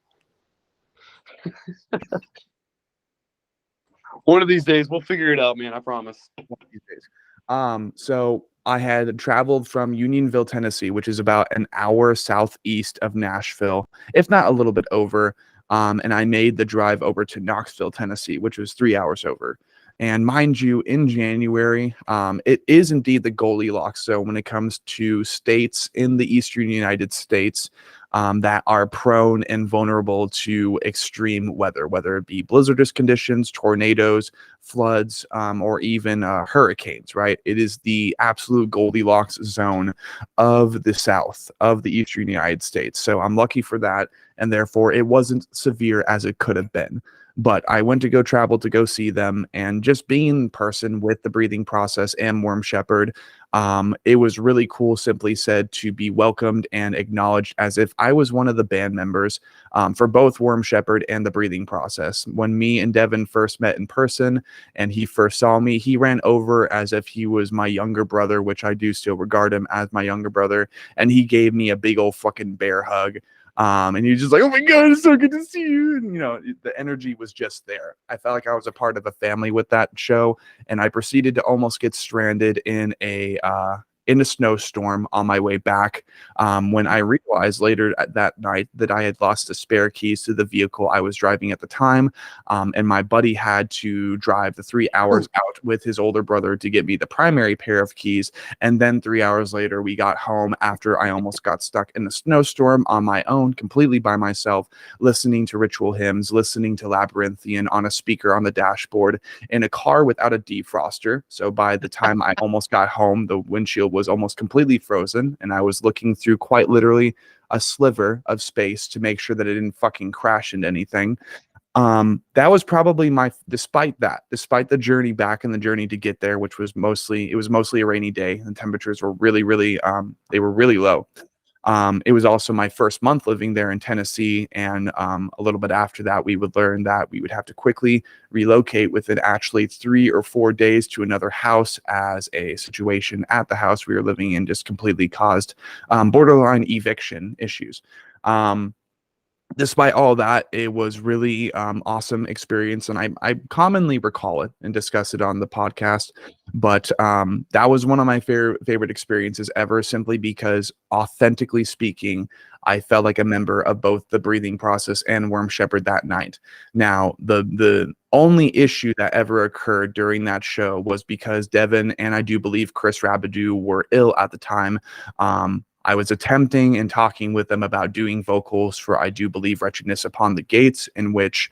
One of these days, we'll figure it out, man. I promise. One of these days. So I had traveled from Unionville, Tennessee, which is about an hour southeast of Nashville, if not a little bit over. And I made the drive over to Knoxville, Tennessee, which was 3 hours over. And mind you, in January, it is indeed the Goldilocks zone when it comes to states in the eastern United States that are prone and vulnerable to extreme weather, whether it be blizzardous conditions, tornadoes, floods, or even hurricanes, right? It is the absolute Goldilocks zone of the South, of the eastern United States. So I'm lucky for that, and therefore it wasn't severe as it could have been. But I went to go travel to go see them, and just being in person with the breathing process and Worm Shepherd, it was really cool, simply said, to be welcomed and acknowledged as if I was one of the band members for both Worm Shepherd and the breathing process. When me and Devin first met in person and he first saw me, he ran over as if he was my younger brother, which I do still regard him as my younger brother, and he gave me a big old fucking bear hug. And you're just like, oh my God, it's so good to see you. And, the energy was just there. I felt like I was a part of a family with that show. And I proceeded to almost get stranded in a snowstorm on my way back, when I realized later that night that I had lost the spare keys to the vehicle I was driving at the time. And my buddy had to drive the 3 hours out with his older brother to get me the primary pair of keys. And then 3 hours later, we got home after I almost got stuck in the snowstorm on my own, completely by myself, listening to Ritual Hymns, listening to Labyrinthian on a speaker on the dashboard in a car without a defroster. So by the time I almost got home, the windshield was almost completely frozen, and I was looking through quite literally a sliver of space to make sure that it didn't fucking crash into anything. That was probably despite the journey back and the journey to get there, which was mostly a rainy day, and temperatures were really they were really low. It was also my first month living there in Tennessee, and a little bit after that, we would learn that we would have to quickly relocate within actually 3 or 4 days to another house, as a situation at the house we were living in just completely caused borderline eviction issues. Despite all that, it was really awesome experience, and I commonly recall it and discuss it on the podcast. But that was one of my favorite experiences ever, simply because, authentically speaking, I felt like a member of both the breathing process and Worm Shepherd that night. Now, the only issue that ever occurred during that show was because Devin and I do believe Chris Rabideau were ill at the time. I was attempting and talking with them about doing vocals for, I do believe, Wretchedness Upon the Gates, in which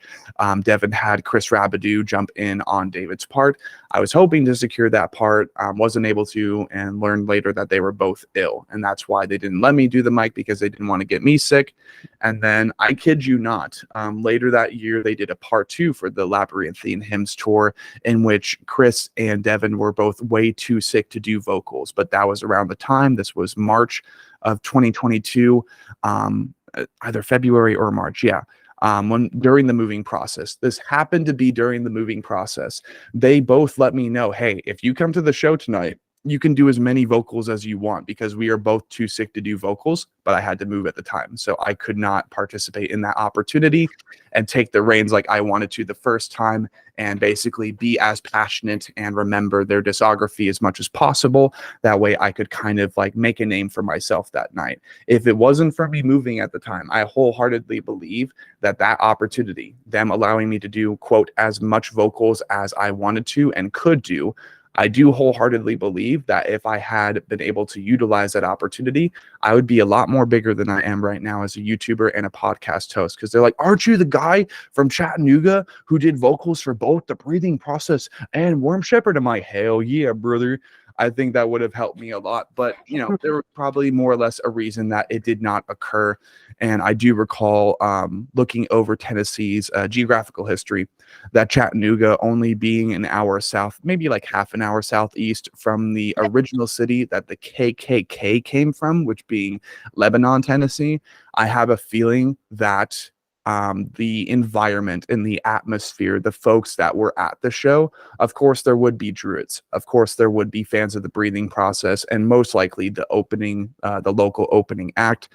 Devin had Chris Rabideau jump in on David's part. I was hoping to secure that part, wasn't able to, and learned later that they were both ill. And that's why they didn't let me do the mic, because they didn't want to get me sick. And then, I kid you not, later that year, they did a part 2 for the Labyrinthian Hymns tour, in which Chris and Devin were both way too sick to do vocals. But that was around the time, this was March of 2022, either February or March. Yeah. During the moving process, this happened to be during the moving process. They both let me know, hey, if you come to the show tonight, you can do as many vocals as you want, because we are both too sick to do vocals, but I had to move at the time. So I could not participate in that opportunity and take the reins like I wanted to the first time, and basically be as passionate and remember their discography as much as possible. That way I could kind of like make a name for myself that night. If it wasn't for me moving at the time, I wholeheartedly believe that opportunity, them allowing me to do, quote, as much vocals as I wanted to and could do, I do wholeheartedly believe that if I had been able to utilize that opportunity, I would be a lot more bigger than I am right now as a YouTuber and a podcast host. Because they're like, aren't you the guy from Chattanooga who did vocals for both the breathing process and Worm Shepherd? I'm like, hell yeah, brother. I think that would have helped me a lot. But, there was probably more or less a reason that it did not occur. And I do recall looking over Tennessee's geographical history, that Chattanooga only being an hour south, maybe like half an hour southeast from the original city that the KKK came from, which being Lebanon, Tennessee. I have a feeling that the environment and the atmosphere, the folks that were at the show, of course, there would be Druids. Of course, there would be fans of the Breathing Process, and most likely the local opening act.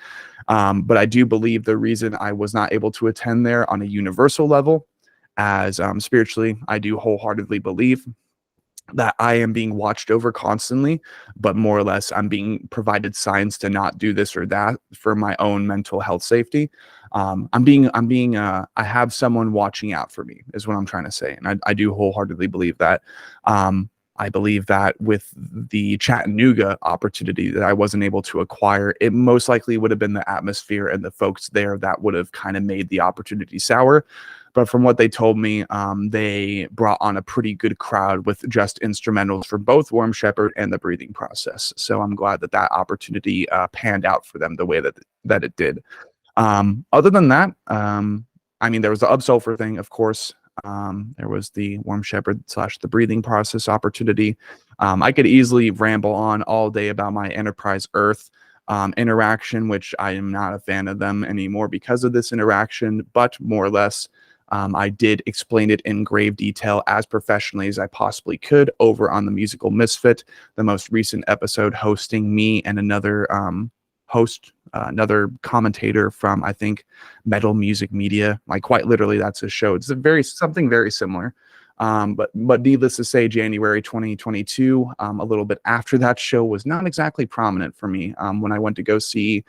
But I do believe the reason I was not able to attend there on a universal level, as spiritually, I do wholeheartedly believe that I am being watched over constantly, but more or less I'm being provided signs to not do this or that for my own mental health safety. I have someone watching out for me is what I'm trying to say. And I do wholeheartedly believe that. I believe that with the Chattanooga opportunity that I wasn't able to acquire, it most likely would have been the atmosphere and the folks there that would have kind of made the opportunity sour. But from what they told me, they brought on a pretty good crowd with just instrumentals for both Warm Shepherd and the Breathing Process. So I'm glad that opportunity panned out for them the way that it did. Other than that, there was the Upsulfur thing, of course. There was the Warm Shepherd / the Breathing Process opportunity. I could easily ramble on all day about my Enterprise Earth interaction, which I am not a fan of them anymore because of this interaction, but more or less, I did explain it in grave detail as professionally as I possibly could over on the Musical Misfit, the most recent episode, hosting me and another another commentator from, I think, Metal Music Media. Like, quite literally, that's his show. It's something very similar. But needless to say, January 2022, a little bit after that show, was not exactly prominent for me when I went to go see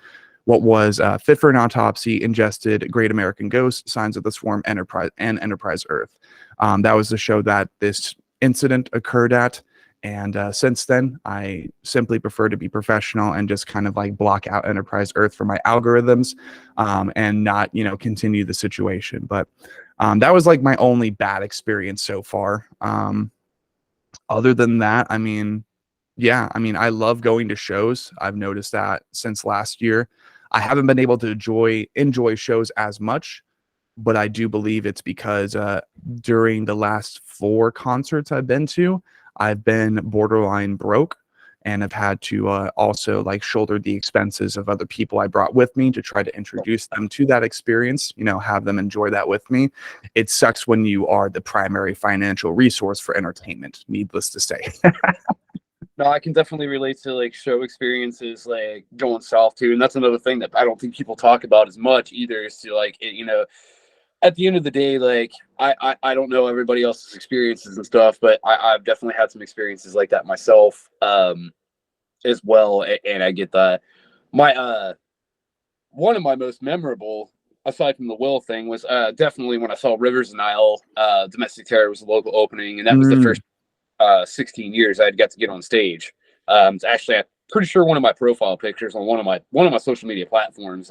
what was Fit for an Autopsy, Ingested, Great American Ghost, Signs of the Swarm, Enterprise, and Enterprise Earth. That was the show that this incident occurred at. And since then, I simply prefer to be professional and just kind of like block out Enterprise Earth for my algorithms and not, continue the situation. But that was like my only bad experience so far. Other than that, I love going to shows. I've noticed that since last year. I haven't been able to enjoy shows as much, but I do believe it's because during the last 4 concerts I've been to, I've been borderline broke and have had to also like shoulder the expenses of other people I brought with me to try to introduce them to that experience, have them enjoy that with me. It sucks when you are the primary financial resource for entertainment, needless to say. No, I can definitely relate to like show experiences like going south too. And that's another thing that I don't think people talk about as much either, is to like, at the end of the day, like I don't know everybody else's experiences and stuff, but I've definitely had some experiences like that myself as well. And I get that. My one of my most memorable, aside from the Will thing, was definitely when I saw Rivers and Nile. Domestic Terror was a local opening, and that was the first 16 years I'd got to get on stage. It's actually, I'm pretty sure, one of my profile pictures on one of my social media platforms.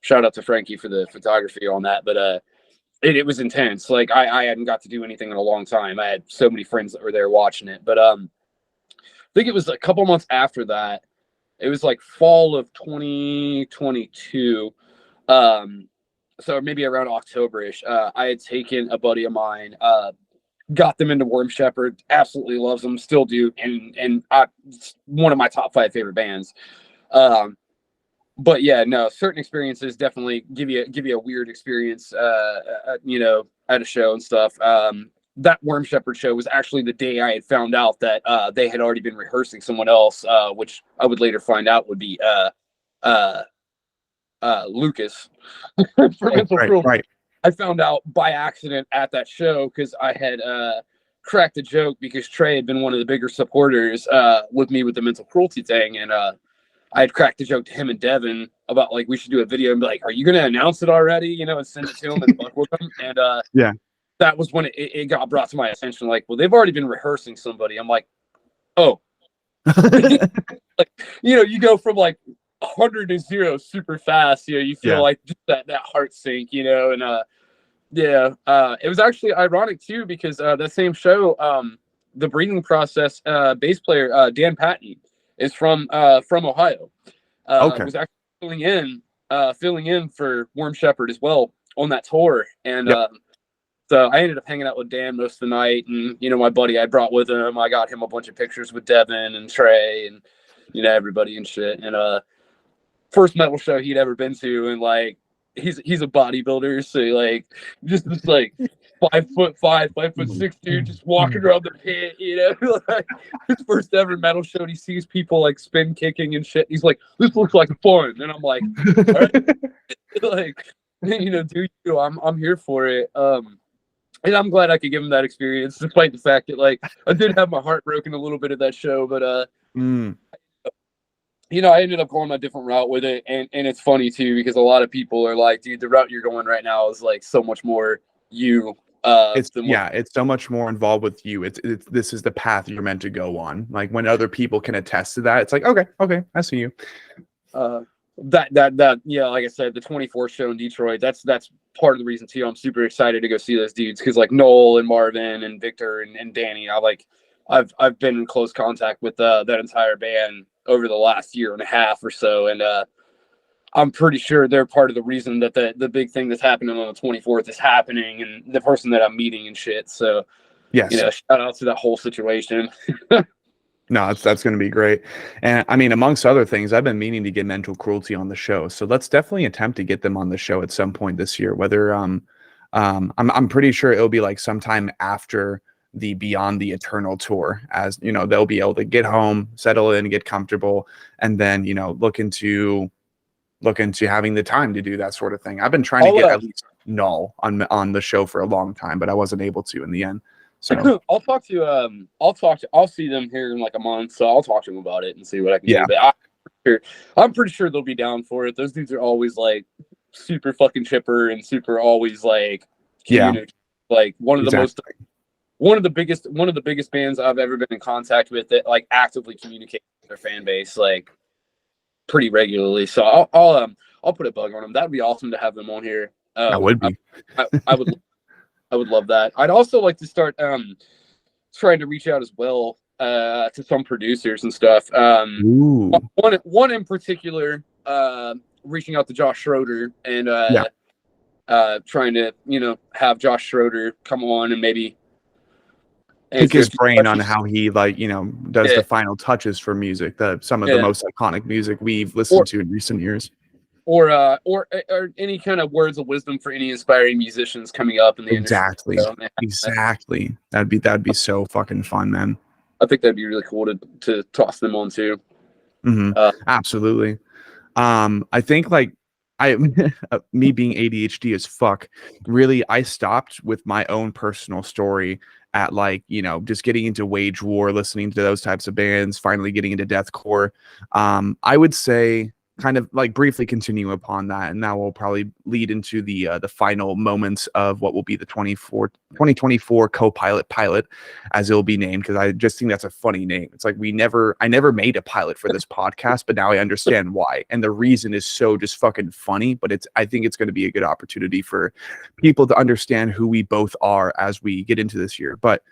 Shout out to Frankie for the photography on that, but it was intense. Like I hadn't got to do anything in a long time. I had so many friends that were there watching it, but I think it was a couple months after that. It was like fall of 2022. So maybe around October-ish. I had taken a buddy of mine, got them into Warm Shepherd, absolutely loves them, still do, and it's one of my top 5 favorite bands. But yeah, no, certain experiences definitely give you a weird experience, at a show and stuff. That Warm Shepherd show was actually the day I had found out that they had already been rehearsing someone else, which I would later find out would be Lucas. Right. I found out by accident at that show because I had cracked a joke because Trey had been one of the bigger supporters with me with the mental cruelty thing, and I had cracked a joke to him and Devin about like we should do a video and be like, "Are you going to announce it already?" And send it to him and fuck with him. And yeah, that was when it got brought to my attention. Like, well, they've already been rehearsing somebody. I'm like, oh, like you go from like 100 to 0 super fast. You feel like just that heart sink. And it was actually ironic too because that same show, the Breathing Process bass player Dan Patton is from Ohio. Okay. Was actually filling in for Worm Shepherd as well on that tour, and so I ended up hanging out with Dan most of the night, and my buddy I brought with him, I got him a bunch of pictures with Devin and Trey and everybody and shit. And first metal show he'd ever been to, and like he's a bodybuilder, so like just this like 5'5", 5'6" dude just walking around the pit, like his first ever metal show. And he sees people like spin kicking and shit. He's like, "This looks like fun," and I'm like, "All right." Like, do you? I'm here for it. And I'm glad I could give him that experience, despite the fact that like I did have my heart broken a little bit at that show. But I ended up going a different route with it, and it's funny too because a lot of people are like, "Dude, the route you're going right now is like so much more you." It's so much more involved with you. It's this is the path you're meant to go on. Like when other people can attest to that, it's like okay, I see you. Like I said, the 24th show in Detroit, that's part of the reason too. I'm super excited to go see those dudes because like Noel and Marvin and Victor and Danny, I've been in close contact with that entire band over the last year and a half or so, and I'm pretty sure they're part of the reason that the big thing that's happening on the 24th is happening, and the person that I'm meeting and shit. So yes, shout out to that whole situation. No, that's going to be great. And I mean, amongst other things, I've been meaning to get Mental Cruelty on the show. So let's definitely attempt to get them on the show at some point this year. Whether I'm pretty sure it'll be like sometime after the Beyond the Eternal tour, as they'll be able to get home, settle in, get comfortable, and then look into having the time to do that sort of thing. I've been trying to get at least Null on the show for a long time, but I wasn't able to in the end. So I'll see them here in like a month, so I'll talk to them about it and see what I can do. But I'm pretty sure they'll be down for it. Those dudes are always like super fucking chipper and super always like like one of the biggest bands I've ever been in contact with that like actively communicate with their fan base like pretty regularly. So I'll put a bug on them. That'd be awesome to have them on here. That would be. I would love that. I'd also like to start trying to reach out as well to some producers and stuff. One in particular, reaching out to Josh Schroeder and trying to have Josh Schroeder come on and maybe pick his brain on how he does the final touches for music, some of the most iconic music we've listened to in recent years. Or any kind of words of wisdom for any inspiring musicians coming up in the industry. Exactly. That'd be so fucking fun, man. I think that'd be really cool to toss them on too. Absolutely. I think like me being ADHD as fuck, really, I stopped with my own personal story at like, just getting into Wage War, listening to those types of bands, finally getting into deathcore. I would say kind of like briefly continue upon that, and that will probably lead into the final moments of what will be the 2024 co-pilot pilot, as it'll be named, because I just think that's a funny name. It's like I never made a pilot for this podcast, but now I understand why, and the reason is so just fucking funny. But I think it's going to be a good opportunity for people to understand who we both are as we get into this year. But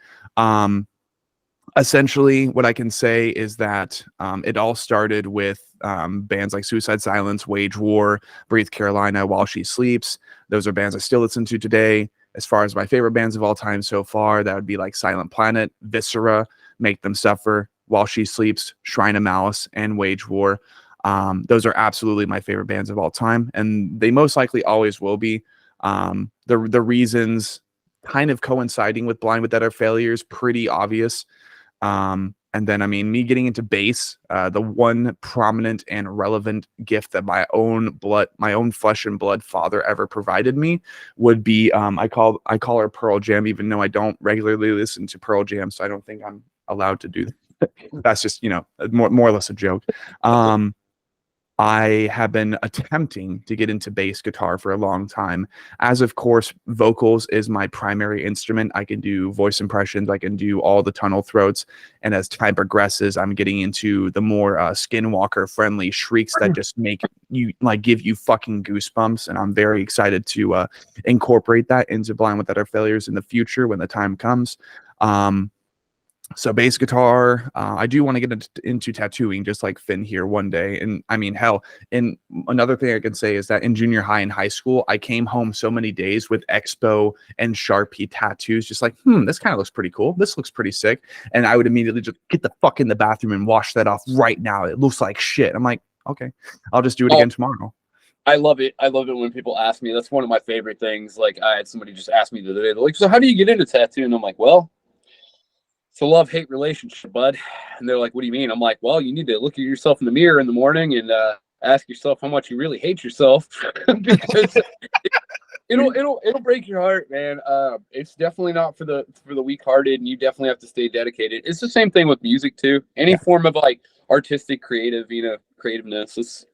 essentially, what I can say is that it all started with bands like Suicide Silence, Wage War, Breathe Carolina, While She Sleeps. Those are bands I still listen to today. As far as my favorite bands of all time so far, that would be like Silent Planet, Viscera, Make Them Suffer, While She Sleeps, Shrine of Malice, and Wage War. Those are absolutely my favorite bands of all time, and they most likely always will be. The reasons kind of coinciding with Blind with Dead Failures, pretty obvious. And then, I mean, me getting into bass, the one prominent and relevant gift that my own flesh and blood father ever provided me would be, I call her Pearl Jam, even though I don't regularly listen to Pearl Jam, so I don't think I'm allowed to do that. That's just, more or less a joke. I have been attempting to get into bass guitar for a long time, as of course vocals is my primary instrument. I can do voice impressions, I can do all the tunnel throats, and as time progresses, I'm getting into the more skinwalker friendly shrieks that just make you give you fucking goosebumps, and I'm very excited to incorporate that into Blind with Dead Failures in the future when the time comes. So bass guitar, I do want to get into tattooing just like Finn here one day. And I mean, hell, and another thing I can say is that in junior high and high school, I came home so many days with Expo and Sharpie tattoos, just like, this kind of looks pretty cool. This looks pretty sick. And I would immediately just get the fuck in the bathroom and wash that off right now. It looks like shit. I'm like, okay, I'll just do it again tomorrow. I love it. I love it when people ask me. That's one of my favorite things. Like I had somebody just ask me the other day, they're like, so how do you get into tattoo? And I'm like, well, it's a love-hate relationship, bud. And they're like, what do you mean? I'm like, well, you need to look at yourself in the mirror in the morning and ask yourself how much you really hate yourself. Because it'll break your heart, man. It's definitely not for the weak-hearted, and you definitely have to stay dedicated. It's the same thing with music too. Any form of like artistic, creativeness.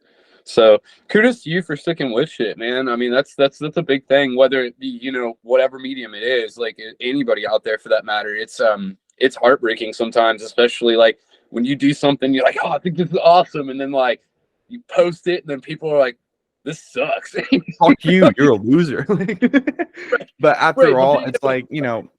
So kudos to you for sticking with shit, man. I mean, that's a big thing, whether it be, whatever medium it is, like anybody out there for that matter. It's heartbreaking sometimes, especially like when you do something, you're like, oh, I think this is awesome. And then like you post it and then people are like, this sucks. Fuck you, you're a loser. But after all, it's like,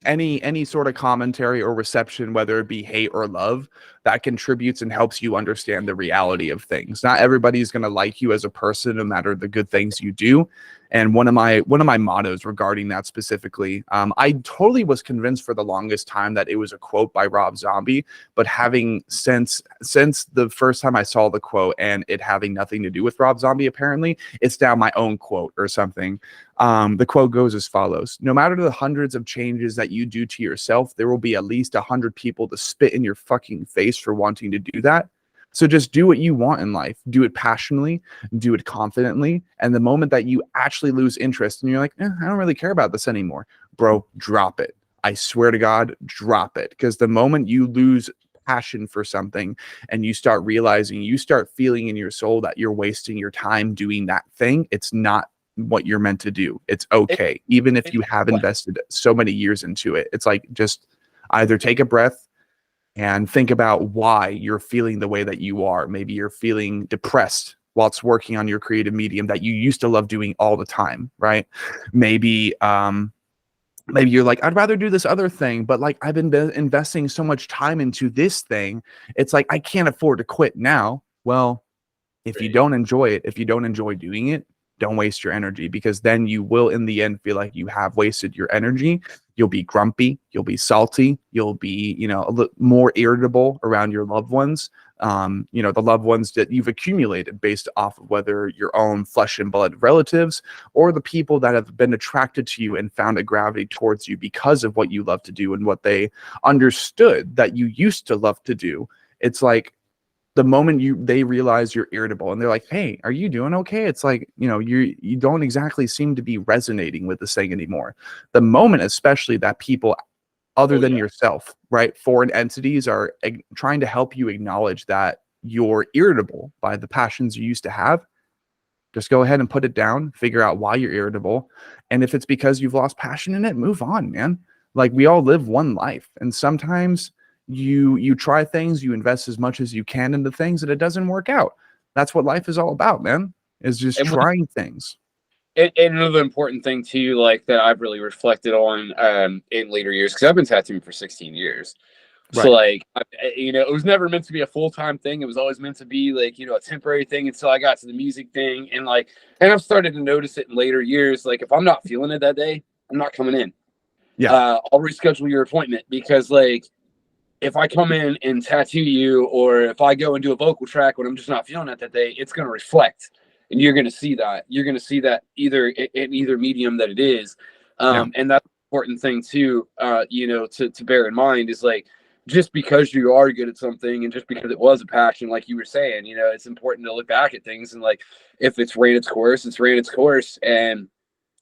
any sort of commentary or reception, whether it be hate or love, that contributes and helps you understand the reality of things. Not everybody's going to like you as a person, no matter the good things you do. And one of my mottos regarding that specifically, I totally was convinced for the longest time that it was a quote by Rob Zombie, but having since the first time I saw the quote and it having nothing to do with Rob Zombie, apparently it's now my own quote or something. The quote goes as follows: no matter the hundreds of changes that you do to yourself, there will be at least 100 people to spit in your fucking face for wanting to do that. So just do what you want in life. Do it passionately, do it confidently. And the moment that you actually lose interest and you're like, I don't really care about this anymore, bro, drop it. I swear to God, drop it. Because the moment you lose passion for something and you start realizing, you start feeling in your soul that you're wasting your time doing that thing, it's not what you're meant to do. It's okay. Even if you have invested so many years into it, it's like, just either take a breath and think about why you're feeling the way that you are. Maybe you're feeling depressed whilst working on your creative medium that you used to love doing all the time, right? Maybe you're like, I'd rather do this other thing, but like I've been investing so much time into this thing, it's like I can't afford to quit now. Well, if you don't enjoy it, if you don't enjoy doing it, don't waste your energy, because then you will in the end feel like you have wasted your energy. You'll be grumpy, you'll be salty, you'll be, a little more irritable around your loved ones. The loved ones that you've accumulated based off of whether your own flesh and blood relatives or the people that have been attracted to you and found a gravity towards you because of what you love to do and what they understood that you used to love to do. It's like, the moment they realize you're irritable and they're like, hey, are you doing okay? It's like, you don't exactly seem to be resonating with this thing anymore. The moment, especially, that people other than yourself, right, foreign entities are trying to help you acknowledge that you're irritable by the passions you used to have, just go ahead and put it down, figure out why you're irritable. And if it's because you've lost passion in it, move on, man. Like, we all live one life. And sometimes you try things, you invest as much as you can into things, and it doesn't work out. That's what life is all about, man, is just trying things. And another important thing too, like that I've really reflected on in later years, because I've been tattooing for 16 years. Right. So like, it was never meant to be a full-time thing. It was always meant to be like, a temporary thing until I got to the music thing. And I've started to notice it in later years. Like, if I'm not feeling it that day, I'm not coming in. Yeah. I'll reschedule your appointment, because like, if I come in and tattoo you, or if I go and do a vocal track when I'm just not feeling it that day, it's going to reflect, and you're going to see that. You're going to see that either in either medium that it is. And that's an important thing too, to bear in mind, is like, just because you are good at something and just because it was a passion, like you were saying, it's important to look back at things, and like, if it's ran its course, it's ran its course. And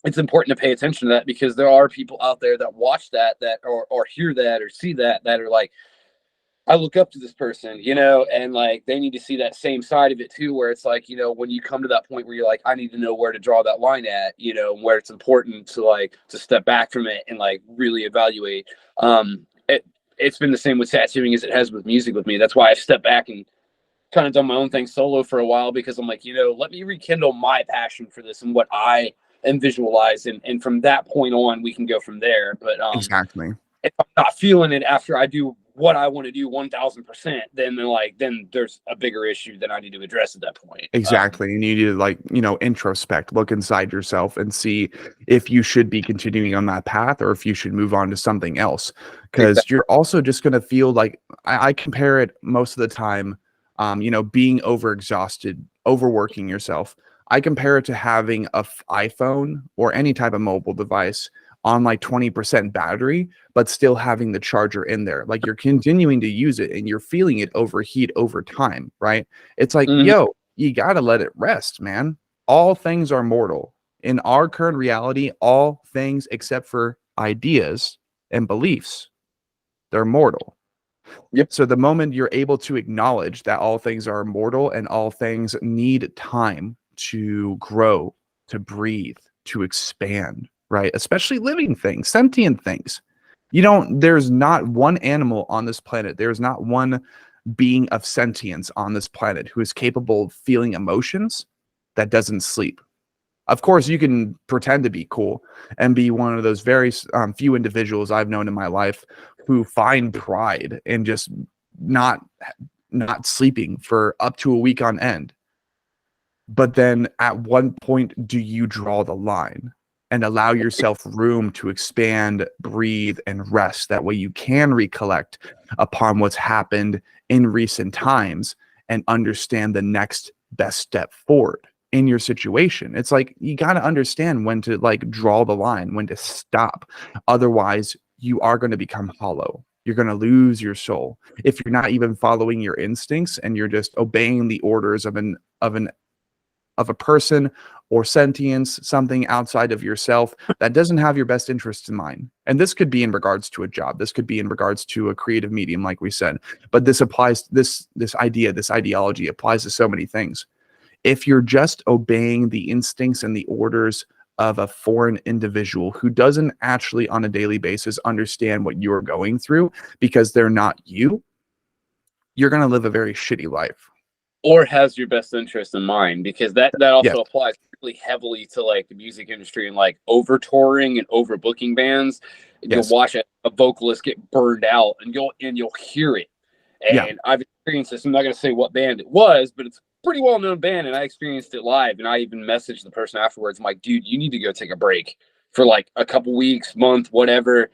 it's important to pay attention to that, because there are people out there that watch that or hear that or see that are like, I look up to this person, and like, they need to see that same side of it too, where it's like, when you come to that point where you're like, I need to know where to draw that line at, where it's important to step back from it and like really evaluate. It's been the same with tattooing as it has with music with me. That's why I've stepped back and kind of done my own thing solo for a while, because I'm like, let me rekindle my passion for this and what I am visualizing. And from that point on, we can go from there. But exactly. If I'm not feeling it after I do what I want to do 1000%, then there's a bigger issue that I need to address at that point. Exactly. And you need to, like, introspect, look inside yourself and see if you should be continuing on that path or if you should move on to something else. Because you're also just going to feel like, I compare it most of the time, being overexhausted, overworking yourself. I compare it to having a iPhone or any type of mobile device on like 20% battery, but still having the charger in there. Like, you're continuing to use it and you're feeling it overheat over time, right? It's like, yo, you got to let it rest, man. All things are mortal. In our current reality, all things except for ideas and beliefs, they're mortal. Yep. So the moment you're able to acknowledge that all things are mortal and all things need time to grow, to breathe, to expand, right? Especially living things, sentient things. There's not one animal on this planet. There's not one being of sentience on this planet who is capable of feeling emotions that doesn't sleep. Of course, you can pretend to be cool and be one of those very few individuals I've known in my life who find pride in just not sleeping for up to a week on end. But then at one point, do you draw the line and allow yourself room to expand, breathe, and rest? That way you can recollect upon what's happened in recent times and understand the next best step forward in your situation. It's like, you got to understand when to like draw the line, when to stop. Otherwise, you are going to become hollow. You're going to lose your soul if you're not even following your instincts and you're just obeying the orders of a person or sentience, something outside of yourself that doesn't have your best interests in mind. And this could be in regards to a job. This could be in regards to a creative medium, like we said. But this applies, this ideology applies to so many things. If you're just obeying the instincts and the orders of a foreign individual who doesn't actually on a daily basis understand what you're going through because they're not you, you're going to live a very shitty life. Or has your best interest in mind, because that also applies really heavily to like the music industry and like over touring and over booking bands. You'll watch a vocalist get burned out and you'll hear it. And I've experienced this. I'm not going to say what band it was, but it's a pretty well-known band, and I experienced it live. And I even messaged the person afterwards. I'm like, dude, you need to go take a break for like a couple weeks, month, whatever.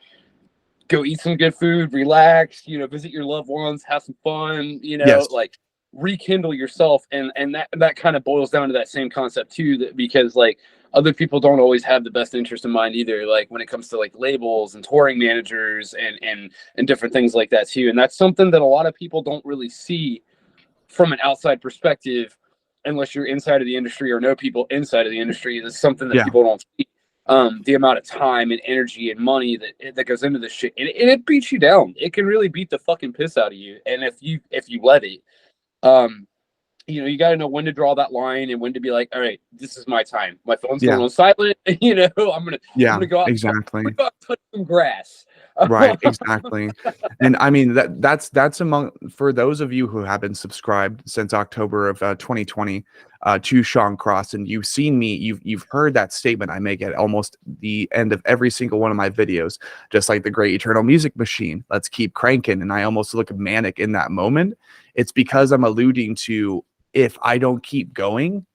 Go eat some good food, relax, visit your loved ones, have some fun, like rekindle yourself. And that kind of boils down to that same concept too, that because like other people don't always have the best interest in mind either, like when it comes to like labels and touring managers and different things like that too. And that's something that a lot of people don't really see from an outside perspective unless you're inside of the industry or know people inside of the industry. That's something that people don't see. The amount of time and energy and money that goes into this shit, and it beats you down. It can really beat the fucking piss out of you. And if you let it, you got to know when to draw that line and when to be like, all right, this is my time. My phone's going on silent. I'm gonna go out. Exactly. I'm gonna go out and touch some grass. Right, exactly. And I mean that's among, for those of you who have been subscribed since October of 2020 to Sean Cross, and you've seen me, you've heard that statement I make at almost the end of every single one of my videos, just like the great eternal music machine, let's keep cranking. And I almost look manic in that moment. It's because I'm alluding to, if I don't keep going,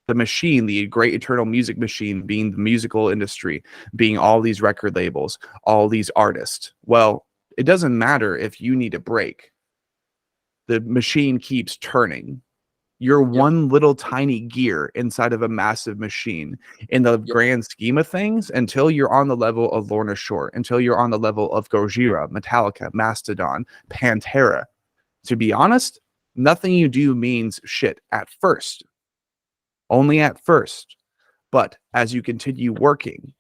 the machine, the great eternal music machine, being the musical industry, being all these record labels, all these artists, well, it doesn't matter if you need a break. The machine keeps turning. You're one little tiny gear inside of a massive machine in the grand scheme of things, until you're on the level of Lorna Shore, until you're on the level of Gojira, Metallica, Mastodon, Pantera. To be honest, nothing you do means shit at first. Only at first. But as you continue working,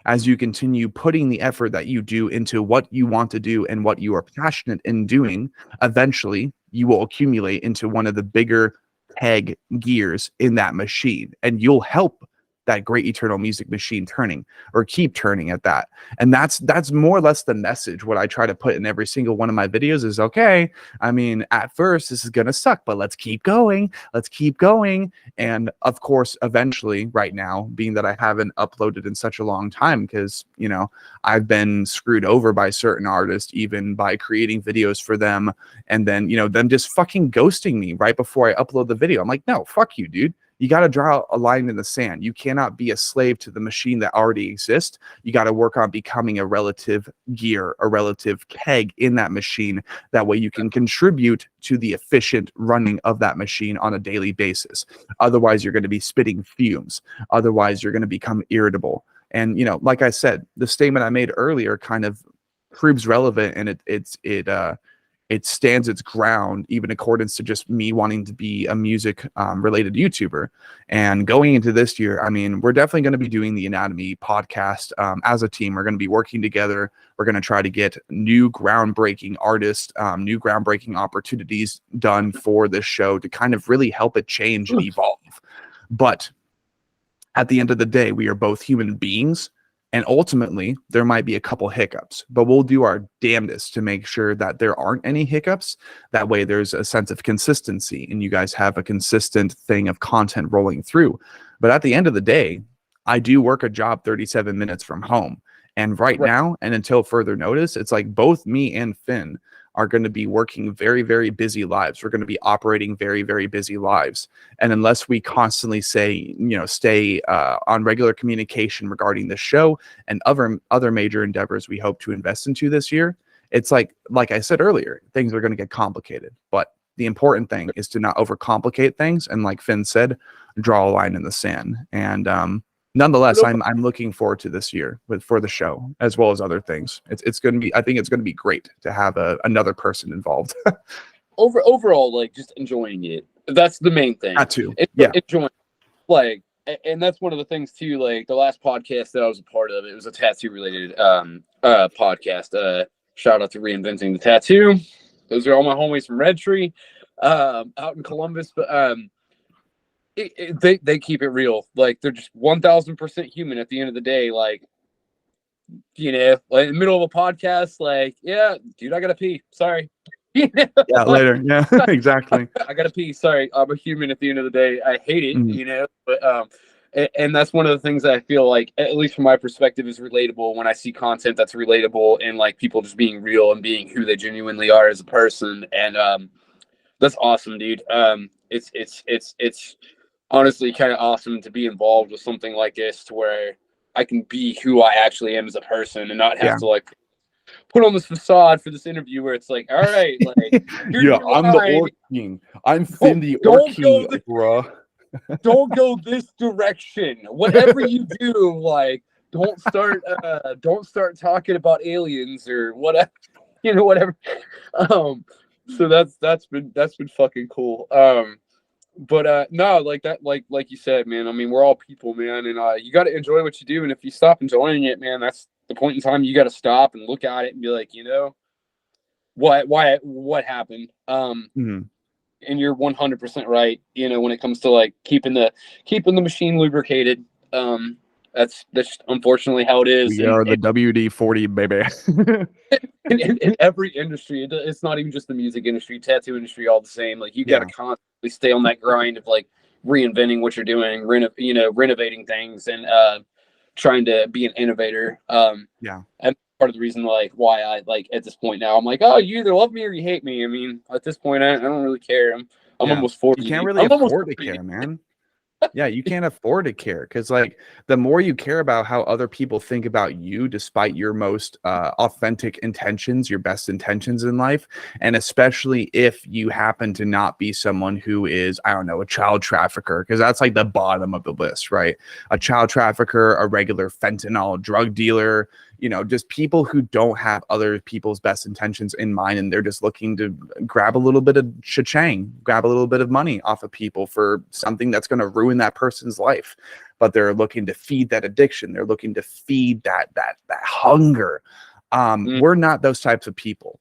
as you continue putting the effort that you do into what you want to do and what you are passionate in doing, eventually you will accumulate into one of the bigger peg gears in that machine, and you'll help that great eternal music machine turning, or keep turning at that. And that's more or less the message. What I try to put in every single one of my videos is, okay, I mean, at first this is gonna suck, but let's keep going. And of course, eventually, right now, being that I haven't uploaded in such a long time, because I've been screwed over by certain artists, even by creating videos for them, and then them just fucking ghosting me right before I upload the video. I'm like, no, fuck you, dude. You got to draw a line in the sand. You cannot be a slave to the machine that already exists. You got to work on becoming a relative gear, a relative keg in that machine. That way you can contribute to the efficient running of that machine on a daily basis. Otherwise, you're going to be spitting fumes. Otherwise, you're going to become irritable. And, like I said, the statement I made earlier kind of proves relevant, and it stands its ground, even in accordance to just me wanting to be a music related YouTuber. And going into this year, I mean, we're definitely going to be doing the Anatomy podcast as a team. We're going to be working together. We're going to try to get new groundbreaking artists, new groundbreaking opportunities done for this show to kind of really help it change and evolve. But at the end of the day, we are both human beings. And ultimately, there might be a couple hiccups, but we'll do our damnedest to make sure that there aren't any hiccups. That way, there's a sense of consistency, and you guys have a consistent thing of content rolling through. But at the end of the day, I do work a job 37 minutes from home. And right now, and until further notice, it's like both me and Finn are going to be working very, very busy lives. We're going to be operating very, very busy lives. And unless we constantly stay on regular communication regarding the show and other major endeavors we hope to invest into this year, it's like I said earlier, things are going to get complicated. But the important thing is to not overcomplicate things. And like Finn said, draw a line in the sand. And nonetheless, I'm looking forward to this year for the show, as well as other things. It's going to be, I think it's going to be great to have another person involved. Overall, like, just enjoying it. That's the main thing. That too. Yeah. Enjoying, like, and that's one of the things too. Like the last podcast that I was a part of, it was a tattoo related podcast. Shout out to Reinventing the Tattoo. Those are all my homies from Red Tree, out in Columbus. But they keep it real. Like, they're just 1000% human at the end of the day. Like, like in the middle of a podcast, like, yeah, dude, I gotta pee. Sorry. Yeah, later. Yeah, exactly. I gotta pee. Sorry, I'm a human at the end of the day. I hate it, but and that's one of the things that I feel like, at least from my perspective, is relatable when I see content that's relatable and like people just being real and being who they genuinely are as a person. And that's awesome, dude. It's honestly kind of awesome to be involved with something like this, to where I can be who I actually am as a person and not have to like put on this facade for this interview where it's like, all right, like, yeah, I'm the Orc King. I'm Finn the Orc King, bro. Don't go this direction. Whatever you do, like, don't start talking about aliens or whatever, whatever. So that's been fucking cool. But no, like that, like you said, man, I mean, we're all people, man, and you got to enjoy what you do. And if you stop enjoying it, man, that's the point in time you got to stop and look at it and be like, what happened? And you're 100% right. When it comes to like keeping the machine lubricated, that's just unfortunately how it is. We are the WD-40, baby. in every industry, it's not even just the music industry, tattoo industry, all the same. Like, you got to constantly stay on that grind of like reinventing what you're doing, renovating things, and trying to be an innovator. And part of the reason, like, why I, like, at this point now, I'm like, oh, you either love me or you hate me. I mean, at this point, I don't really care. I'm almost 40. You can't really afford to care, man. Yeah, you can't afford to care, because like the more you care about how other people think about you, despite your most authentic intentions, your best intentions in life, and especially if you happen to not be someone who is, I don't know, a child trafficker, because that's like the bottom of the list, right? A child trafficker, a regular fentanyl drug dealer, just people who don't have other people's best intentions in mind, and they're just looking to grab a little bit of cha-chang, grab a little bit of money off of people for something that's going to ruin that person's life. But they're looking to feed that addiction. They're looking to feed that hunger. We're not those types of people.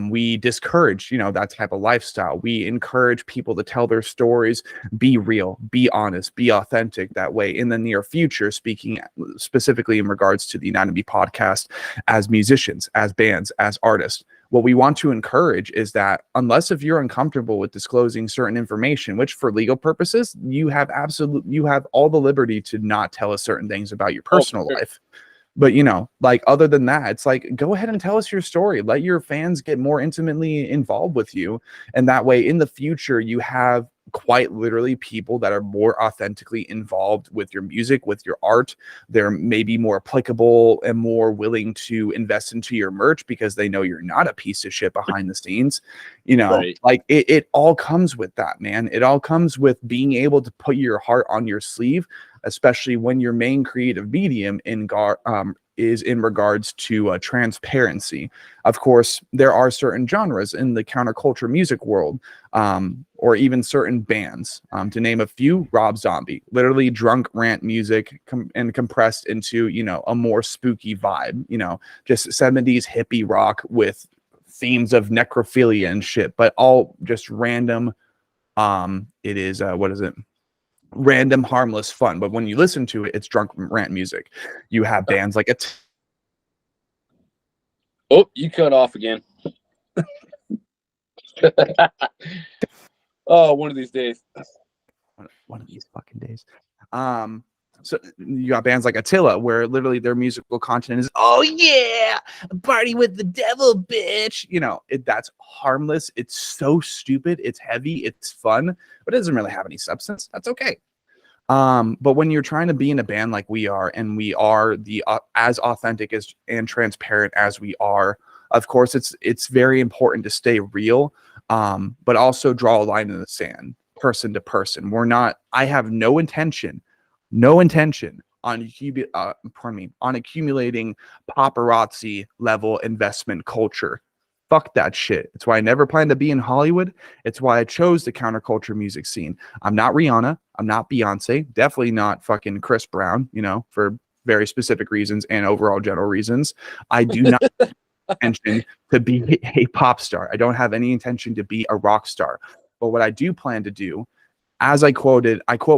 We discourage, that type of lifestyle. We encourage people to tell their stories, be real, be honest, be authentic. That way, in the near future, speaking specifically in regards to the Anatomy podcast, as musicians, as bands, as artists, what we want to encourage is that unless if you're uncomfortable with disclosing certain information, which for legal purposes, you have all the liberty to not tell us certain things about your personal life. But, like, other than that, it's like, go ahead and tell us your story. Let your fans get more intimately involved with you. And that way, in the future, you have quite literally people that are more authentically involved with your music, with your art. They're maybe more applicable and more willing to invest into your merch because they know you're not a piece of shit behind the scenes. Right. Like it all comes with that, man. It all comes with being able to put your heart on your sleeve, especially when your main creative medium is in regards to transparency. Of course, there are certain genres in the counterculture music world, or even certain bands. To name a few, Rob Zombie, literally drunk rant music and compressed into, a more spooky vibe, just 70s hippie rock with themes of necrophilia and shit, but all just random. It is, what is it? Random, harmless fun. But when you listen to it, it's drunk rant music. You have bands like Oh, you cut off again. Oh, one of these days. One of these fucking days. So you got bands like Attila, where literally their musical content is, oh yeah, party with the devil, bitch. That's harmless. It's so stupid. It's heavy. It's fun, but it doesn't really have any substance. That's okay. But when you're trying to be in a band like we are, and we are the as authentic as and transparent as we are, of course, it's very important to stay real, but also draw a line in the sand, person to person. I have no intention on accumulating paparazzi level investment culture. Fuck that shit. It's why I never planned to be in Hollywood. It's why I chose the counterculture music scene. I'm not Rihanna. I'm not Beyonce. Definitely not fucking Chris Brown, for very specific reasons and overall general reasons. I do not have intention to be a pop star. I don't have any intention to be a rock star. But what I do plan to do, as I quote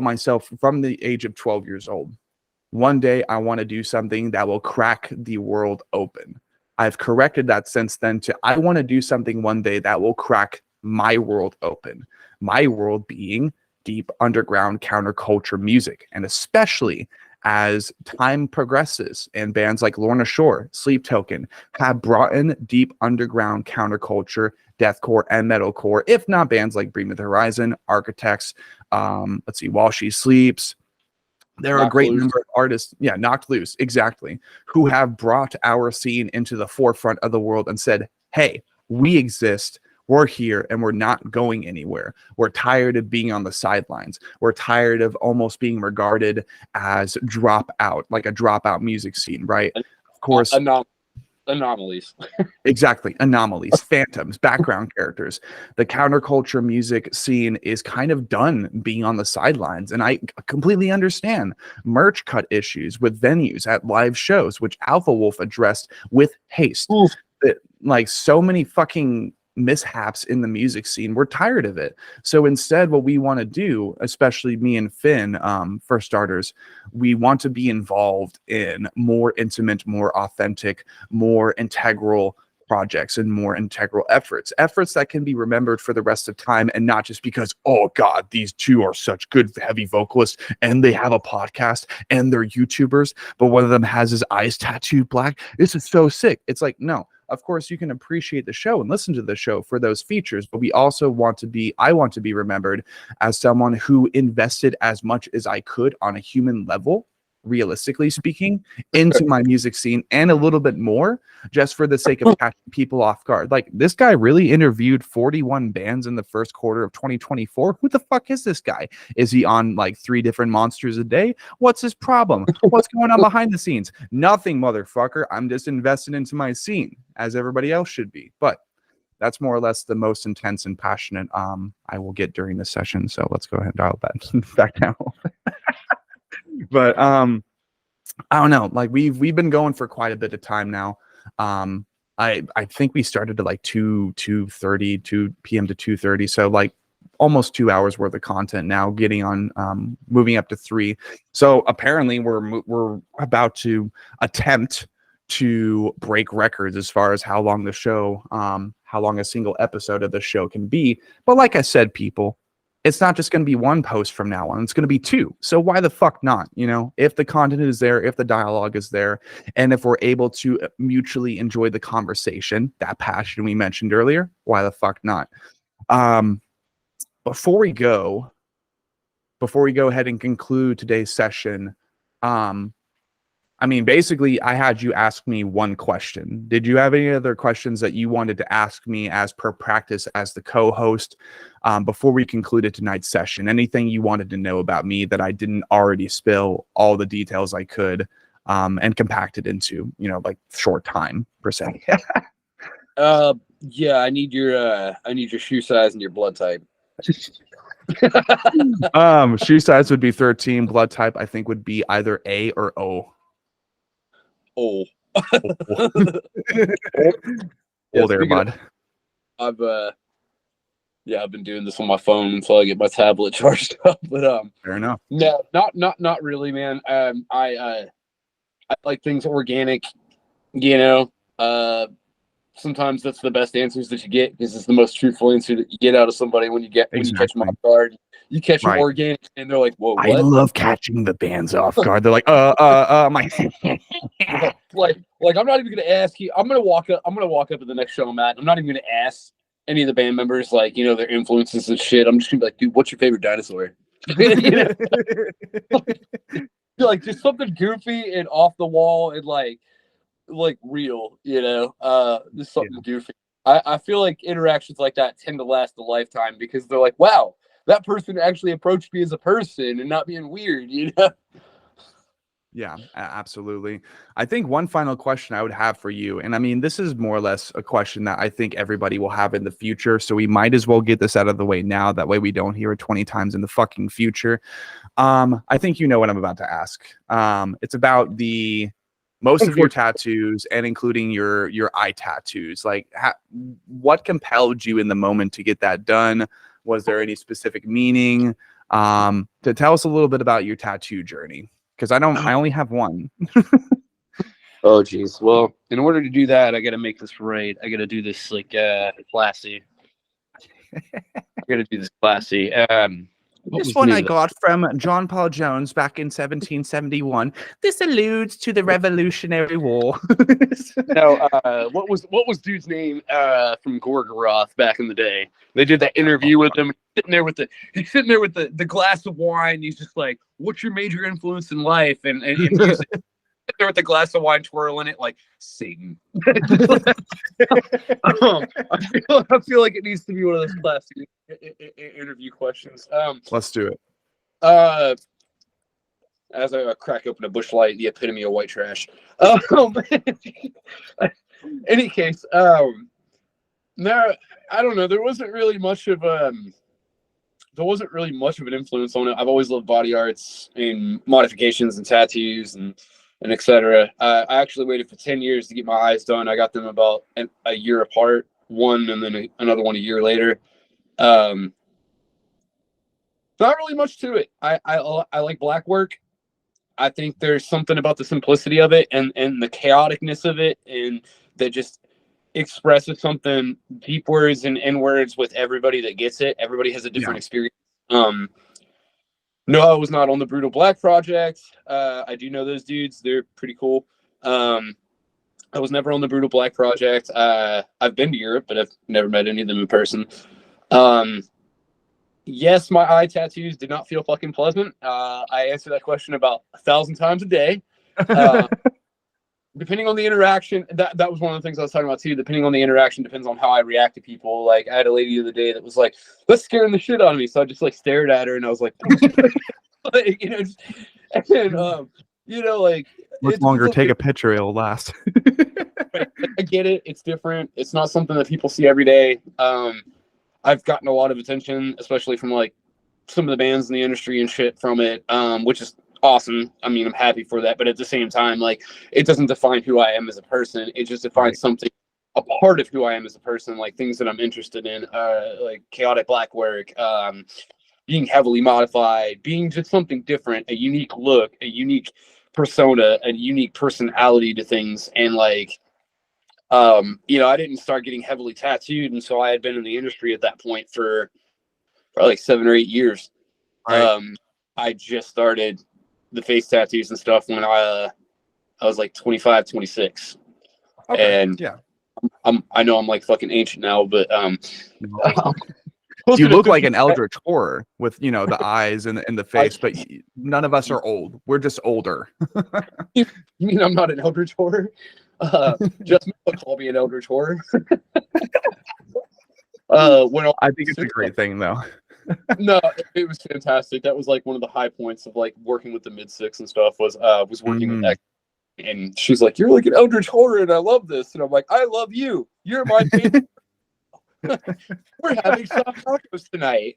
myself from the age of 12 years old. One day I want to do something that will crack the world open. I've corrected that since then to I want to do something one day that will crack my world open. My world being deep underground counterculture music. And especially as time progresses and bands like Lorna Shore, Sleep Token have brought in deep underground counterculture, deathcore, and metalcore, if not bands like Bring Me the Horizon, Architects, While She Sleeps. There are a great number of artists, Knocked Loose, exactly, who have brought our scene into the forefront of the world and said, hey, we exist, we're here, and we're not going anywhere. We're tired of being on the sidelines. We're tired of almost being regarded as like a dropout music scene, right? Of course. Anomalies. Exactly. Anomalies, phantoms, background characters. The counterculture music scene is kind of done being on the sidelines. And I completely understand merch cut issues with venues at live shows, which Alpha Wolf addressed with haste. Like so many fucking mishaps in the music scene. We're tired of it. So instead, what we want to do, especially me and Finn, for starters, we want to be involved in more intimate, more authentic, more integral projects and more integral efforts that can be remembered for the rest of time, and not just because, oh God, these two are such good heavy vocalists and they have a podcast and they're YouTubers, but one of them has his eyes tattooed black. This is so sick. It's like, no, of course you can appreciate the show and listen to the show for those features, but I want to be remembered as someone who invested as much as I could on a human level, realistically speaking, into my music scene, and a little bit more just for the sake of catching people off guard. Like, this guy really interviewed 41 bands in the first quarter of 2024. Who the fuck is this guy? Is he on like 3 different monsters a day? What's his problem? What's going on behind the scenes? Nothing, motherfucker. I'm just invested into my scene, as everybody else should be. But that's more or less the most intense and passionate I will get during this session. So let's go ahead and dial that back down. But I don't know, like we've been going for quite a bit of time now. I think we started at like 2:30, 2 p.m. to 2:30. So like almost 2 hours worth of content now, getting on moving up to 3. So apparently we're about to attempt to break records as far as how long the show, how long a single episode of the show can be. But like I said, people, it's not just going to be one post from now on. It's going to be 2. So why the fuck not? You know, if the content is there, if the dialogue is there, and if we're able to mutually enjoy the conversation, that passion we mentioned earlier, why the fuck not? Before we go ahead and conclude today's session, I mean, basically, I had you ask me one question. Did you have any other questions that you wanted to ask me as per practice as the co-host before we concluded tonight's session? Anything you wanted to know about me that I didn't already spill all the details I could and compact it into, you know, like short time per se? Yeah, I need your shoe size and your blood type. Shoe size would be 13. Blood type, I think, would be either A or O. Oh. Oh, there, bud. I've been doing this on my phone until I get my tablet charged up. But fair enough. No, not really, man. I like things organic, you know. Sometimes that's the best answers that you get because it's the most truthful answer that you get out of somebody when you catch them off guard. You catch them organic and they're like, whoa, what? I love catching the bands off guard. They're like, my like I'm not even gonna ask you. I'm gonna walk up at the next show I'm at. I'm not even gonna ask any of the band members, like, you know, their influences and shit. I'm just gonna be like, dude, what's your favorite dinosaur? You know? Like just something goofy and off the wall and like real, you know, just something goofy. I feel like interactions like that tend to last a lifetime because they're like, wow, that person actually approached me as a person and not being weird, you know? Yeah, absolutely. I think one final question I would have for you, and I mean, this is more or less a question that I think everybody will have in the future, so we might as well get this out of the way now. That way we don't hear it 20 times in the fucking future. I think you know what I'm about to ask. It's about most of your tattoos and including your eye tattoos. Like, what compelled you in the moment to get that done? Was there any specific meaning? To tell us a little bit about your tattoo journey. Because I only have one. Oh, geez. Well, in order to do that, I got to make this right. I got to do this like classy. I got to do this classy. This one I got from John Paul Jones back in 1771. This alludes to the Revolutionary War. No, what was dude's name from Gorgoroth back in the day? They did that interview with him. He's sitting there with the glass of wine. He's just like, "What's your major influence in life?" And he's sitting there with the glass of wine, twirling it like Satan. I feel like it needs to be one of those classic interview questions. Let's do it. As I crack open a bush light, the epitome of white trash. Any case, no, I don't know. There wasn't really much of an influence on it. I've always loved body arts and modifications and tattoos and etc. I actually waited for 10 years to get my eyes done. I got them about a year apart, one and then another one a year later. Not really much to it. I like black work. I think there's something about the simplicity of it and the chaoticness of it, and that just expresses something deep words and N words with everybody that gets it. Everybody has a different experience. No, I was not on the Brutal Black project. I do know those dudes. They're pretty cool. I was never on the Brutal Black project. I've been to Europe, but I've never met any of them in person. Yes, my eye tattoos did not feel fucking pleasant. I answer that question about 1,000 times a day. Depending on the interaction, that was one of the things I was talking about too. Depending on the interaction, depends on how I react to people. Like, I had a lady the other day that was like, "That's scaring the shit out of me." So I just like stared at her and I was like, like, you know, like much longer. Take a picture; it'll last. I get it. It's different. It's not something that people see every day. I've gotten a lot of attention, especially from like some of the bands in the industry and shit from it, which is awesome. I mean, I'm happy for that, but at the same time, like, it doesn't define who I am as a person. It just defines something a part of who I am as a person, like things that I'm interested in, like chaotic black work, being heavily modified, being just something different, a unique look, a unique persona, a unique personality to things. And like, you know, I didn't start getting heavily tattooed until I had been in the industry at that point for probably like 7 or 8 years. Right. I just started the face tattoos and stuff when I was like 25, 26. Okay. And Yeah. I know I'm like fucking ancient now, but You look like an eldritch horror with, you know, the eyes and the face, but none of us are old. We're just older. You mean I'm not an eldritch horror? Just call me an eldritch horror. When I think it's a great thing, though. No, it was fantastic. That was like one of the high points of like working with the mid-six and stuff was working with X. And she's like, "You're like an eldritch horror, and I love this." And I'm like, "I love you. You're my favorite." We're having soft tacos tonight.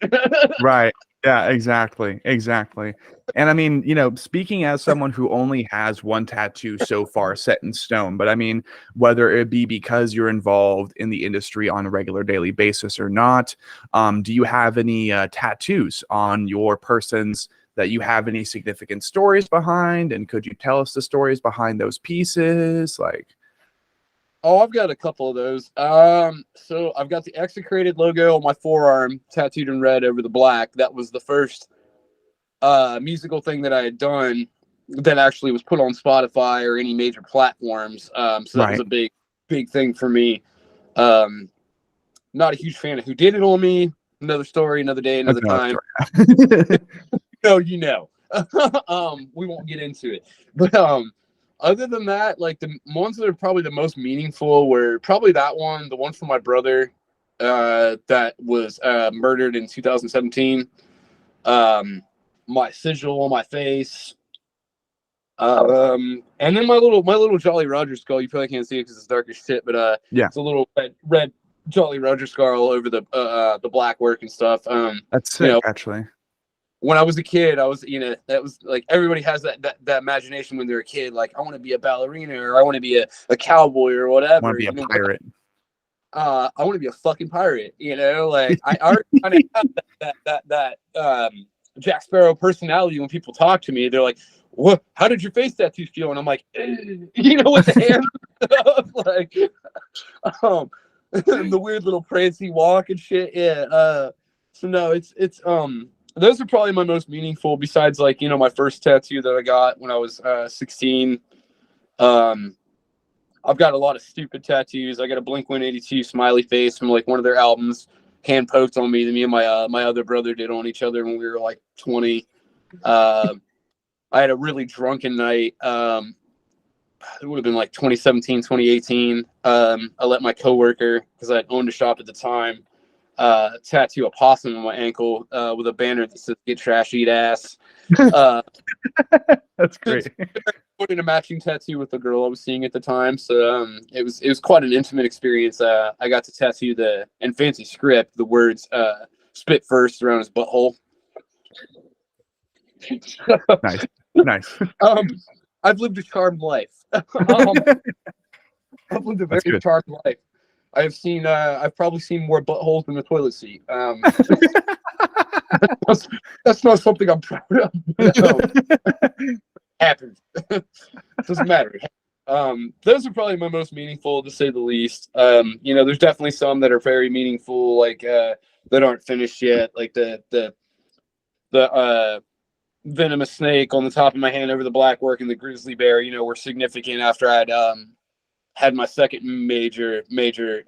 Right. Yeah, exactly. Exactly. And I mean, you know, speaking as someone who only has one tattoo so far set in stone, but I mean, whether it be because you're involved in the industry on a regular daily basis or not, do you have any tattoos on your persons that you have any significant stories behind? And could you tell us the stories behind those pieces? Like, Oh, I've got a couple of those. So I've got the execrated logo on my forearm tattooed in red over the black. That was the first musical thing that I had done that actually was put on Spotify or any major platforms. So that was a big thing for me. Not a huge fan of who did it on me. Another story, another day, another time. No, you know. We won't get into it. But other than that, like the ones that are probably the most meaningful were probably that one, the one for my brother that was murdered in 2017. My sigil on my face. And then my little Jolly Roger skull. You probably can't see it because it's dark as shit, but yeah, it's a little red Jolly Roger skull all over the black work and stuff. That's sick, you know, actually. When I was a kid, I was, you know, that was like everybody has that imagination when they're a kid. Like, I want to be a ballerina or I want to be a cowboy or whatever. I want to be a pirate. I want to be a fucking pirate. You know, like I already kind of have that Jack Sparrow personality. When people talk to me, they're like, "What? How did your face tattoos feel?" And I'm like, you know, with the hands stuff, like, the weird little prancy walk and shit. Yeah. So no, it's those are probably my most meaningful besides like, you know, my first tattoo that I got when I was 16. I've got a lot of stupid tattoos. I got a Blink-182 smiley face from like one of their albums hand poked on me that me and my other brother did on each other when we were like 20. I had a really drunken night. It would have been like 2017, 2018. I let my coworker, because I owned a shop at the time, tattoo a possum on my ankle with a banner that says "Get trash, eat ass." That's great. Putting a matching tattoo with the girl I was seeing at the time, so it was quite an intimate experience. I got to tattoo in fancy script the words "spit first" around his butthole. Nice. I've lived a charmed life. I've lived a very charmed life. I've probably seen more buttholes than the toilet seat. That's not something I'm proud of. No. Happened. Doesn't matter. Those are probably my most meaningful, to say the least. You know, there's definitely some that are very meaningful, like that aren't finished yet, like the venomous snake on the top of my hand over the black work and the grizzly bear, you know, were significant after I'd had my second major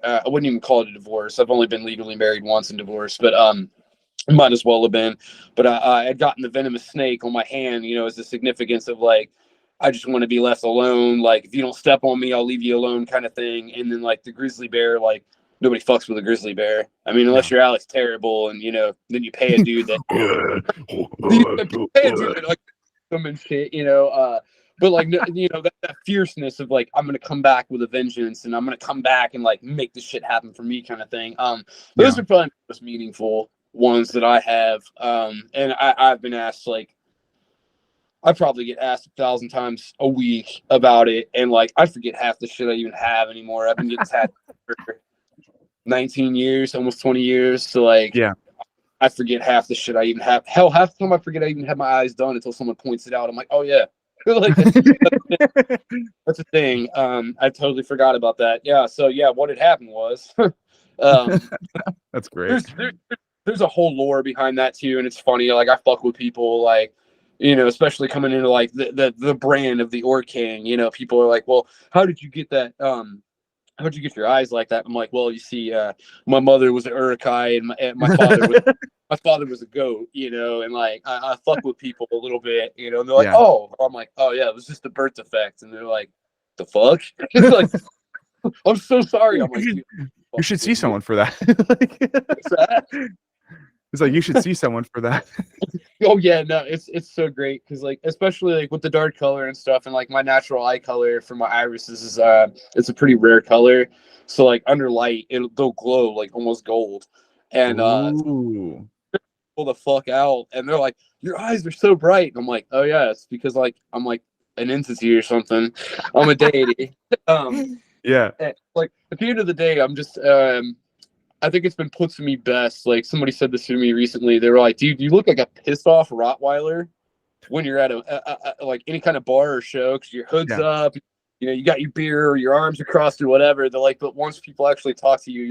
I wouldn't even call it a divorce. I've only been legally married once and divorced, but it might as well have been. But I had gotten the venomous snake on my hand, you know, as the significance of like, I just want to be left alone. Like, if you don't step on me, I'll leave you alone, kind of thing. And then like the grizzly bear, like nobody fucks with a grizzly bear. I mean, unless you're Alex Terrible, and you know, then you pay a dude that like them and shit, you know. But like, you know, that fierceness of like, I'm gonna come back with a vengeance, and I'm gonna come back and like make this shit happen for me, kind of thing. Those are probably the most meaningful ones that I have. And I've been asked, like, I probably get asked 1,000 times a week about it, and like I forget half the shit I even have anymore. I've been getting tattooed for 19 years, almost 20 years. So like, Yeah. I forget half the shit I even have. Hell, half the time I forget I even have my eyes done until someone points it out. I'm like, oh yeah. Like that's a thing. I totally forgot about that. Yeah. So yeah, what had happened was, That's great. there's a whole lore behind that too, and it's funny. Like I fuck with people, like, you know, especially coming into like the brand of the Orc King. You know, people are like, well, how did you get that? How'd you get your eyes like that? I'm like, well, you see, my mother was an Uruk-hai and my father was a goat, you know, and like I fuck with people a little bit, you know, and they're like, oh, I'm like, oh yeah, it was just the birth defect, and they're like, the fuck? It's like, I'm so sorry. I'm like, you should see someone for that. It's like you should see someone for that. Oh yeah, no, it's so great because like especially like with the dark color and stuff, and like my natural eye color for my irises is it's a pretty rare color, so like under light they'll glow like almost gold, and pull the fuck out, and they're like, your eyes are so bright, and I'm like, oh yeah, it's because like I'm like an entity or something, I'm a deity. Yeah, like at the end of the day, I'm just I think it's been put to me best. Like somebody said this to me recently. They were like, "Dude, you look like a pissed off Rottweiler when you're at a like any kind of bar or show because your hood's up, you know, you got your beer or your arms are crossed or whatever." They're like, "But once people actually talk to you,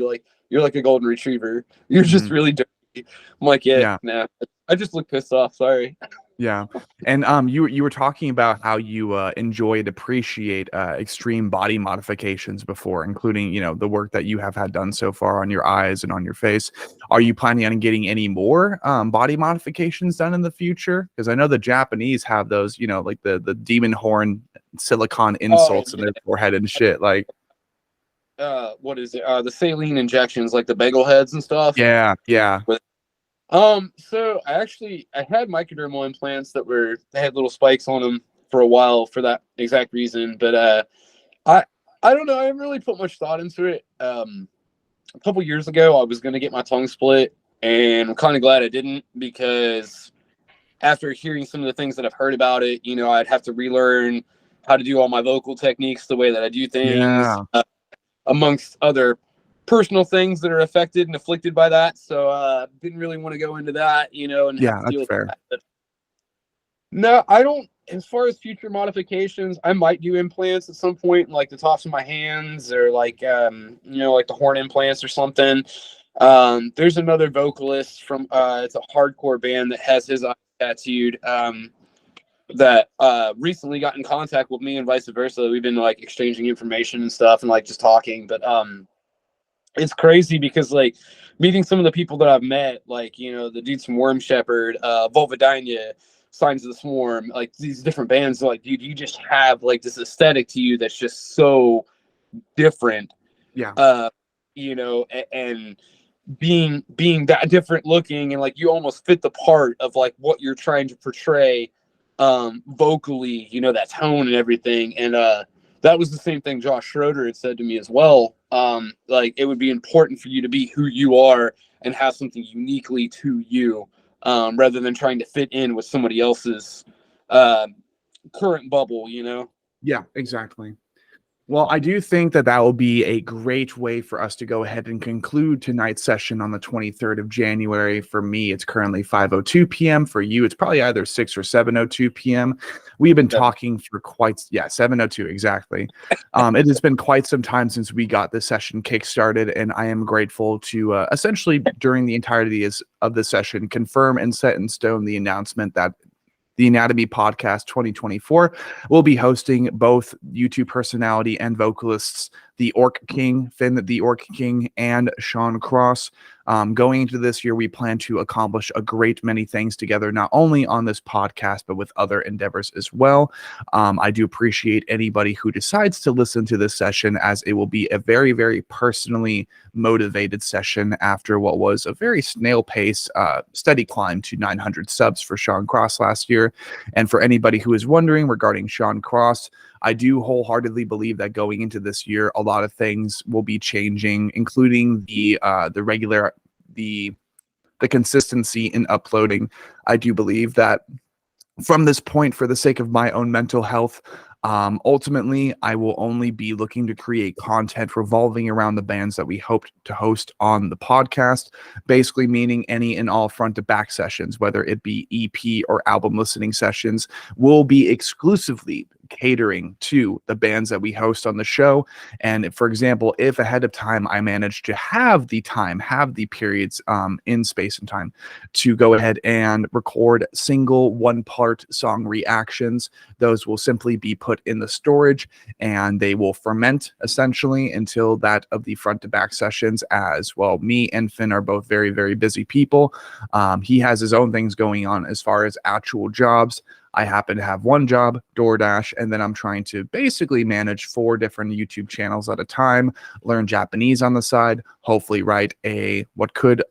you're like a golden retriever. You're just really dirty." I'm like, "Yeah, nah, I just look pissed off. Sorry." Yeah, and you were talking about how you enjoy and appreciate extreme body modifications before, including, you know, the work that you have had done so far on your eyes and on your face. Are you planning on getting any more body modifications done in the future? Because I know the Japanese have those, you know, like the demon horn silicone insults in their forehead and shit. Like, what is it? The saline injections, like the bagel heads and stuff. Yeah. So I had microdermal implants they had little spikes on them for a while for that exact reason, but I don't know, I haven't really put much thought into it. A couple years ago I was going to get my tongue split, and I'm kind of glad I didn't, because after hearing some of the things that I've heard about it, you know, I'd have to relearn how to do all my vocal techniques the way that I do things, amongst other personal things that are affected and afflicted by that. So didn't really want to go into that, you know, and have to deal with fair. That. No, I don't. As far as future modifications, I might do implants at some point, like the tops of my hands, or like you know, like the horn implants or something. There's another vocalist from it's a hardcore band that has his eye tattooed, that recently got in contact with me and vice versa. We've been like exchanging information and stuff and like just talking, but it's crazy because like meeting some of the people that I've met, like, you know, the dudes from Worm Shepherd, Vulvodynia, Signs of the Swarm, like these different bands, like, dude, you just have like this aesthetic to you that's just so different. Yeah. You know, and being that different looking, and like you almost fit the part of like what you're trying to portray vocally, you know, that tone and everything. And that was the same thing Josh Schroeder had said to me as well. Like it would be important for you to be who you are and have something uniquely to you, rather than trying to fit in with somebody else's current bubble, you know? Yeah, exactly. Well, I do think that will be a great way for us to go ahead and conclude tonight's session on the 23rd of January. For me, it's currently 5:02 p.m. For you, it's probably either 6 or 7:02 p.m. We've been talking for 7:02 exactly. It has been quite some time since we got this session kickstarted, and I am grateful to essentially during the entirety of the session confirm and set in stone the announcement that the Anatomy Podcast 2024 will be hosting both YouTube personality and vocalists, the Orc King, Finn the Orc King, and Sean Cross. Going into this year, we plan to accomplish a great many things together, not only on this podcast, but with other endeavors as well. I do appreciate anybody who decides to listen to this session, as it will be a very, very personally motivated session after what was a very snail pace, steady climb to 900 subs for Sean Cross last year. And for anybody who is wondering regarding Sean Cross, I do wholeheartedly believe that going into this year, a lot of things will be changing, including the consistency in uploading. I do believe that from this point, for the sake of my own mental health, Ultimately, I will only be looking to create content revolving around the bands that we hoped to host on the podcast, basically meaning any and all front to back sessions, whether it be EP or album listening sessions, will be exclusively catering to the bands that we host on the show. And for example, if ahead of time I manage to have the periods in space and time to go ahead and record single 1-part song reactions, those will simply be put in the storage and they will ferment essentially until that of the front to back sessions. As well, me and Finn are both very, very busy people. He has his own things going on as far as actual jobs. I happen to have one job, DoorDash, and then I'm trying to basically manage 4 different YouTube channels at a time, learn Japanese on the side, hopefully write what could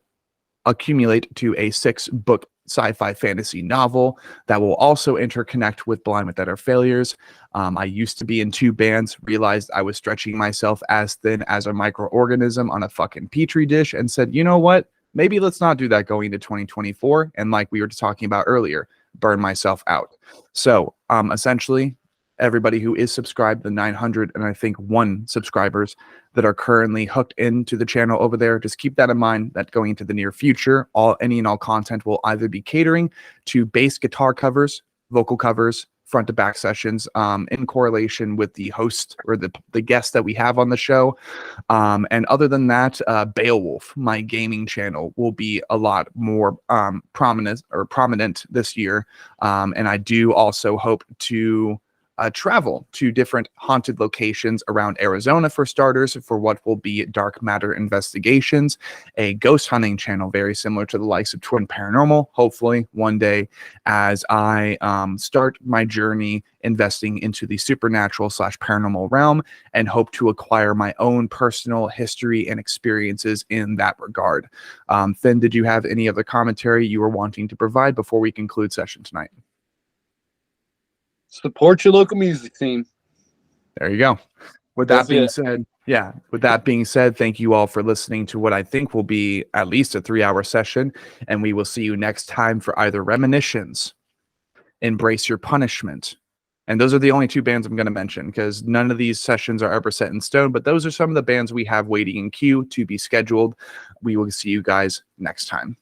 accumulate to a 6-book sci-fi fantasy novel that will also interconnect with Blind with Utter Failures. I used to be in 2 bands, realized I was stretching myself as thin as a microorganism on a fucking petri dish, and said, you know what? Maybe let's not do that going into 2024. And like we were talking about earlier, burn myself out. So essentially, everybody who is subscribed, the 900 and I think 1 subscribers that are currently hooked into the channel over there, just keep that in mind that going into the near future, any and all content will either be catering to bass guitar covers, vocal covers, front to back sessions in correlation with the host or the guest that we have on the show. And other than that, Beowulf, my gaming channel, will be a lot more prominent this year. And I do also hope to travel to different haunted locations around Arizona for starters, for what will be dark matter investigations, a ghost hunting channel very similar to the likes of Twin Paranormal, hopefully one day, as I start my journey investing into the supernatural / paranormal realm, and hope to acquire my own personal history and experiences in that regard. Finn, did you have any other commentary you were wanting to provide before we conclude session tonight? Support your local music scene. There you go. With that being said, thank you all for listening to what I think will be at least a 3-hour session, and we will see you next time for either Reminiscence, Embrace Your Punishment, and those are the only 2 bands I'm going to mention because none of these sessions are ever set in stone, but those are some of the bands we have waiting in queue to be scheduled. We will see you guys next time.